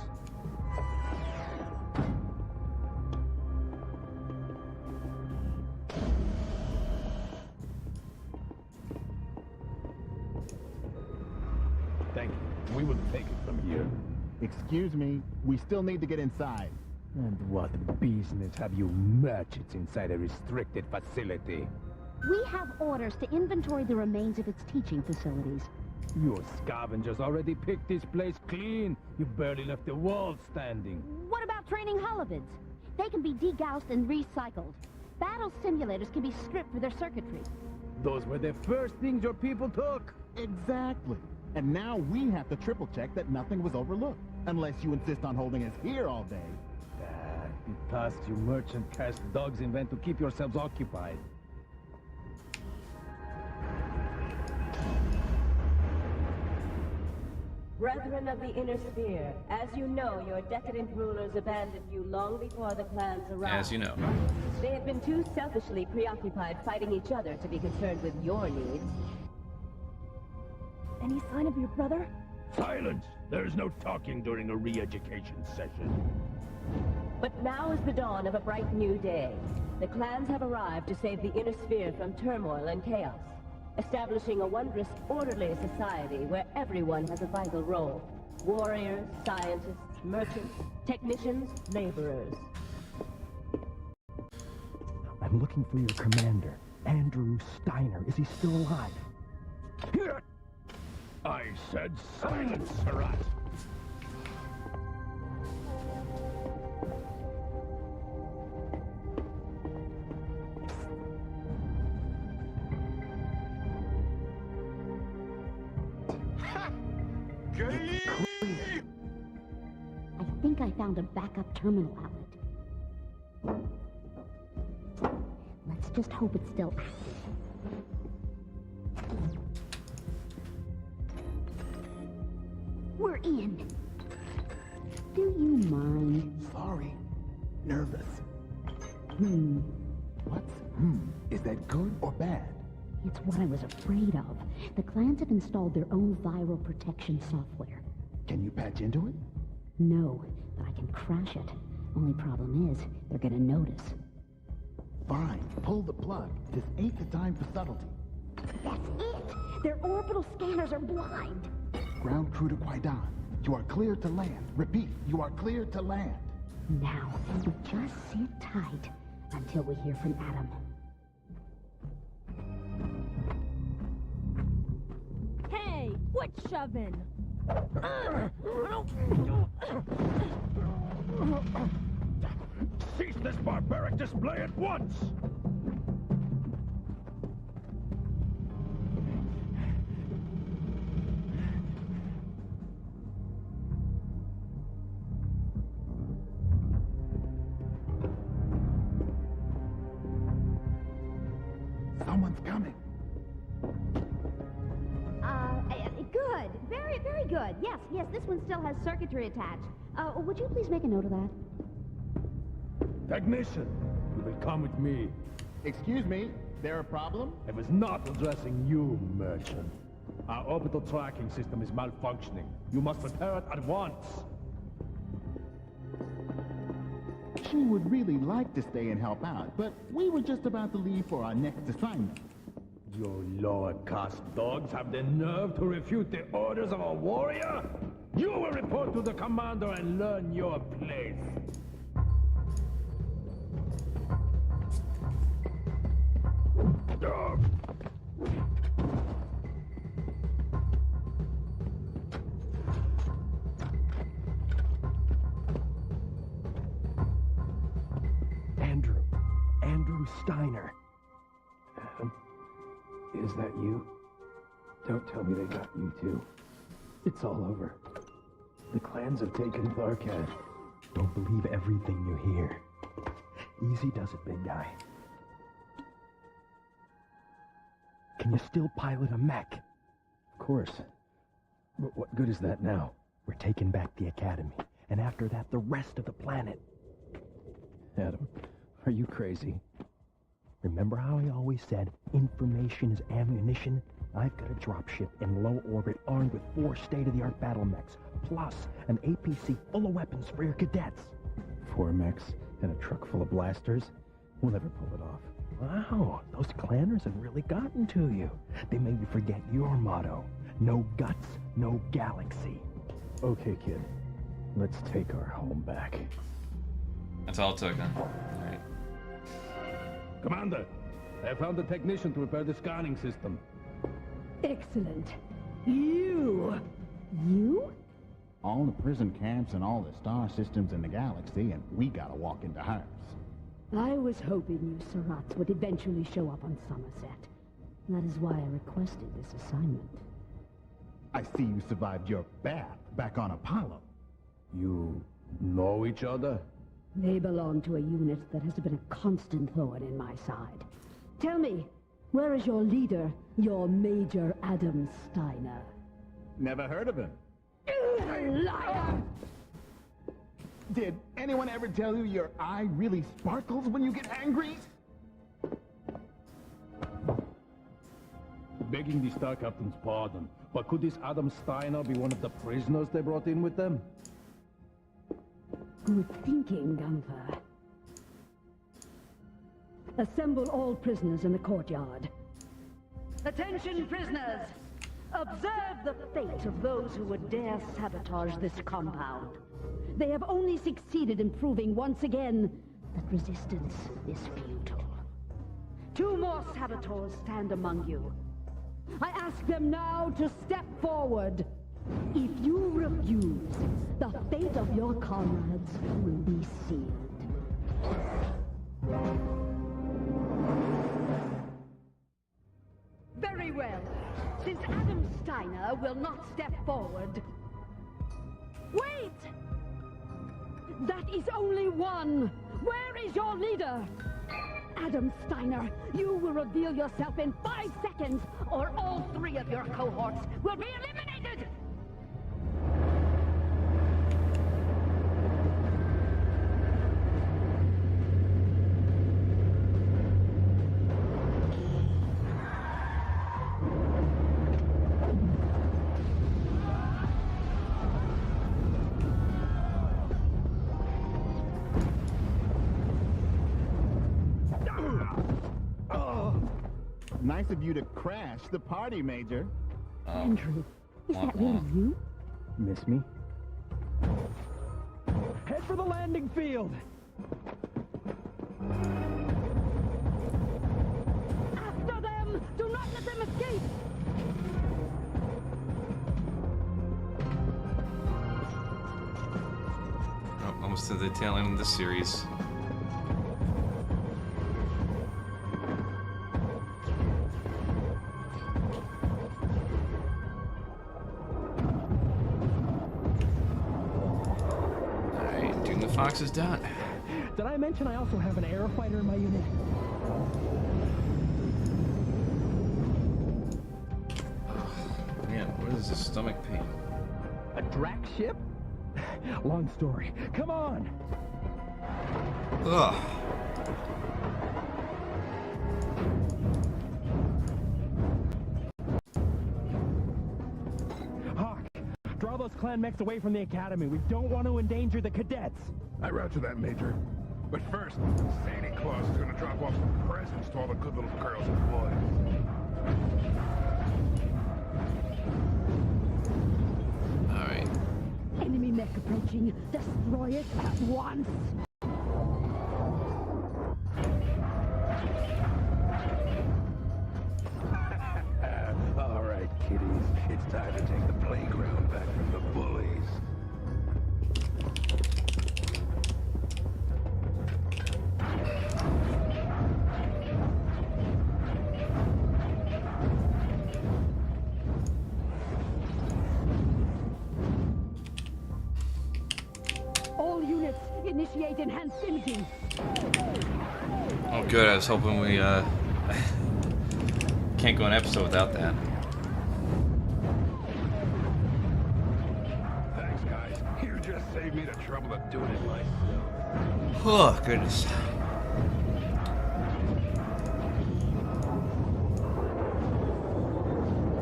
Thank you. We will take it from here. Excuse me, we still need to get inside. And what business have you merchants inside a restricted facility? We have orders to inventory the remains of its teaching facilities. Your scavengers already picked this place clean. You barely left the walls standing. What about training halibids? They can be degaussed and recycled. Battle simulators can be stripped for their circuitry. Those were the first things your people took. Exactly. And now we have to triple check that nothing was overlooked. Unless you insist on holding us here all day. The tasks you merchant cast dogs invent to keep yourselves occupied. Brethren of the Inner Sphere, as you know, your decadent rulers abandoned you long before the clans arrived. As you know. They have been too selfishly preoccupied fighting each other to be concerned with your needs. Any sign of your brother? Silence! There's no talking during a re-education session. But now is the dawn of a bright new day. The clans have arrived to save the Inner Sphere from turmoil and chaos, establishing a wondrous, orderly society where everyone has a vital role. Warriors, scientists, merchants, technicians, laborers. I'm looking for your commander, Andrew Steiner. Is he still alive? I said silence, Sarat! I think I found a backup terminal outlet. Let's just hope it's still active. We're in. Do you mind? Sorry. Nervous. What's Is that good or bad? It's what I was afraid of. The clans have installed their own viral protection software. Can you patch into it? No, but I can crash it. Only problem is, they're gonna notice. Fine, pull the plug. This ain't the time for subtlety. That's it! Their orbital scanners are blind! Ground crew to Kwaidan. You are clear to land. Repeat, you are clear to land. Now, we just sit tight until we hear from Adam. Hey, quit shoving! Cease this barbaric display at once! Someone's coming. Good. Very, very good. Yes, this one still has circuitry attached. Would you please make a note of that? Technician, you will come with me. Excuse me, there a problem? I was not addressing you, merchant. Our orbital tracking system is malfunctioning. You must repair it at once. She would really like to stay and help out, but we were just about to leave for our next assignment. Your lower caste dogs have the nerve to refute the orders of a warrior? You will report to the commander and learn your place. Andrew Steiner. Is that you? Don't tell me they got you too. It's all over. The clans have taken Furcon. Don't believe everything you hear. Easy does it, big guy. Can you still pilot a mech? Of course. But what good is that now? We're taking back the Academy, and after that, the rest of the planet. Adam, are you crazy? Remember how I always said, information is ammunition? I've got a dropship in low orbit armed with 4 state-of-the-art battle mechs, plus an APC full of weapons for your cadets. 4 mechs and a truck full of blasters? We'll never pull it off. Wow, those clanners have really gotten to you. They made you forget your motto. No guts, no galaxy. Okay, kid. Let's take our home back. That's all it took, huh? Alright. Commander, I found a technician to repair the scanning system. Excellent. You? All the prison camps and all the star systems in the galaxy, and we gotta walk into hers. I was hoping you Surats would eventually show up on Somerset. That is why I requested this assignment. I see you survived your bath back on Apollo. You know each other? They belong to a unit that has been a constant thorn in my side. Tell me, where is your leader, your Major Adam Steiner? Never heard of him. Liar! Did anyone ever tell you your eye really sparkles when you get angry? Begging the Star Captain's pardon, but could this Adam Steiner be one of the prisoners they brought in with them? Good thinking, Gunther. Assemble all prisoners in the courtyard. Attention, prisoners! Observe the fate of those who would dare sabotage this compound. They have only succeeded in proving once again that resistance is futile. 2 more saboteurs stand among you. I ask them now to step forward. If you refuse, the fate of your comrades will be sealed. Very well. Since Adam Steiner will not step forward... Wait! That is only one! Where is your leader? Adam Steiner, you will reveal yourself in 5 seconds, or all 3 of your cohorts will be eliminated! Nice of you to crash the party, Major. Andrew, is that really you? Miss me? Head for the landing field! After them! Do not let them escape! Oh, almost to the tail end of this series. Fox is done. Did I mention I also have an air fighter in my unit? Man, what is this stomach pain? A Drax ship? Long story. Come on! Ugh. Hawk, draw those clan mechs away from the academy. We don't want to endanger the cadets. I roger that, Major. But first, Santa Claus is gonna drop off some presents to all the good little girls and boys. Alright. Enemy mech approaching. Destroy it at once. All right, kiddies. It's time to take the playground back from the bullies. All units, initiate enhanced imaging. Oh good, I was hoping we can't go an episode without that. Thanks, guys. You just saved me the trouble of doing it myself. Oh goodness.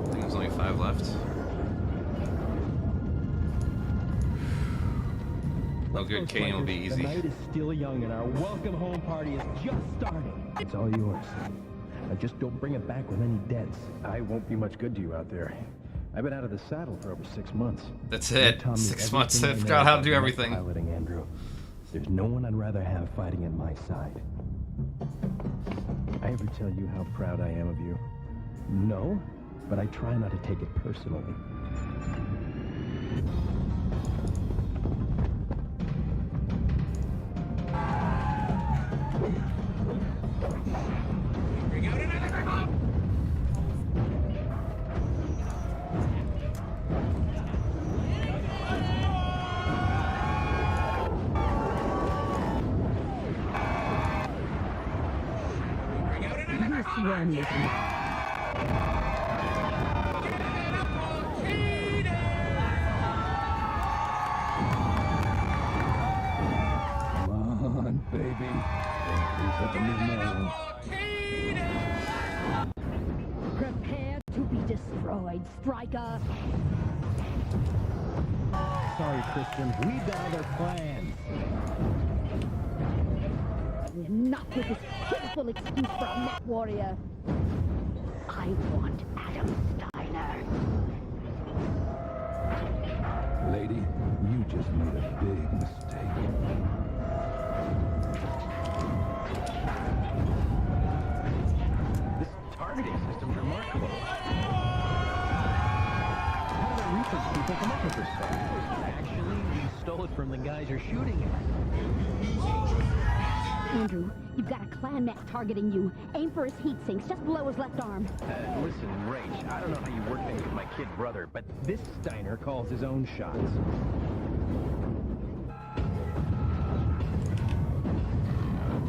I think there's only 5 left. Oh good, Kane will be easy. The night is still young and our welcome home party is just starting. It's all yours. Now just don't bring it back with any dents. I won't be much good to you out there. I've been out of the saddle for over 6 months. That's it. 6 months. I forgot how to do everything. Piloting, Andrew. There's no one I'd rather have fighting at my side. I ever tell you how proud I am of you? No, but I try not to take it personally. This one is Come on, baby. He's at the memo. prepare to be destroyed, Striker. Sorry, Christian. We've got other plans. Enough with this pitiful excuse for a mech warrior. I want Adam Steiner. Lady, you just made a big mistake. This targeting system's remarkable. How do the research people come up with this stuff? Actually, we stole it from the guys you're shooting at. Andrew, you've got a clan mech targeting you. Aim for his heat sinks just below his left arm. Listen, Rach, I don't know how you work things with my kid brother, but this Steiner calls his own shots.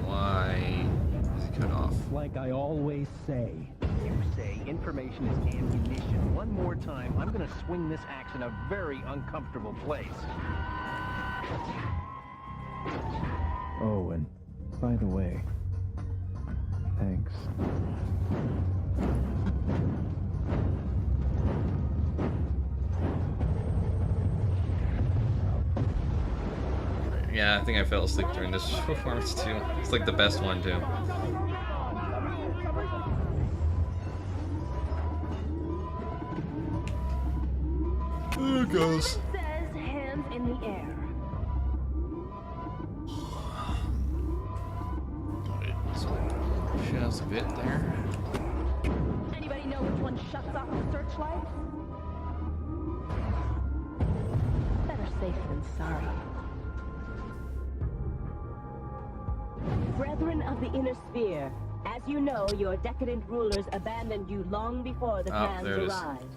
Why is he cut off? Like I always say. You say information is ammunition. One more time, I'm gonna swing this axe in a very uncomfortable place. Oh, and by the way, thanks. Yeah, I think I fell asleep during this performance too. It's like the best one too. There it goes. Says hands in the air. Shit, that's a bit there. Anybody know which one shuts off the searchlight? Better safe than sorry. Brethren of the Inner Sphere, as you know, your decadent rulers abandoned you long before the clans there it is. arrived.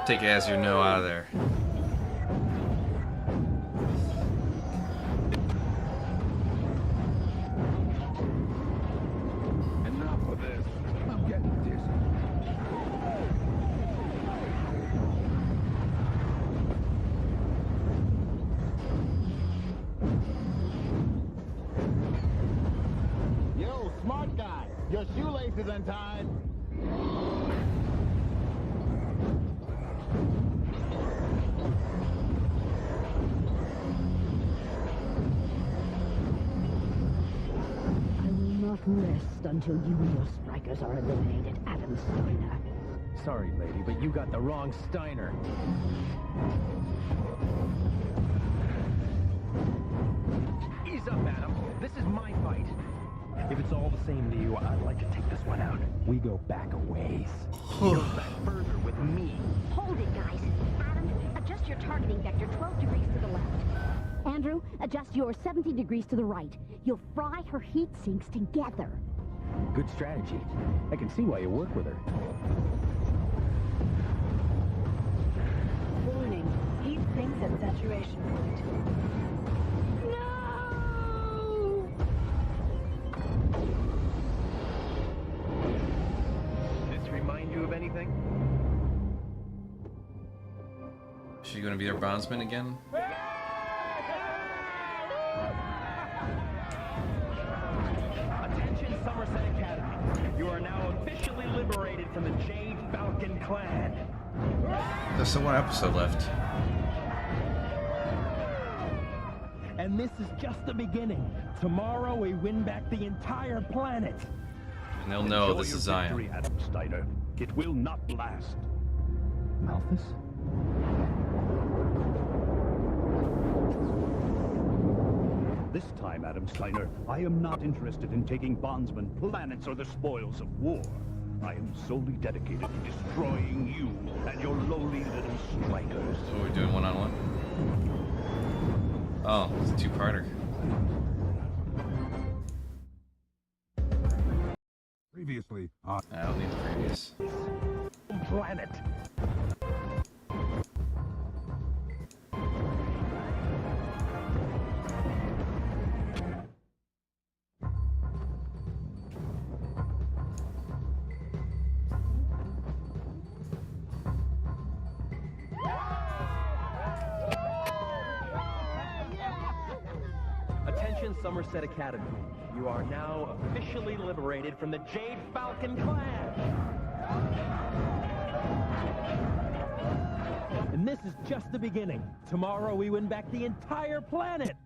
Take it as you know out of there. Enough of this. I'm getting dizzy. Yo, smart guy, your shoelace is untied. I will not rest until you and your strikers are eliminated, Adam Steiner. Sorry, lady, but you got the wrong Steiner. Ease up, Adam. This is my fight. If it's all the same to you, I'd like to take this one out. We go back a ways. Go back further with me. Hold it, guys. Adam, adjust your targeting vector 12 degrees to the left. Andrew, adjust yours 70 degrees to the right. You'll fry her heat sinks together. Good strategy. I can see why you work with her. Warning. Heat sinks at saturation point. This remind you of anything? Is she gonna be our bondsman again? Attention, Somerset Academy. You are now officially liberated from the Jade Falcon clan. There's still one episode left. And this is just the beginning. Tomorrow we win back the entire planet. And they'll know Enjoy this your is Zion. victory, Adam Steiner. It will not last. Malthus? This time, Adam Steiner, I am not interested in taking bondsmen, planets, or the spoils of war. I am solely dedicated to destroying you and your lowly little strikers. So we're doing one-on-one? Oh, it's a two-parter. Previously, I don't need the previous. Planet. Attention, Somerset Academy. You are now officially liberated from the Jade Falcon clan. And this is just the beginning. Tomorrow we win back the entire planet.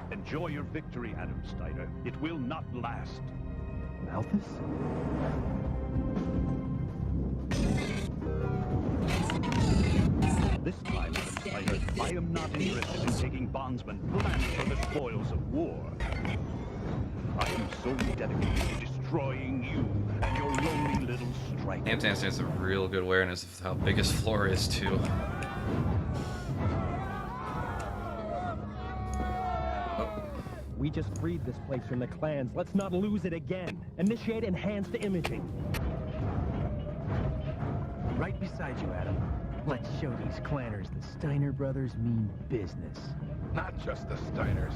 Enjoy your victory, Adam Steiner. It will not last. Malthus? This time, Adam Steiner, I am not interested in taking bondsmen planned for the spoils of war. I am solely dedicated to destroying you and your lonely little strike. Amtan has a real good awareness of how big his floor is, too. We just freed this place from the clans. Let's not lose it again. Initiate enhanced imaging. Right beside you, Adam. Let's show these clanners the Steiner brothers mean business. Not just the Steiners.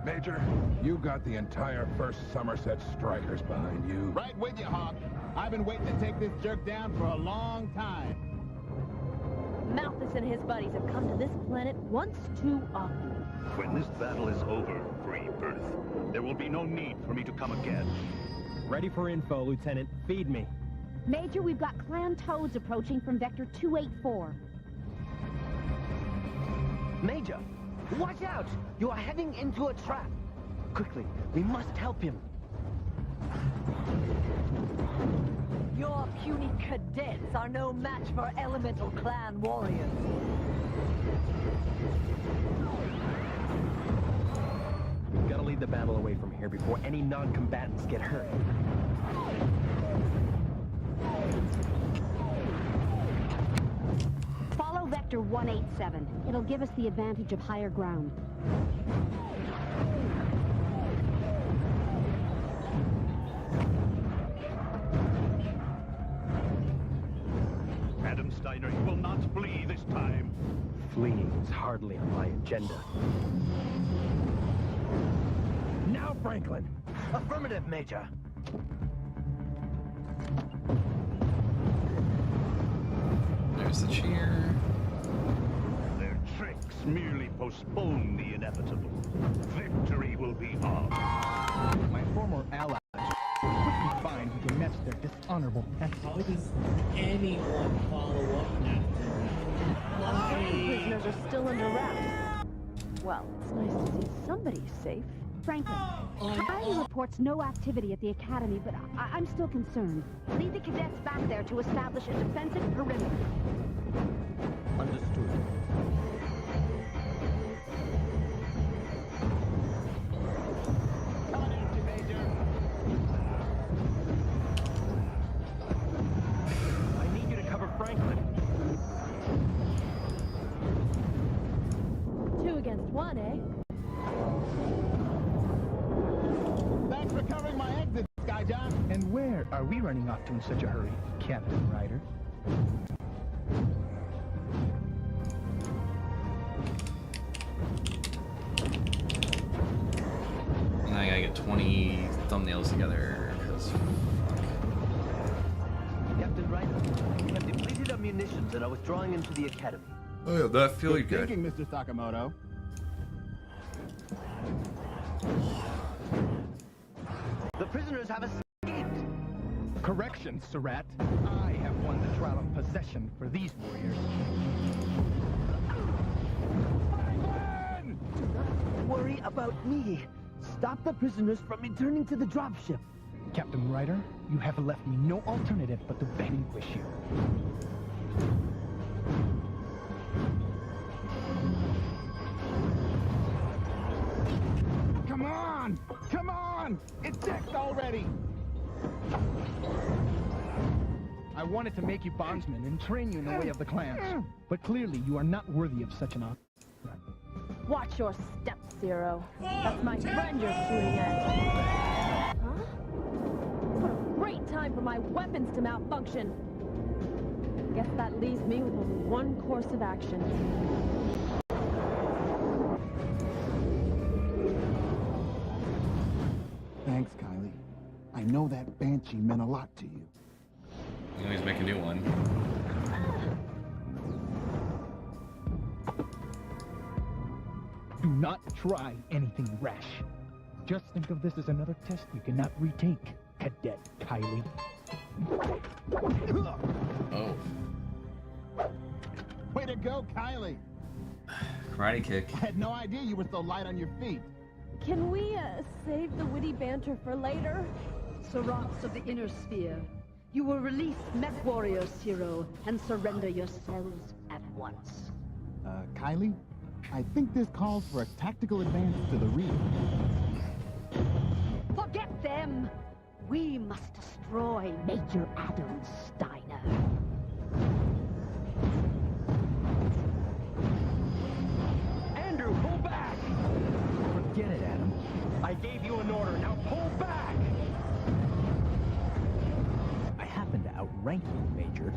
Major, you got the entire 1st Somerset Strikers behind you. Right with you, Hawk. I've been waiting to take this jerk down for a long time. Malthus and his buddies have come to this planet once too often. When this battle is over, Free Birth, there will be no need for me to come again. Ready for info, Lieutenant. Feed me. Major, we've got clan toads approaching from Vector 284. Major, watch out! You are heading into a trap. Quickly, we must help him. Your puny cadets are no match for elemental clan warriors. We've got to lead the battle away from here before any non-combatants get hurt. Follow Vector 187. It'll give us the advantage of higher ground. Adam Steiner, you will not flee this time. Fleeing is hardly on my agenda. Now, Franklin! Affirmative, Major. There's the cheer. Their tricks merely postpone the inevitable. Victory will be ours. My former allies quickly find we can match their dishonorable actions. How does anyone follow up after that? Prisoners are still under wraps. Well, it's nice to see somebody's safe. Franklin, Kylie reports no activity at the Academy, but I'm still concerned. Lead the cadets back there to establish a defensive perimeter. Understood. I need you to cover Franklin. 2 against 1, eh? Thanks for covering my exit, Skyjock. And where are we running off to in such a hurry, Captain Ryder? And I gotta get 20 thumbnails together, because Captain Ryder, we have depleted our munitions and are withdrawing into the Academy. oh yeah, that feels good. Thinking, Mr. Sakamoto. The prisoners have escaped. Correction, Surratt. I have won the trial of possession for these warriors. Don't worry about me. Stop the prisoners from returning to the dropship. Captain Ryder, you have left me no alternative but to vanquish you. Come on! Come on! Eject already! I wanted to make you bondsmen and train you in the way of the clans, but clearly you are not worthy of such an honor. Watch your step, Zero. That's my friend you're shooting at. Huh? What a great time for my weapons to malfunction. Guess that leaves me with only one course of action. Thanks, Kylie. I know that Banshee meant a lot to you. You always make a new one. Do not try anything rash. Just think of this as another test you cannot retake, Cadet Kylie. Oh. Way to go, Kylie! Karate kick. I had no idea you were so light on your feet. Can we, save the witty banter for later? Serapts of the Inner Sphere, you will release Mech Warrior Zero and surrender yourselves at once. Kylie, I think this calls for a tactical advance to the rear. Forget them! We must destroy Major Adam Steiner. Andrew, pull back! Forget it, Adam. I gave you an order, now pull back! I happen to outrank you, Major.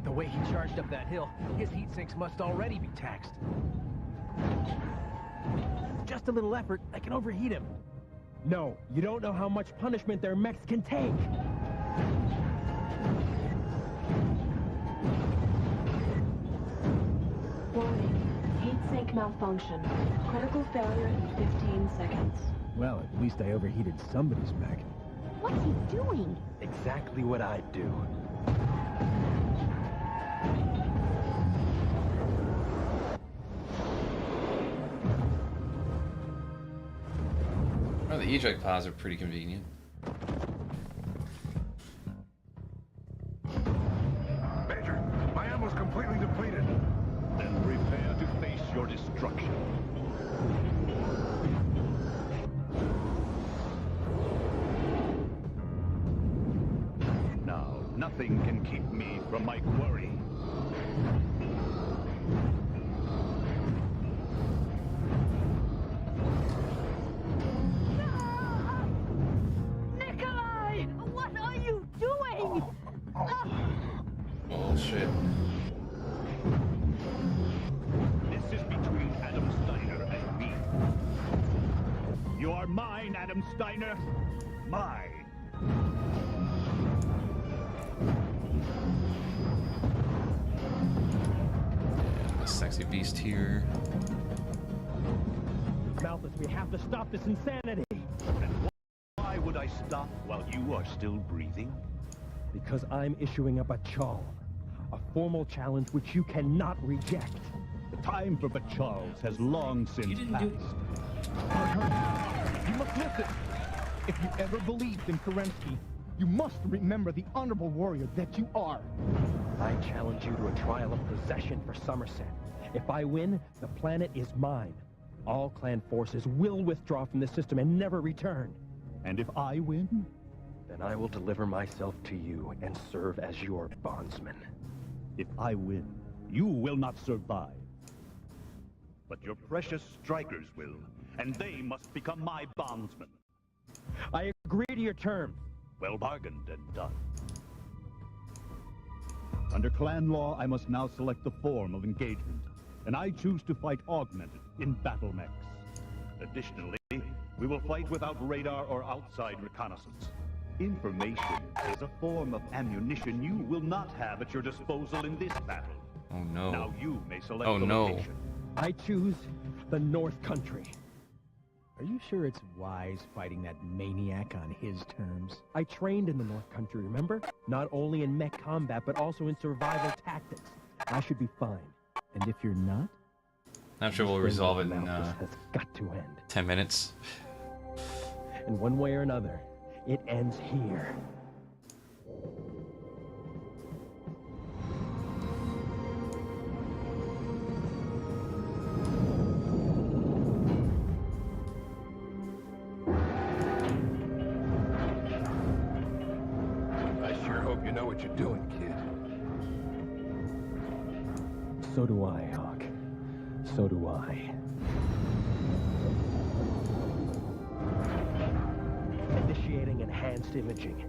The way he charged up that hill, his heat sinks must already be taxed. Just a little effort, I can overheat him. No, you don't know how much punishment their mechs can take! Warning. Heat sink malfunction. Critical failure in 15 seconds. Well, at least I overheated somebody's mech. What's he doing? Exactly what I'd do. Oh, the eject pods are pretty convenient. Major, my ammo's completely depleted. Then prepare to face your destruction. Now, nothing can keep me from my quarry. Nikolai! What are you doing? Oh shit. This is between Adam Steiner and me. You are mine, Adam Steiner. Mine. A sexy beast here. Malthus, we have to stop this insanity! And why would I stop while you are still breathing? Because I'm issuing a bachal. A formal challenge which you cannot reject. The time for bachals has long since passed. You must listen. If you ever believed in Kerensky, you must remember the honorable warrior that you are. I challenge you to a trial of possession for Somerset. If I win, the planet is mine. All clan forces will withdraw from the system and never return. And if I win? Then I will deliver myself to you and serve as your bondsman. If I win, you will not survive. But your precious strikers will, and they must become my bondsmen. I agree to your terms. Well bargained and done. Under clan law, I must now select the form of engagement, and I choose to fight augmented in battle mechs. Additionally, we will fight without radar or outside reconnaissance. Information is a form of ammunition you will not have at your disposal in this battle. Oh no. Now you may select Oh the no. location. I choose the North Country. Are you sure it's wise fighting that maniac on his terms? I trained in the North Country, remember? Not only in mech combat, but also in survival tactics. I should be fine. And if you're not? I'm sure we'll resolve it in Has got to end. 10 minutes. In one way or another, it ends here. I sure hope you know what you're doing, kid. So do I, Hawk. So do I. Initiating enhanced imaging.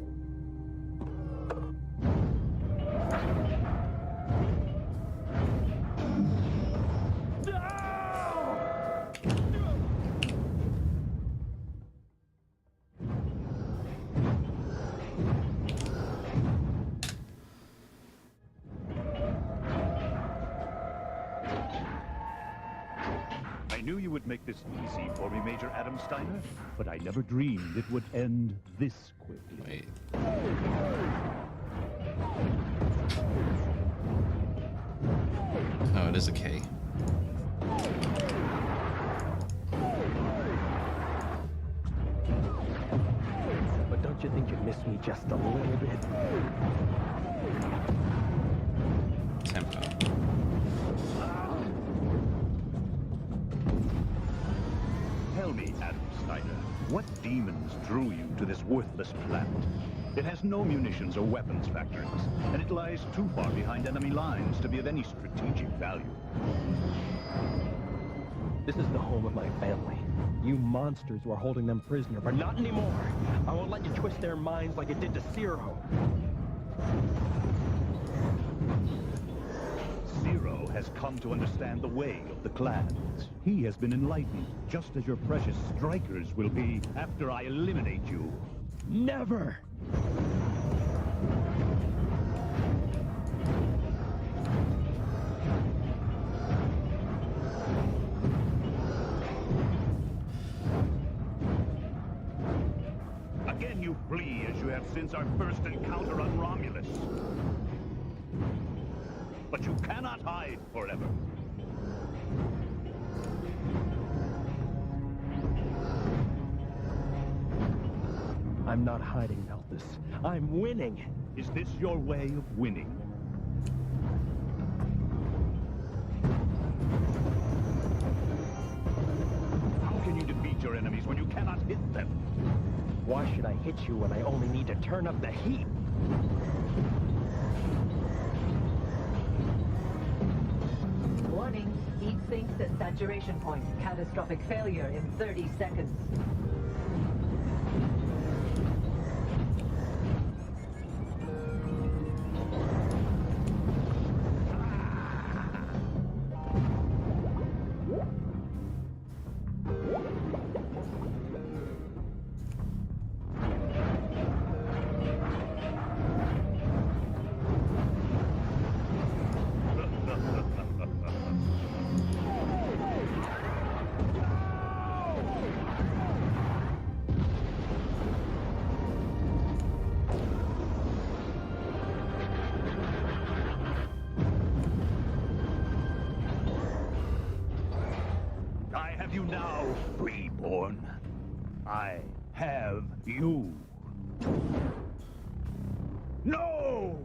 I knew you would make this easy for me, Major Adam Steiner, but I never dreamed it would end this quickly. Wait. Oh, it is a K. But don't you think you missed me just a little bit? Tempo. Tell me, Adam Steiner, what demons drew you to this worthless planet? It has no munitions or weapons factories, and it lies too far behind enemy lines to be of any strategic value. This is the home of my family. You monsters were holding them prisoner, but not anymore. I won't let you twist their minds like it did to Zero. Zero has come to understand the way of the clans. He has been enlightened, just as your precious strikers will be after I eliminate you. Never! Again you flee as you have since our first encounter on Romulus. But you cannot hide forever. I'm not hiding, Malthus. I'm winning. Is this your way of winning? How can you defeat your enemies when you cannot hit them? Why should I hit you when I only need to turn up the heat? Warning, heat sinks at saturation point. Catastrophic failure in 30 seconds. You now, freeborn. I have you. No!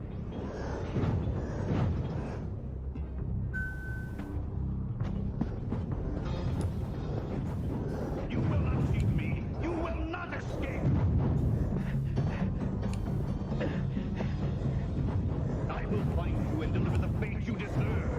You will not cheat me. You will not escape. I will find you and deliver the fate you deserve.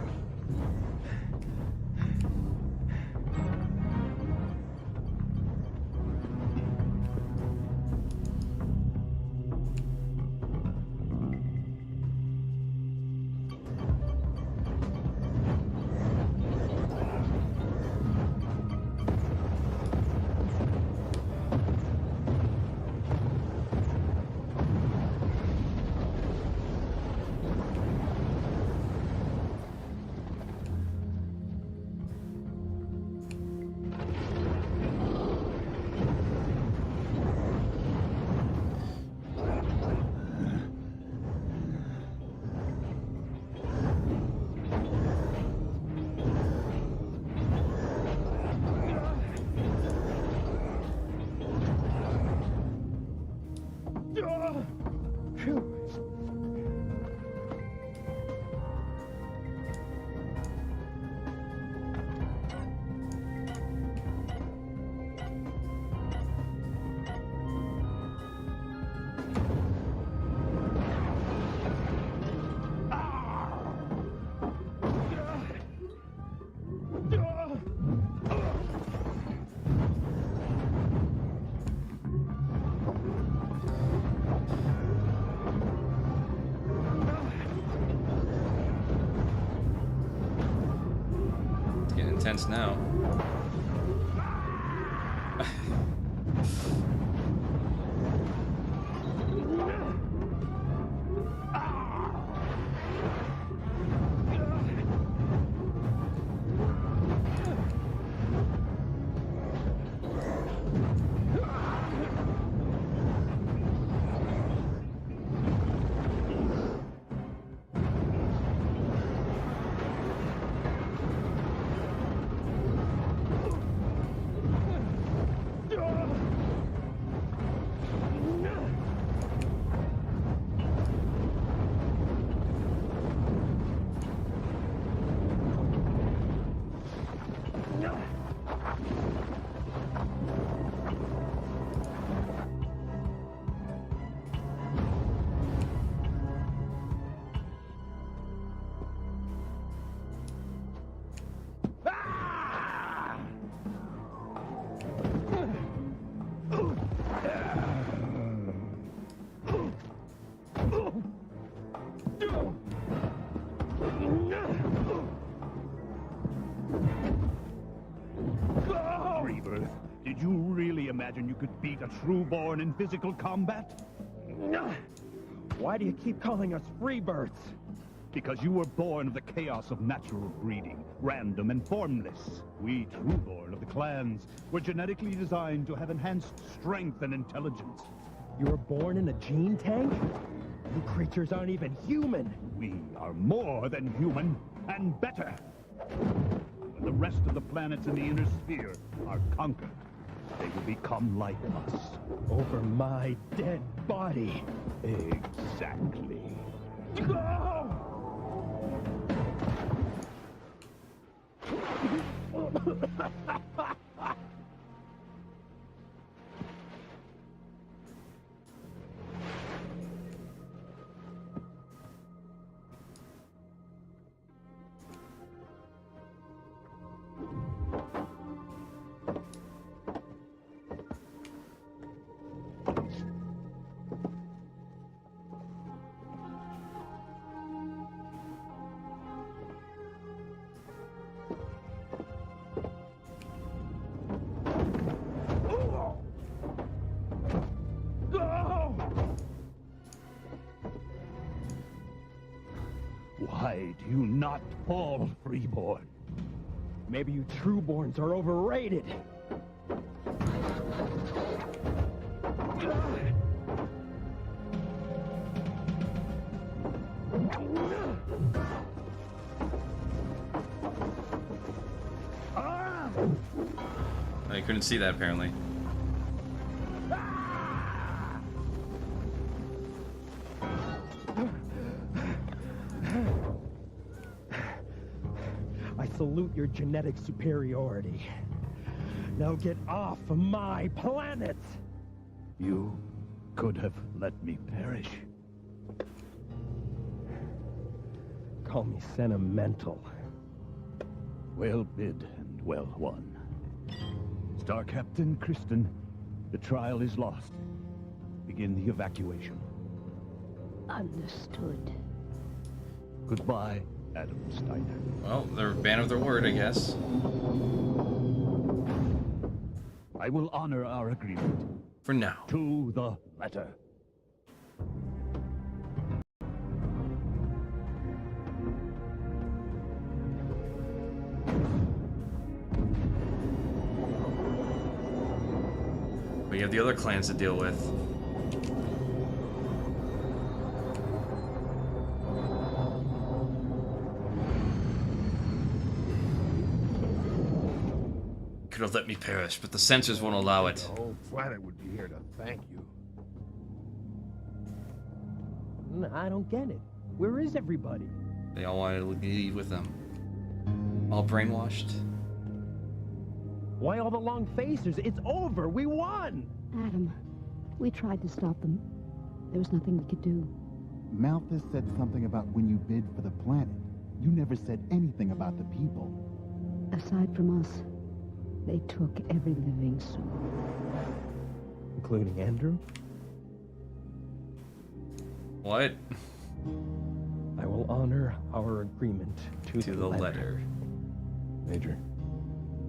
Intense now. really imagine you could beat a Trueborn in physical combat? Why do you keep calling us freebirds? Because you were born of the chaos of natural breeding, random and formless. We Trueborn of the clans were genetically designed to have enhanced strength and intelligence. You were born in a gene tank? You creatures aren't even human! We are more than human, and better. When the rest of the planets in the inner sphere are conquered, they will become like us. Over my dead body. Exactly. Why do you not fall, Freeborn? Maybe you Trueborns are overrated. I couldn't see that apparently. I salute your genetic superiority. Now get off of my planet! You could have let me perish. Call me sentimental. Well bid and well won. Star Captain Kristen, the trial is lost. Begin the evacuation. Understood. Goodbye, Adam Steiner. Well, they're a man of their word, I guess. I will honor our agreement. For now. To the letter. We have the other clans to deal with. Could have let me perish, but the sensors won't allow it. The whole planet would be here to thank you. I don't get it. Where is everybody? They all wanted to leave with them. All brainwashed. Why all the long faces? It's over! We won! Adam, we tried to stop them. There was nothing we could do. Malthus said something about when you bid for the planet. You never said anything about the people. Aside from us, they took every living soul. Including Andrew? What? I will honor our agreement to the letter. Major.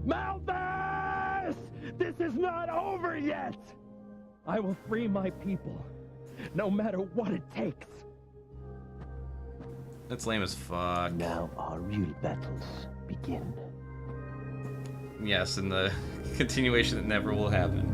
Malthus! This is not over yet! I will free my people, no matter what it takes. That's lame as fuck. Now our real battles begin. Yes, and the continuation that never will happen.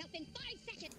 off in 5 seconds.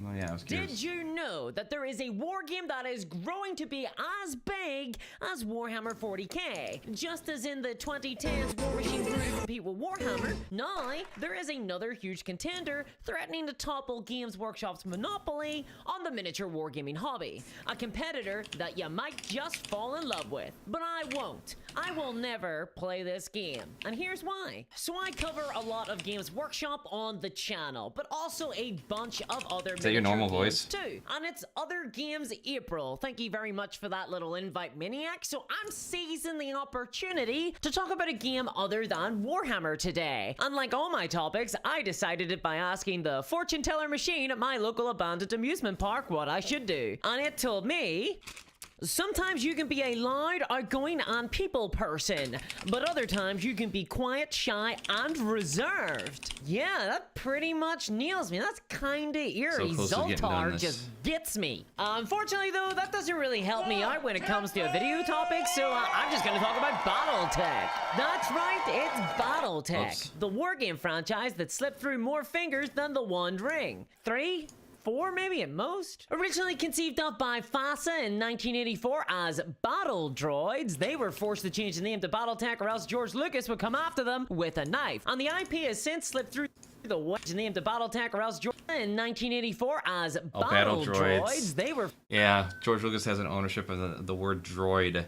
Oh yeah, I was curious. Did you know that there is a war game that is growing to be as big as Warhammer 40k? Just as in the 2010s War Machine grew to compete with Warhammer, now there is another huge contender threatening to topple Games Workshop's monopoly on the miniature wargaming hobby. A competitor that you might just fall in love with. But I won't. I will never play this game. And here's why. So I cover a lot of Games Workshop on the channel, but also a bunch of other Is that your normal voice? too. And it's Other Games April. Thank you very much for that little invite, Maniac. So I'm seizing the opportunity to talk about a game other than Warhammer today. Unlike all my topics, I decided it by asking the fortune teller machine at my local abandoned amusement park what I should do. And it told me, sometimes you can be a loud, outgoing, and people person, but other times you can be quiet, shy, and reserved. Yeah, that pretty much nails me. That's kinda eerie. Zoltar just gets me. Unfortunately, though, that doesn't really help me out when it comes to a video topic, so I'm just gonna talk about Battletech. That's right, it's Battletech, the wargame franchise that slipped through more fingers than the One Ring. 3? 4 maybe at most. Originally conceived of by FASA in 1984 as Battle Droids, they were forced to change the name to Battletech or else George Lucas would come after them with a knife. And the IP has since slipped through the name to Battletech or else George in 1984 as Battle Droids. They were George Lucas has an ownership of the word droid.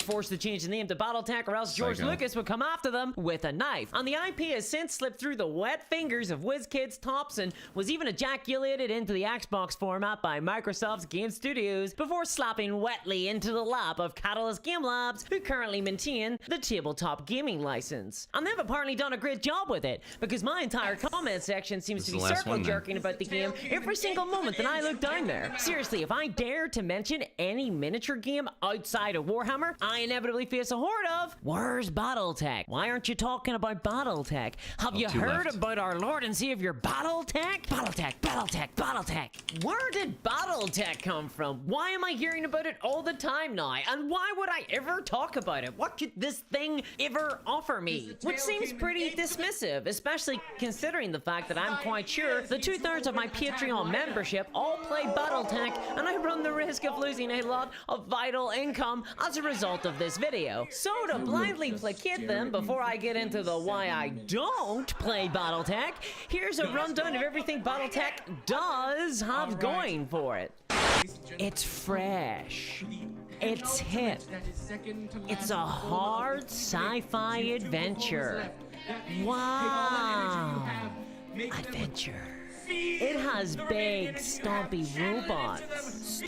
Forced to change the name to Battletech or else George Lucas would come after them with a knife. And the IP has since slipped through the wet fingers of WizKids tops and was even ejaculated into the Xbox format by Microsoft's Game Studios before slapping wetly into the lap of Catalyst Game Labs, who currently maintain the tabletop gaming license. And they've apparently done a great job with it, because my entire comment section seems to be circle jerking about the game every single moment that I look down there. Seriously, if I dare to mention any miniature game outside of Warhammer, I inevitably face a horde of, where's Battletech? Why aren't you talking about Battletech? Have you heard about our Lord and Savior Battletech? Battletech, Battletech, Battletech. Where did Battletech come from? Why am I hearing about it all the time now? And why would I ever talk about it? What could this thing ever offer me? Which seems pretty dismissive, especially considering the fact that I'm quite sure the 2/3 of my Patreon membership all play Battletech, and I run the risk of losing a lot of vital income as a result of this video. So to blindly placate them before I get into the why I don't play Battletech, here's a rundown of everything Battletech does have going for it. It's fresh. It's hip. It's a hard sci-fi adventure. Wow. Adventure. It has big, stompy robots.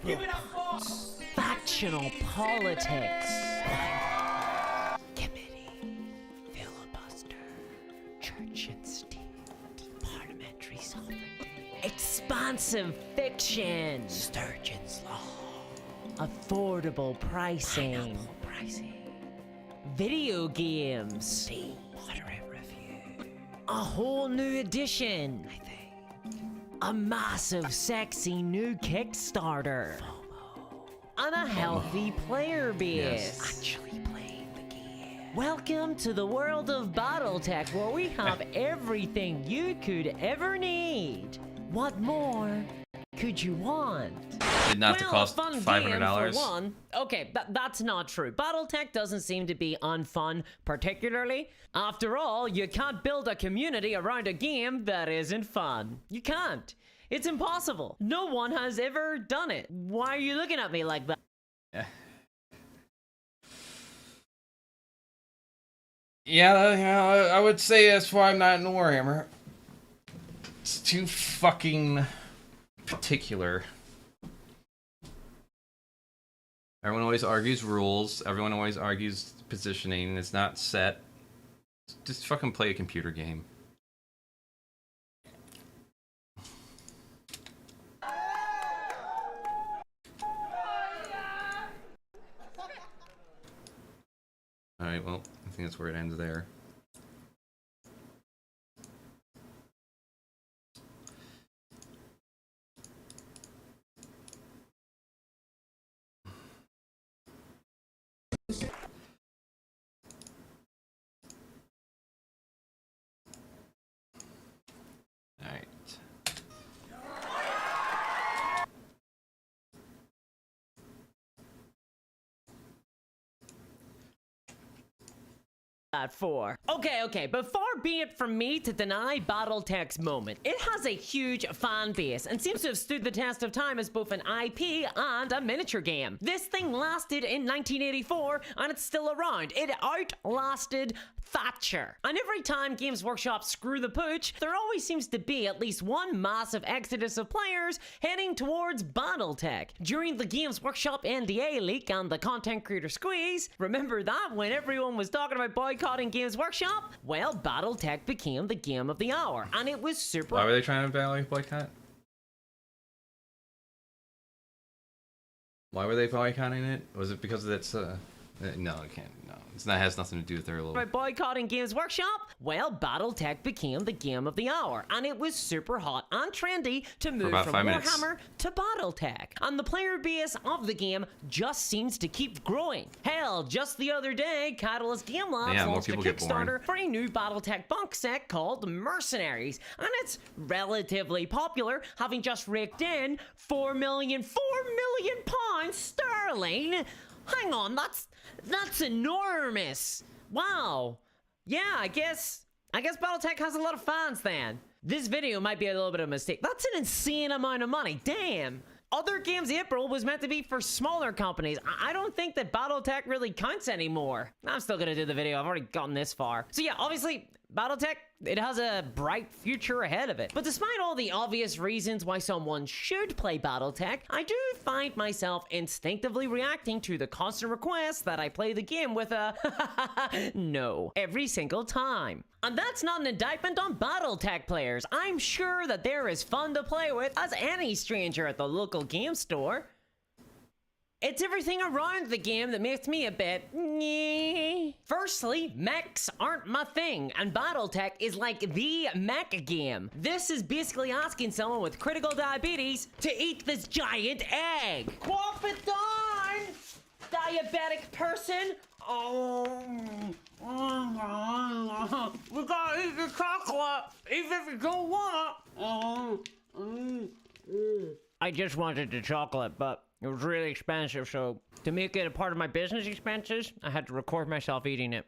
Robots. Factional politics. Committee. Filibuster. Church and state. Parliamentary sovereignty. Expansive fiction. Sturgeon's Law. Affordable pricing. Video games. Moderate review. A whole new edition. I think. A massive, sexy new Kickstarter. And a healthy player base. Actually playing the game. Welcome to the world of Battletech, where we have everything you could ever need. What more could you want? Did not to cost $500. Okay, that's not true. Battletech doesn't seem to be unfun, particularly. After all, you can't build a community around a game that isn't fun. You can't. It's impossible. No one has ever done it. Why are you looking at me like that? Yeah, I would say that's why I'm not in Warhammer. It's too fucking particular. Everyone always argues rules. Everyone always argues positioning. It's not set. Just fucking play a computer game. Alright, well, I think that's where it ends there. Alright. For. Okay, but far be it from me to deny Battletech's moment. It has a huge fan base and seems to have stood the test of time as both an IP and a miniature game. This thing lasted in 1984 and it's still around. It outlasted Thatcher. And every time Games Workshop screw the pooch, there always seems to be at least one massive exodus of players heading towards Battletech. During the Games Workshop NDA leak and the content creator squeeze, remember that when everyone was talking about boycotting Games Workshop? Well, Battletech became the game of the hour, and it was super. Why were they trying to boycott? Why were they boycotting it? Was it because it's no, it can't. No, it has nothing to do with their little. By boycotting Games Workshop? Well, Battletech became the game of the hour, and it was super hot and trendy to move from Warhammer to Battletech. And the player base of the game just seems to keep growing. Hell, just the other day, Catalyst Game Labs launched a Kickstarter for a new Battletech box set called Mercenaries, and it's relatively popular, having just raked in £4 million sterling. Hang on, that's enormous. Wow. Yeah, I guess Battletech has a lot of fans then. This video might be a little bit of a mistake. That's an insane amount of money. Damn. Other Games April was meant to be for smaller companies. I don't think that Battletech really counts anymore. I'm still gonna do the video. I've already gotten this far. So yeah, obviously, Battletech, it has a bright future ahead of it. But despite all the obvious reasons why someone should play Battletech, I do find myself instinctively reacting to the constant requests that I play the game with a no every single time. And that's not an indictment on Battletech players. I'm sure that they're as fun to play with as any stranger at the local game store. It's everything around the game that makes me a bit nyeh. Firstly, mechs aren't my thing, and Battletech is like the mech game. This is basically asking someone with critical diabetes to eat this giant egg. Quaff it down, diabetic person. We gotta eat the chocolate, even if you don't want it. I just wanted the chocolate, but it was really expensive, so to make it a part of my business expenses, I had to record myself eating it.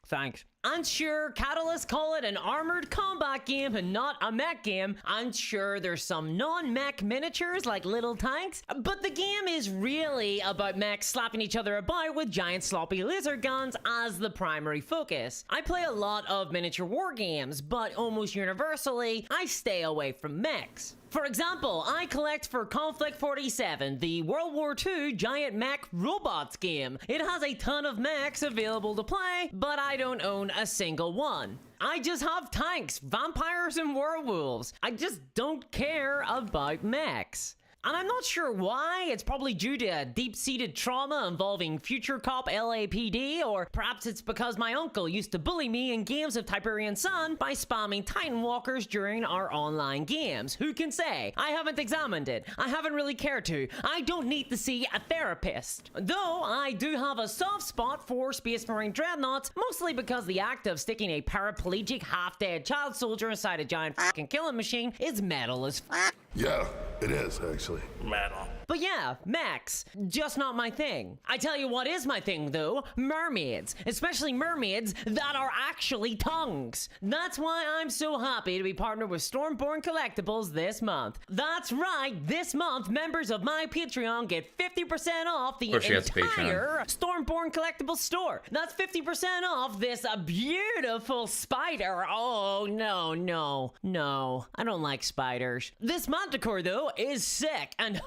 Thanks. And sure, Catalyst call it an armored combat game and not a mech game. And sure, there's some non-mech miniatures like little tanks, but the game is really about mechs slapping each other about with giant sloppy laser guns as the primary focus. I play a lot of miniature war games, but almost universally, I stay away from mechs. For example, I collect for Conflict 47, the World War II giant mech robots game. It has a ton of mechs available to play, but I don't own a single one. I just have tanks, vampires, and werewolves. I just don't care about mechs. And I'm not sure why. It's probably due to a deep-seated trauma involving Future Cop LAPD, or perhaps it's because my uncle used to bully me in games of Tiberian Sun by spamming Titan Walkers during our online games. Who can say? I haven't examined it. I haven't really cared to. I don't need to see a therapist. Though I do have a soft spot for Space Marine Dreadnoughts, mostly because the act of sticking a paraplegic, half-dead child soldier inside a giant fucking killing machine is metal as f***. Yeah, it is, actually. Metal. But yeah, mechs, just not my thing. I tell you what is my thing though, mermaids, especially mermaids that are actually tongues. That's why I'm so happy to be partnered with Stormborn Collectibles this month. That's right, this month members of my Patreon get 50% off the entire Stormborn Collectibles store. That's 50% off this beautiful spider. Oh no, I don't like spiders. This Manticore though is sick, and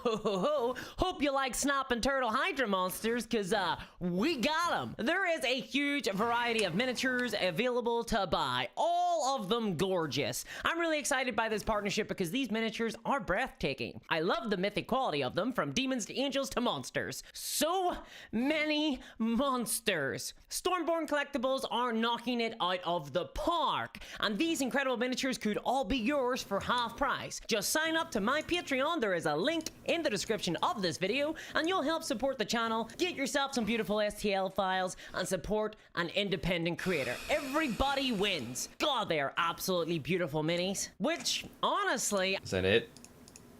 hope you like Snap and Turtle Hydra monsters, cause we got them. There is a huge variety of miniatures available to buy, all of them gorgeous. I'm really excited by this partnership because these miniatures are breathtaking. I love the mythic quality of them, from demons to angels to monsters. So many monsters. Stormborn Collectibles are knocking it out of the park, and these incredible miniatures could all be yours for half price. Just sign up to my Patreon. There is a link in the description description of this video, and you'll help support the channel, get yourself some beautiful STL files, and support an independent creator. Everybody wins. God, they are absolutely beautiful minis. Which, honestly... Is that it?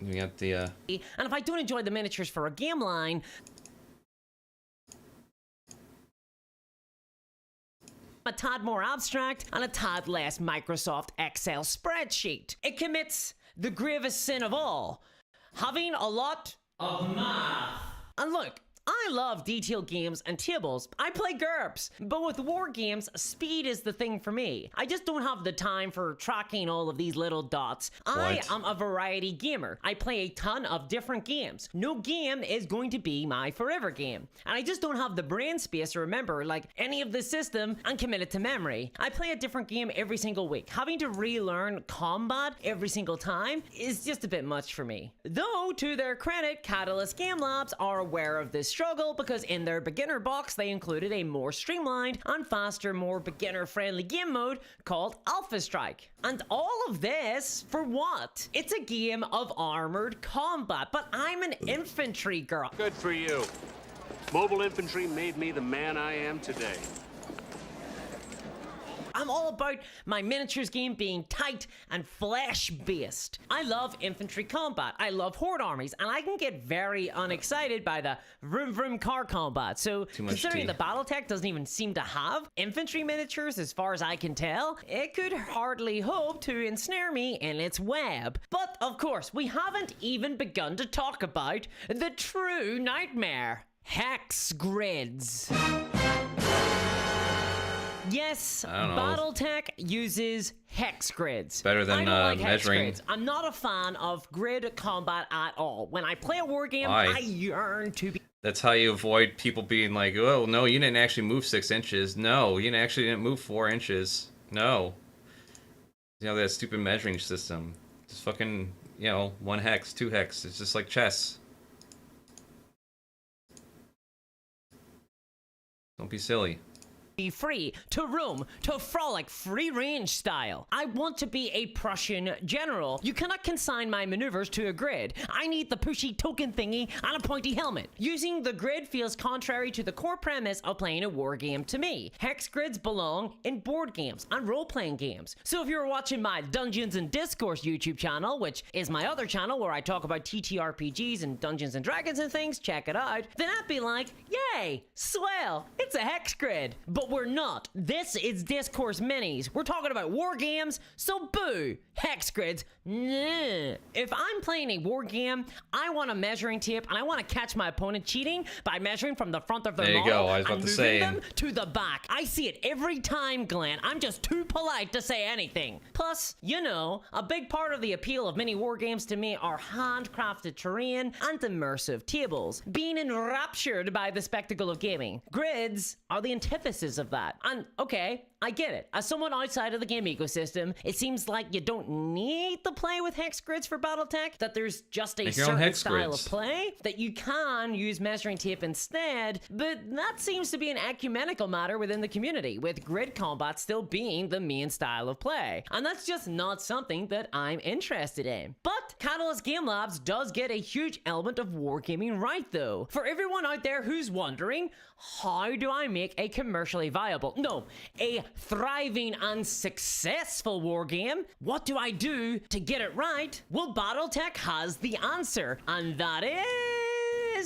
We got the, And if I don't enjoy the miniatures for a game line... a tad more abstract and a tad less Microsoft Excel spreadsheet. It commits the gravest sin of all, having a lot of math. And look, I love detailed games and tables. I play GURPS, but with war games, speed is the thing for me. I just don't have the time for tracking all of these little dots. I am a variety gamer. I play a ton of different games. No game is going to be my forever game. And I just don't have the brain space to remember like any of the system and commit it to memory. I play a different game every single week. Having to relearn combat every single time is just a bit much for me. Though, to their credit, Catalyst Game Labs are aware of this struggle because in their beginner box they included a more streamlined and faster, more beginner-friendly game mode called Alpha Strike. And all of this for what? It's a game of armored combat, but I'm an infantry girl. Good for you. Mobile infantry made me the man I am today. I'm all about my miniatures game being tight and flesh-based. I love infantry combat, I love horde armies, and I can get very unexcited by the vroom vroom car combat. So considering the Battletech doesn't even seem to have infantry miniatures as far as I can tell, it could hardly hope to ensnare me in its web. But of course, we haven't even begun to talk about the true nightmare. Hex grids. Yes, Battletech uses hex grids. Better than I don't like measuring. hex grids. I'm not a fan of grid combat at all. When I play a war game, I yearn to be... That's how you avoid people being like, oh, no, you didn't actually move 6 inches. No, you didn't move 4 inches. No. You know, that stupid measuring system. Just fucking, you know, 1 hex, 2 hex. It's just like chess. Don't be silly. Be free, to roam, to frolic, free range style. I want to be a Prussian general. You cannot consign my maneuvers to a grid. I need the pushy token thingy and a pointy helmet. Using the grid feels contrary to the core premise of playing a war game to me. Hex grids belong in board games and role-playing games. So if you're watching my Dungeons and Discourse YouTube channel, which is my other channel where I talk about TTRPGs and Dungeons and Dragons and things, check it out, then I'd be like, yay, swell, it's a hex grid. But we're not. This is Discourse Minis. We're talking about war games, so boo! Hex grids, nah. If I'm playing a war game, I want a measuring tape and I want to catch my opponent cheating by measuring from the front of their model I was about to say. them to the back. I see it every time, Glenn. I'm just too polite to say anything. Plus, you know, a big part of the appeal of mini war games to me are handcrafted terrain and immersive tables. Being enraptured by the spectacle of gaming. Grids are the antithesis of that. And okay, I get it. As someone outside of the game ecosystem, it seems like you don't need to play with hex grids for Battletech, that there's just a certain style of play, that you can use measuring tape instead, but that seems to be an ecumenical matter within the community, with grid combat still being the main style of play. And that's just not something that I'm interested in. But Catalyst Game Labs does get a huge element of wargaming right though. For everyone out there who's wondering, how do I make a commercially viable, no, a thriving and successful war game? What do I do to get it right? Well, Battletech has the answer, and that is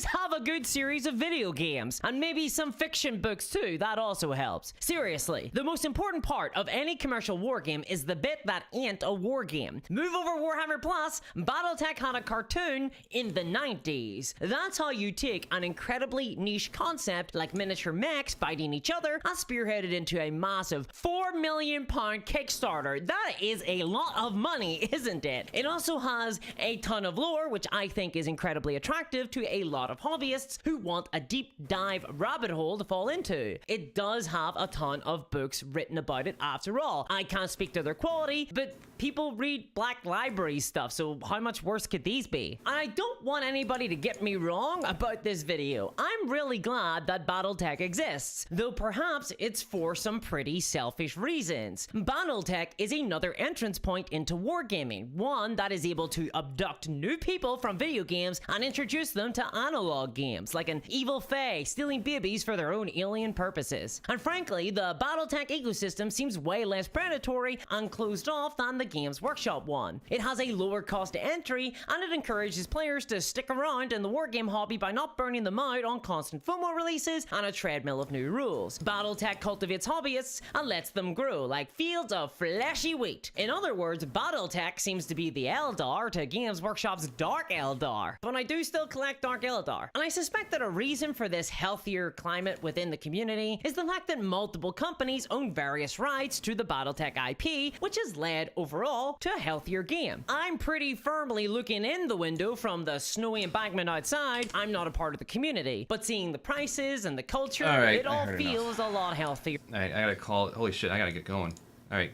have a good series of video games, and maybe some fiction books too. That also helps. Seriously, the most important part of any commercial war game is the bit that ain't a war game. Move over Warhammer Plus, Battletech had a cartoon in the 90s. That's how you take an incredibly niche concept like miniature mechs fighting each other and spearhead it into a massive £4 million Kickstarter. That is a lot of money, isn't it? It also has a ton of lore, which I think is incredibly attractive to a lot of hobbyists who want a deep dive rabbit hole to fall into. It does have a ton of books written about it after all. I can't speak to their quality, but People read Black Library stuff, so how much worse could these be? And I don't want anybody to get me wrong about this video. I'm really glad that Battletech exists, though perhaps it's for some pretty selfish reasons. Battletech is another entrance point into wargaming, one that is able to abduct new people from video games and introduce them to analog games, like an evil fae stealing babies for their own alien purposes. And frankly, the Battletech ecosystem seems way less predatory and closed off than the Games Workshop one. It has a lower cost to entry, and it encourages players to stick around in the wargame hobby by not burning them out on constant FOMO releases and a treadmill of new rules. Battletech cultivates hobbyists and lets them grow like fields of fleshy wheat. In other words, Battletech seems to be the Eldar to Games Workshop's Dark Eldar. But I do still collect Dark Eldar, and I suspect that a reason for this healthier climate within the community is the fact that multiple companies own various rights to the Battletech IP, which has led overall to a healthier game. I'm pretty firmly looking in the window from the snowy embankment outside. I'm not a part of the community, but seeing the prices and the culture, it all feels a lot healthier. Alright, I gotta call it. Holy shit, I gotta get going. Alright.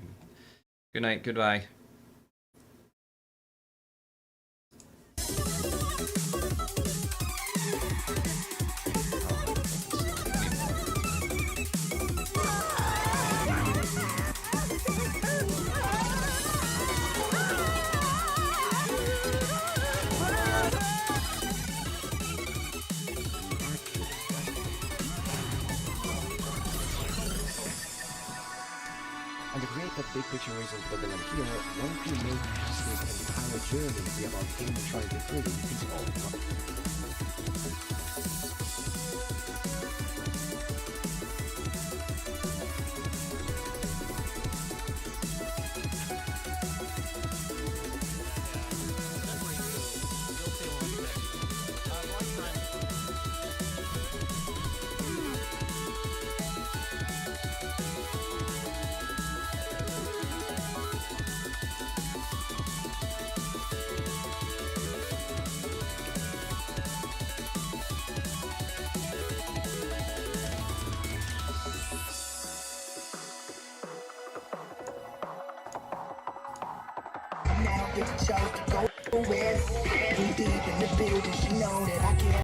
Good night, goodbye. And the great but big picture reason for the here, one can make this entire journey be about game trying to free is all. Now it's just go with. Deep in the building, she know that I can't.